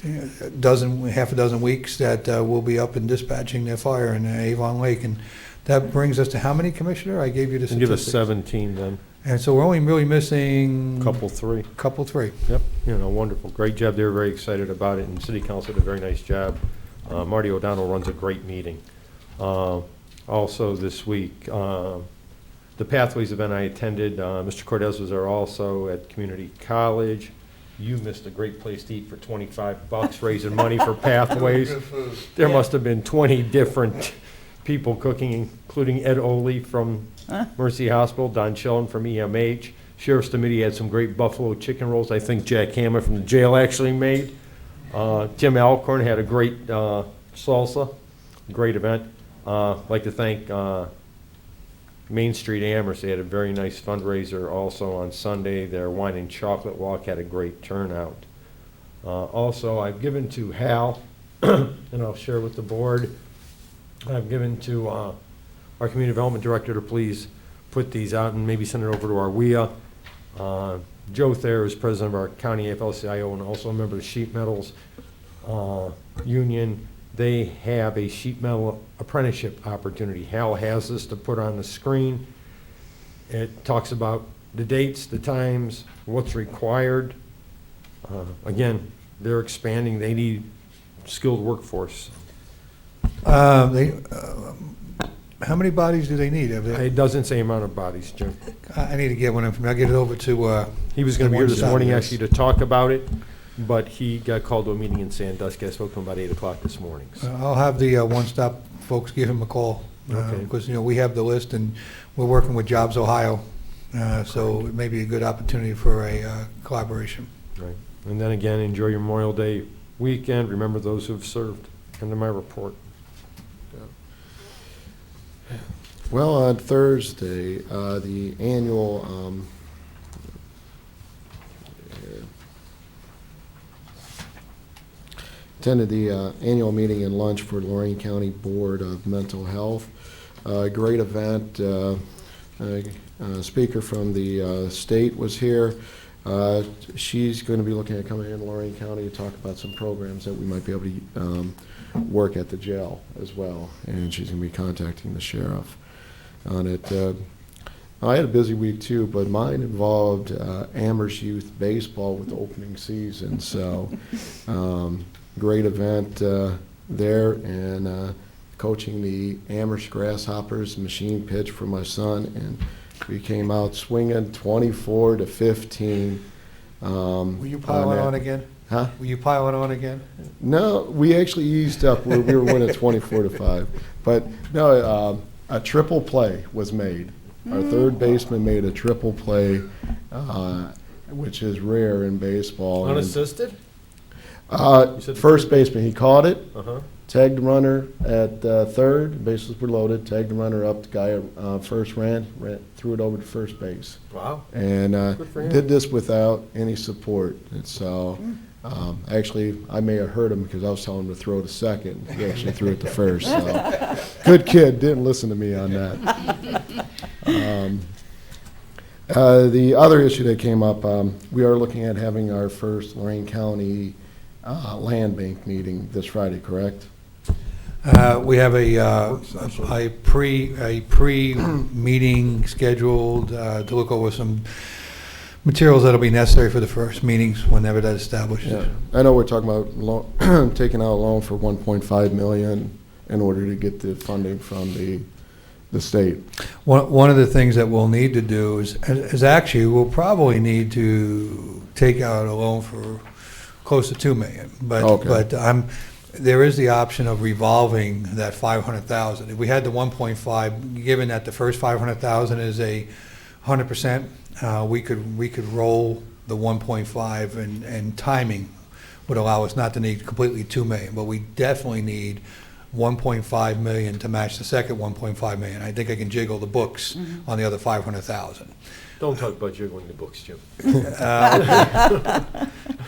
Speaker 6: half a dozen weeks that we'll be up and dispatching their fire in Avon Lake. And that brings us to how many, Commissioner? I gave you the
Speaker 3: And give us
Speaker 6: statistics.
Speaker 3: 17 then,
Speaker 6: And so we're only really missing.
Speaker 3: couple three.
Speaker 6: Couple three.
Speaker 3: Yep, wonderful, great job. They were very excited about it, and city council did a very nice job. Marty O'Donnell runs a great meeting. Also this week, the Pathways event I attended, Mr. Cortez was there also at Community College. You missed a great place to eat for $25, raising money for Pathways. There must have been 20 different people cooking, including Ed Oley from Mercy Hospital, Don Sheldon from EMH. Sheriff's Committee had some great buffalo chicken rolls. I think Jack Hammond from the jail actually made. Tim Alcorn had a great salsa, great event. I'd like to thank Main Street Amherst. They had a very nice fundraiser also on Sunday. Their wine and chocolate walk had a great turnout. Also, I've given to Hal, and I'll share with the board, I've given to our Community Development Director to please put these out and maybe send it over to our WIA. Joe Thayer is president of our county AFL-CIO and also a member of the Sheet Metals Union. They have a sheet metal apprenticeship opportunity. Hal has this to put on the screen. It talks about the dates, the times, what's required. Again, they're expanding. They need skilled workforce.
Speaker 6: How many bodies do they need? Have they-
Speaker 3: It doesn't say amount of bodies, Jim.
Speaker 6: I need to get one from, I'll get it over to,
Speaker 3: He was going to be here this
Speaker 6: One
Speaker 3: morning
Speaker 6: side,
Speaker 3: actually to talk about it, but he got called to a meeting in Sandusky. I spoke to him about 8 o'clock this morning. So.
Speaker 6: I'll have the one-stop folks give him a call.
Speaker 3: Okay.
Speaker 6: Because, we have the list, and we're working with Jobs Ohio, so it may be a good opportunity for a collaboration.
Speaker 3: Right. And then again, enjoy your Memorial Day weekend. Remember those who have served. End of my report.
Speaker 5: Well, on Thursday, the annual attended the annual meeting and lunch for Lorain County Board of Mental Health. Great event. Speaker from the state was here. She's going to be looking at coming in Lorain County to talk about some programs that we might be able to work at the jail as well. And she's going to be contacting the sheriff on it. I had a busy week too, but mine involved Amherst Youth Baseball with the opening season. So great event there, and coaching the Amherst Grasshoppers machine pitch for my son, and we came out swinging 24-15.
Speaker 6: Were you piling on again?
Speaker 5: Huh?
Speaker 6: Were you piling on again?
Speaker 5: No, we actually eased up. We were winning 24-5. But no, a triple play was made. Our third baseman made a triple play, which is rare in baseball.
Speaker 3: Unassisted?
Speaker 5: First baseman, he caught it,
Speaker 3: Uh-huh.
Speaker 5: tagged the runner at third, bases were loaded, tagged the runner up, the guy at first ran, threw it over to first base.
Speaker 3: Wow.
Speaker 5: And
Speaker 3: Good for him.
Speaker 5: did this without any support. And so, actually, I may have hurt him because I was telling him to throw to second. He actually threw it to first. So, good kid, didn't listen to me on that. The other issue that came up, we are looking at having our first Lorain County land bank meeting this Friday, correct?
Speaker 6: We have a pre-meeting scheduled to look over some materials that'll be necessary for the first meetings whenever that's established.
Speaker 5: Yeah. I know we're talking about taking out a loan for $1.5 million in order to get the funding from the state.
Speaker 6: One of the things that we'll need to do is actually, we'll probably need to take out a loan for close to $2 million. But there is the option of revolving that $500,000. If we had the 1.5, given that the first $500,000 is 100%, we could roll the 1.5, and timing would allow us not to need completely $2 million, but we definitely need $1.5 million to match the second $1.5 million. I think I can jiggle the books on the other $500,000.
Speaker 3: Don't talk about jiggling the books, Jim.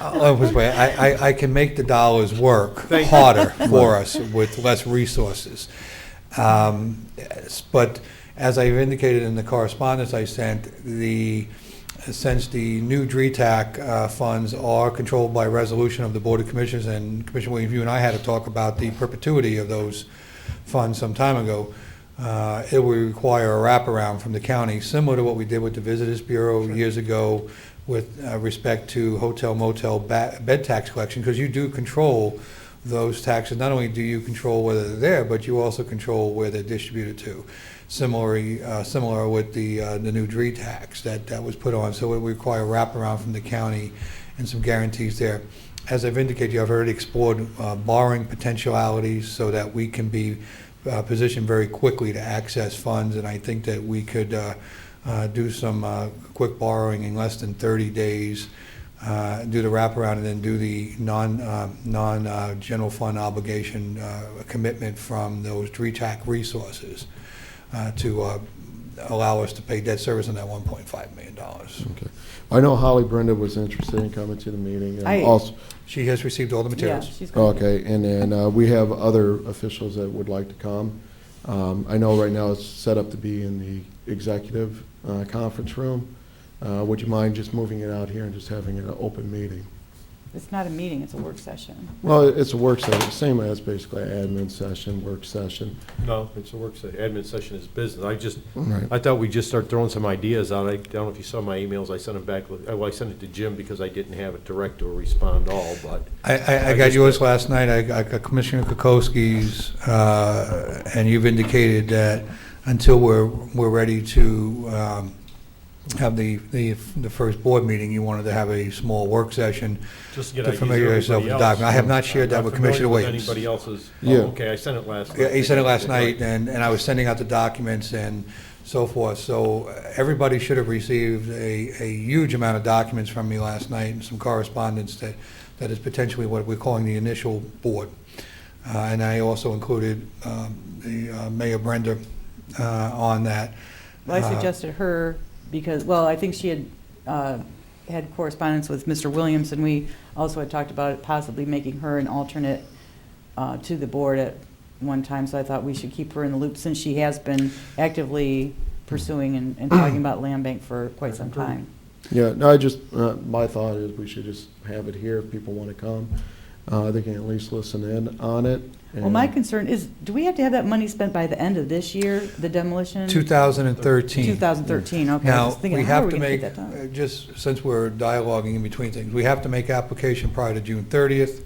Speaker 6: I can make the dollars work harder for us with less resources. But as I've indicated in the correspondence I sent, since the new DRETAC funds are controlled by resolution of the Board of Commissioners, and Commissioner Williams, you and I had a talk about the perpetuity of those funds some time ago, it will require a wraparound from the county, similar to what we did with the Visitors Bureau years ago with respect to hotel, motel, bed tax collection, because you do control those taxes. Not only do you control whether they're there, but you also control where they're distributed to. Similar with the new DRE tax that was put on, so it would require a wraparound from the county and some guarantees there. As I've indicated, I've already explored borrowing potentialities so that we can be positioned very quickly to access funds, and I think that we could do some quick borrowing in less than 30 days, do the wraparound, and then do the non-general fund obligation commitment from those DRETAC resources to allow us to pay debt service on that $1.5 million.
Speaker 5: Okay. I know Holly Brenda was interested in coming to the meeting. And also,
Speaker 6: she has received all the materials.
Speaker 2: Yeah, she's going.
Speaker 5: Okay, and then we have other officials that would like to come. I know right now it's set up to be in the executive conference room. Would you mind just moving it out here and just having an open meeting?
Speaker 2: It's not a meeting, it's a work session.
Speaker 5: Well, it's a work session, same as basically admin session, work session.
Speaker 3: No, it's a work session. Admin session is business.
Speaker 5: Right.
Speaker 3: I thought we'd just start throwing some ideas out. I don't know if you saw my emails. I sent them back. Well, I sent it to Jim because I didn't have it direct or respond all, but.
Speaker 6: I got yours last night. I got Commissioner Kokoski's, and you've indicated that until we're ready to have the first board meeting, you wanted to have a small work session
Speaker 3: Just to get
Speaker 6: to
Speaker 3: ideas
Speaker 6: familiarize yourself with the document. I have not shared that with Commissioner Williams.
Speaker 3: Anybody else's?
Speaker 5: Yeah.
Speaker 3: Oh, okay, I sent it last night.
Speaker 6: Yeah, he sent it last night, and I was sending out the documents and so forth. So everybody should have received a huge amount of documents from me last night and some correspondence that is potentially what we're calling the initial board. And I also included the Mayor Brenda on that.
Speaker 2: Well, I suggested her because, well, I think she had had correspondence with Mr. Williams, and we also had talked about possibly making her an alternate to the board at one time, so I thought we should keep her in the loop since she has been actively pursuing and talking about land bank for quite some time.
Speaker 5: Yeah, no, my thought is we should just have it here if people want to come. They can at least listen in on it.
Speaker 2: Well, my concern is, do we have to have that money spent by the end of this year, the demolition?
Speaker 6: 2013.
Speaker 2: 2013, okay. I
Speaker 6: Now,
Speaker 2: was thinking,
Speaker 6: we
Speaker 2: how are
Speaker 6: have
Speaker 2: we
Speaker 6: to
Speaker 2: gonna
Speaker 6: make,
Speaker 2: get that done?
Speaker 6: just since we're dialoguing in between things, we have to make application prior to June 30th.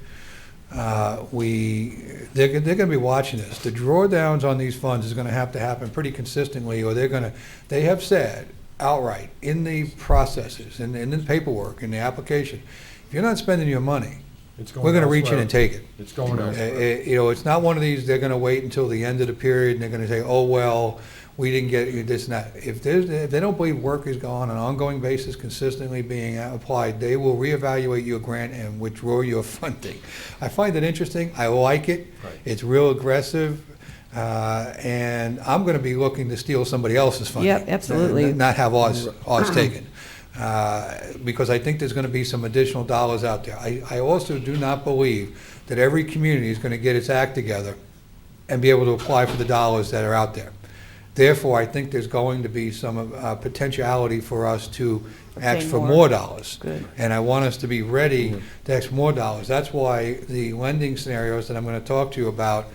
Speaker 6: They're going to be watching this. The drawdowns on these funds is going to have to happen pretty consistently, or they have said outright in the processes, in the paperwork, in the application, if you're not spending your money, we're going to reach in and take it.
Speaker 3: It's going elsewhere.
Speaker 6: It's not one of these, they're going to wait until the end of the period, and they're going to say, oh, well, we didn't get this and that. If they don't believe work is on an ongoing basis consistently being applied, they will reevaluate your grant and withdraw your funding. I find it interesting. I like it.
Speaker 3: Right.
Speaker 6: It's real aggressive. And I'm going to be looking to steal somebody else's funding.
Speaker 2: Yep, absolutely.
Speaker 6: Not have ours taken. Because I think there's going to be some additional dollars out there. I also do not believe that every community is going to get its act together and be able to apply for the dollars that are out there. Therefore, I think there's going to be some potentiality for us to ask for more dollars.
Speaker 2: Good.
Speaker 6: And I want us to be ready to ask more dollars. That's why the lending scenarios that I'm going to talk to you about,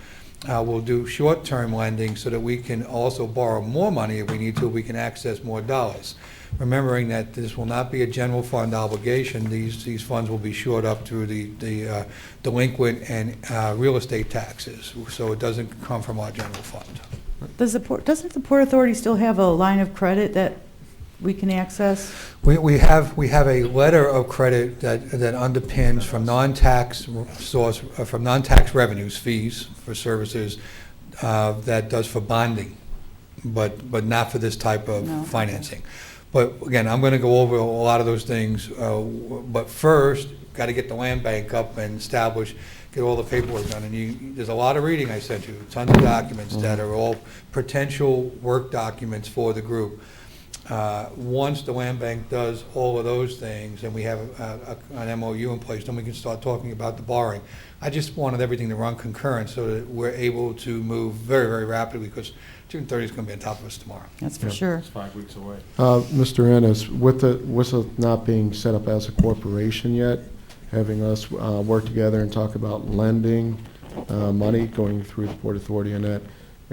Speaker 6: we'll do short-term lending so that we can also borrow more money if we need to, we can access more dollars. Remembering that this will not be a general fund obligation, these funds will be shored up through the delinquent and real estate taxes, so it doesn't come from our general fund.
Speaker 2: Doesn't the Port Authority still have a line of credit that we can access?
Speaker 6: We have a letter of credit that underpins from non-tax source, from non-tax revenues, fees for services, that does for bonding, but not for this type of financing. But again, I'm going to go over a lot of those things, but first, got to get the land bank up and established, get all the paperwork done. And there's a lot of reading I sent you, tons of documents that are all potential work documents for the group. Once the land bank does all of those things and we have an MOU in place, then we can start talking about the borrowing. I just wanted everything to run concurrent so that we're able to move very, very rapidly, because June 30th is going to be on top of us tomorrow.
Speaker 2: That's for sure.
Speaker 3: It's 5 weeks away.
Speaker 5: Mr. Innes, with it not being set up as a corporation yet, having us work together and talk about lending money going through the Port Authority and that,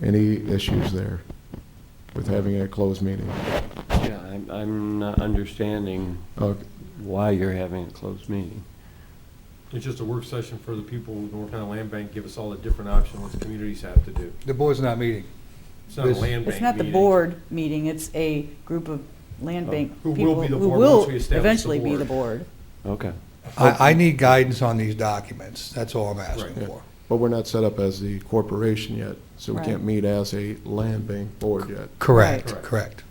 Speaker 5: any issues there with having a closed meeting?
Speaker 12: Yeah, I'm not understanding why you're having a closed meeting.
Speaker 3: It's just a work session for the people who work on a land bank, give us all the different options what the communities have to do.
Speaker 6: The board's not meeting.
Speaker 3: It's not a land bank meeting.
Speaker 2: It's not the board meeting, it's a group of land bank
Speaker 3: Who
Speaker 2: people
Speaker 3: will be the
Speaker 2: who
Speaker 3: board
Speaker 2: will
Speaker 3: once we establish the
Speaker 2: eventually be
Speaker 3: board.
Speaker 2: the board.
Speaker 12: Okay.
Speaker 6: I need guidance on these documents. That's all I'm asking
Speaker 3: Right.
Speaker 6: for.
Speaker 5: But we're not set up as the corporation yet, so we
Speaker 2: Right.
Speaker 5: can't meet as a land bank board yet.
Speaker 6: Correct,
Speaker 3: Right.
Speaker 6: correct.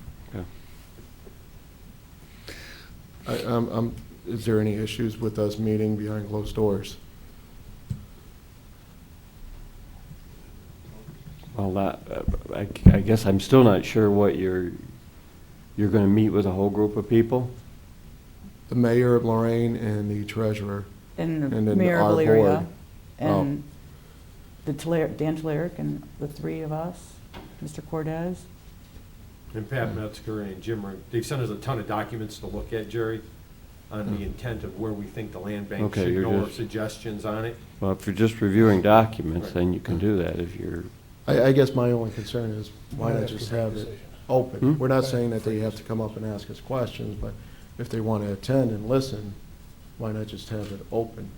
Speaker 5: Is there any issues with us meeting behind closed doors?
Speaker 12: Well, I guess I'm still not sure what you're going to meet with a whole group of people?
Speaker 5: The mayor of Lorain and the treasurer.
Speaker 2: And
Speaker 5: And then
Speaker 2: Mayor
Speaker 5: our
Speaker 2: Valeria,
Speaker 5: board.
Speaker 2: and Dan Talarek, and the three of us, Mr. Cortez.
Speaker 3: And Pat Metzger and Jim, they've sent us a ton of documents to look at, Jerry. on the intent of where we think the land bank
Speaker 12: Okay,
Speaker 3: should
Speaker 12: you're
Speaker 3: go, or
Speaker 12: just-
Speaker 3: suggestions on it.
Speaker 12: Well, if you're just reviewing documents, then you can do that. If you're,
Speaker 5: I guess my only concern is why not
Speaker 6: That's
Speaker 5: just
Speaker 6: a great
Speaker 5: have it
Speaker 6: decision.
Speaker 5: open? We're not saying that they have to come up and ask us questions, but if they want to attend and listen, why not just have it open?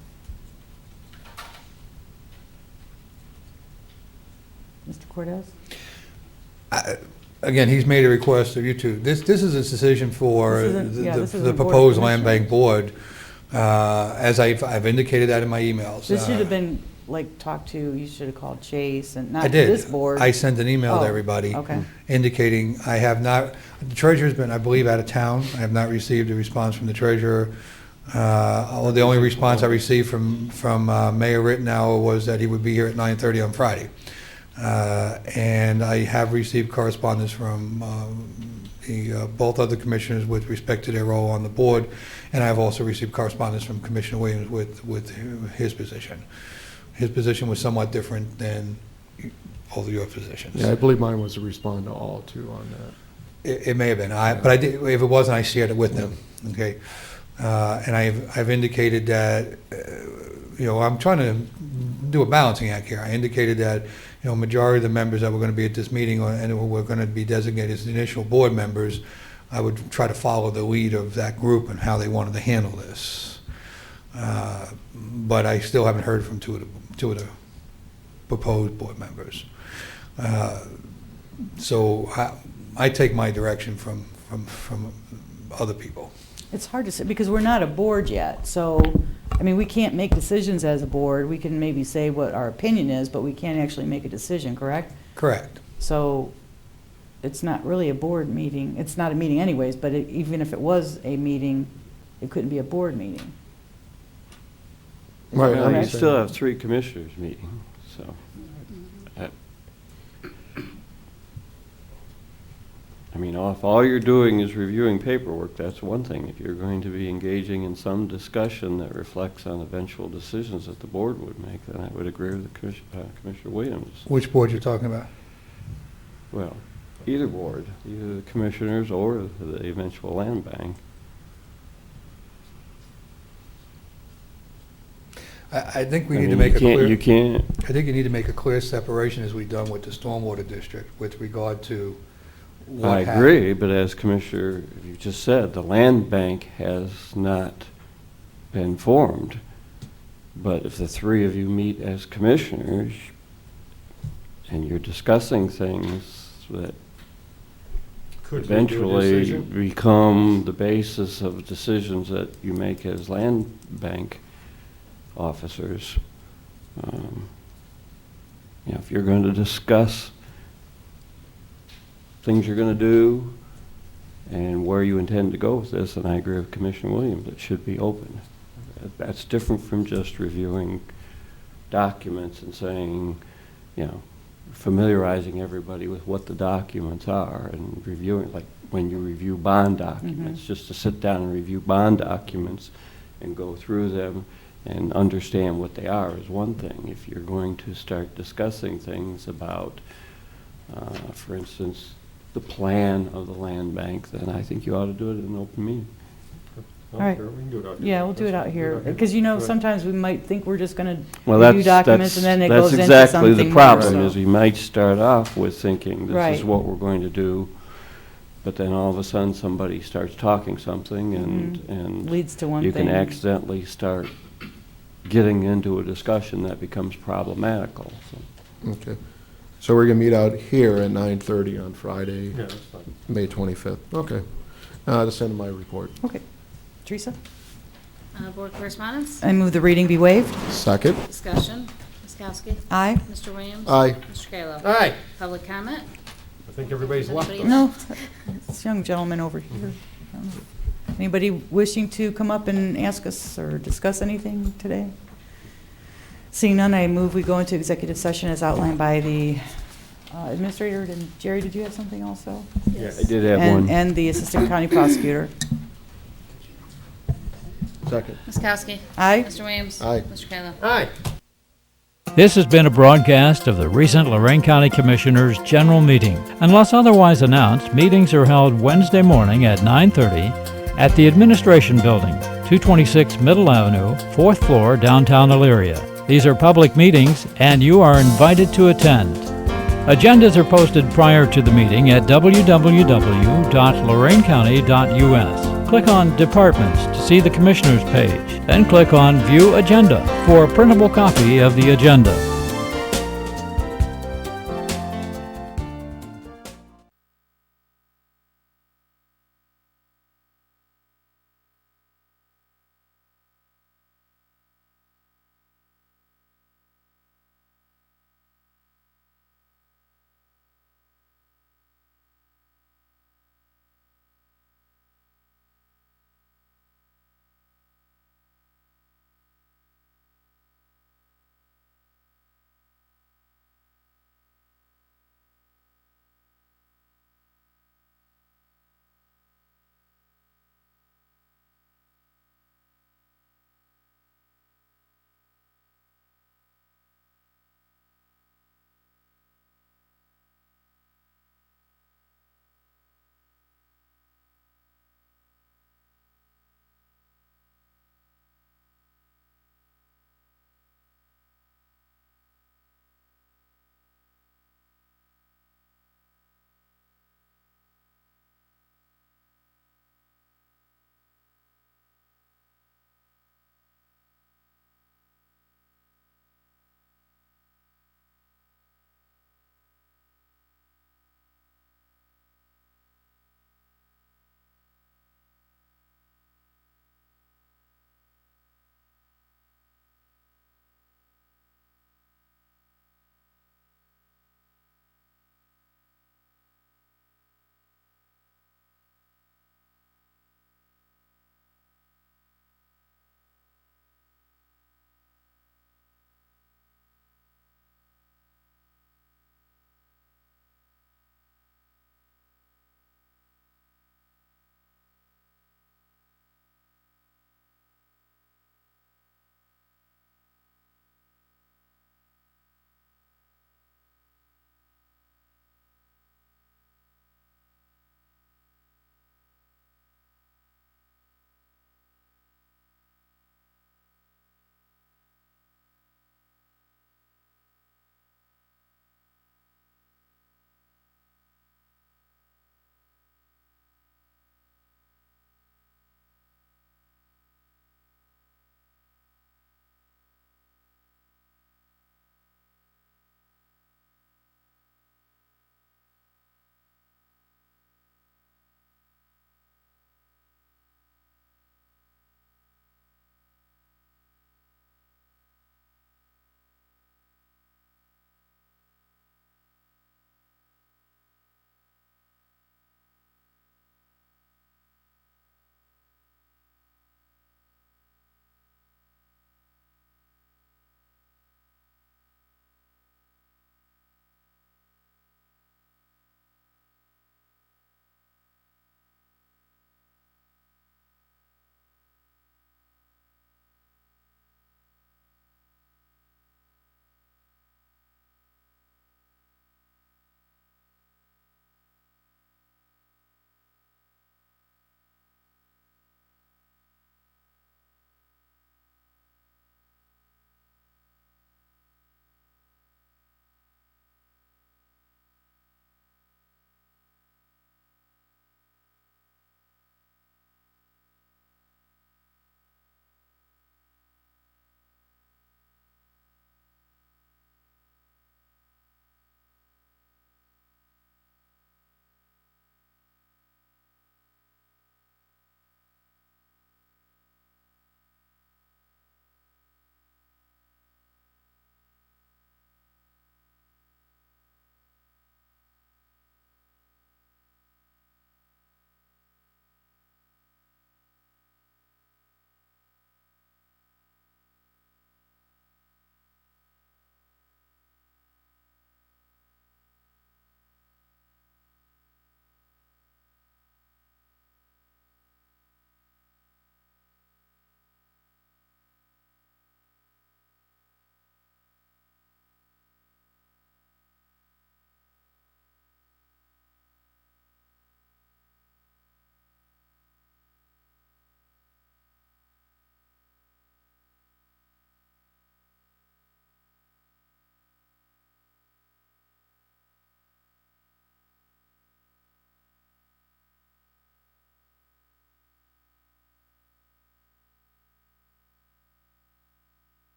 Speaker 2: Mr. Cortez?
Speaker 6: Again, he's made a request of you two. This is a decision for
Speaker 2: This isn't- yeah, this isn't
Speaker 6: the
Speaker 2: the Board of
Speaker 6: proposed land
Speaker 2: Commissioners.
Speaker 6: bank board. As I've indicated that in my emails.
Speaker 2: This should have been, like, talked to, you should have called Chase and not
Speaker 6: I did.
Speaker 2: this board.
Speaker 6: I sent an email
Speaker 2: Oh,
Speaker 6: to everybody
Speaker 2: okay.
Speaker 6: indicating I have not, the treasurer's been, I believe, out of town. I have not received a response from the treasurer. The only response I received from Mayor Rittenhour was that he would be here at 9:30 on Friday. And I have received correspondence from both other commissioners with respect to their role on the board, and I've also received correspondence from Commissioner Williams with his position. His position was somewhat different than both of your positions.
Speaker 5: Yeah, I believe mine was to respond to all too on that.
Speaker 6: It may have been, but I did, if it wasn't, I shared it with them, okay? And I've indicated that, I'm trying to do a balancing act here. I indicated that, majority of the members that were going to be at this meeting and were going to be designated as the initial board members, I would try to follow the lead of that group and how they wanted to handle this. But I still haven't heard from two of the proposed board members. So I take my direction from other people.
Speaker 2: It's hard to say, because we're not a board yet, so, we can't make decisions as a board. We can maybe say what our opinion is, but we can't actually make a decision, correct?
Speaker 6: Correct.
Speaker 2: So, it's not really a board meeting. It's not a meeting anyways, but even if it was a meeting, it couldn't be a board meeting.
Speaker 5: Right,
Speaker 12: well, you
Speaker 2: Correct.
Speaker 12: still have 3 commissioners meeting, so. If all you're doing is reviewing paperwork, that's one thing. If you're going to be engaging in some discussion that reflects on eventual decisions that the board would make, then I would agree with Commissioner Williams.
Speaker 6: Which board you're talking about?
Speaker 12: Well, either board, either the commissioners or the eventual land bank.
Speaker 6: I think we need to make a clear.
Speaker 12: You can't.
Speaker 6: I think you need to make a clear separation, as we've done with the stormwater district, with regard to what
Speaker 12: I
Speaker 6: happened.
Speaker 12: agree, but as Commissioner, you just said, the land bank has not been formed. But if the 3 of you meet as commissioners and you're discussing things that
Speaker 3: Could we do a
Speaker 12: eventually
Speaker 3: decision?
Speaker 12: become the basis of decisions that you make as land bank officers, if you're going to discuss things you're going to do and where you intend to go with this, and I agree with Commissioner Williams, it should be open. That's different from just reviewing documents and saying, familiarizing everybody with what the documents are and reviewing, like when you review bond documents, just to sit down and review bond documents and go through them and understand what they are is one thing. If you're going to start discussing things about, for instance, the plan of the land bank, then I think you ought to do it in an open meeting.
Speaker 2: All right.
Speaker 3: We can do it out here.
Speaker 2: Yeah, we'll do it out here, because sometimes we might think we're just going
Speaker 12: Well,
Speaker 2: to review documents and then it goes into something
Speaker 12: that's exactly the problem,
Speaker 2: more,
Speaker 12: is
Speaker 2: so.
Speaker 12: we might start off with thinking this is
Speaker 2: Right.
Speaker 12: what we're going to do, but then all of a sudden somebody starts talking something and
Speaker 2: Leads to one
Speaker 12: you
Speaker 2: thing.
Speaker 12: can accidentally start getting into a discussion that becomes problematical. So.
Speaker 5: Okay. So we're going to meet out here at 9:30 on Friday,
Speaker 3: Yeah, that's fine.
Speaker 5: May 25th. Okay. That's the end of my report.
Speaker 2: Okay. Teresa?
Speaker 4: Board correspondence?
Speaker 2: I move the reading be waived.
Speaker 5: Second?
Speaker 4: Discussion. Ms. Kowski?
Speaker 2: Aye.
Speaker 4: Mr. Williams?
Speaker 5: Aye.
Speaker 4: Mr. Kayla?
Speaker 3: Aye.
Speaker 4: Public comment?
Speaker 3: I think everybody's left
Speaker 4: Anybody
Speaker 3: us.
Speaker 2: No, this young gentleman over here. I don't know. Anybody wishing to come up and ask us or discuss anything today? Seeing none, I move we go into executive session as outlined by the administrator. And Jerry, did you have something also?
Speaker 12: I did have
Speaker 2: And-
Speaker 12: one.
Speaker 2: And the assistant county prosecutor.
Speaker 5: Second.
Speaker 4: Ms. Kowski?
Speaker 2: Aye.
Speaker 4: Mr. Williams?
Speaker 5: Aye.
Speaker 4: Mr. Kayla?
Speaker 3: Aye.
Speaker 1: This has been a broadcast of the recent Lorain County Commissioners' General Meeting. Unless otherwise announced, meetings are held Wednesday morning at 9:30 at the Administration Building, 226 Middle Avenue, 4th floor, downtown Elyria. These are public meetings, and you are invited to attend. Agendas are posted prior to the meeting at www.loraincounty.us. Click on Departments to see the Commissioners page, then click on View Agenda for a printable copy of the agenda.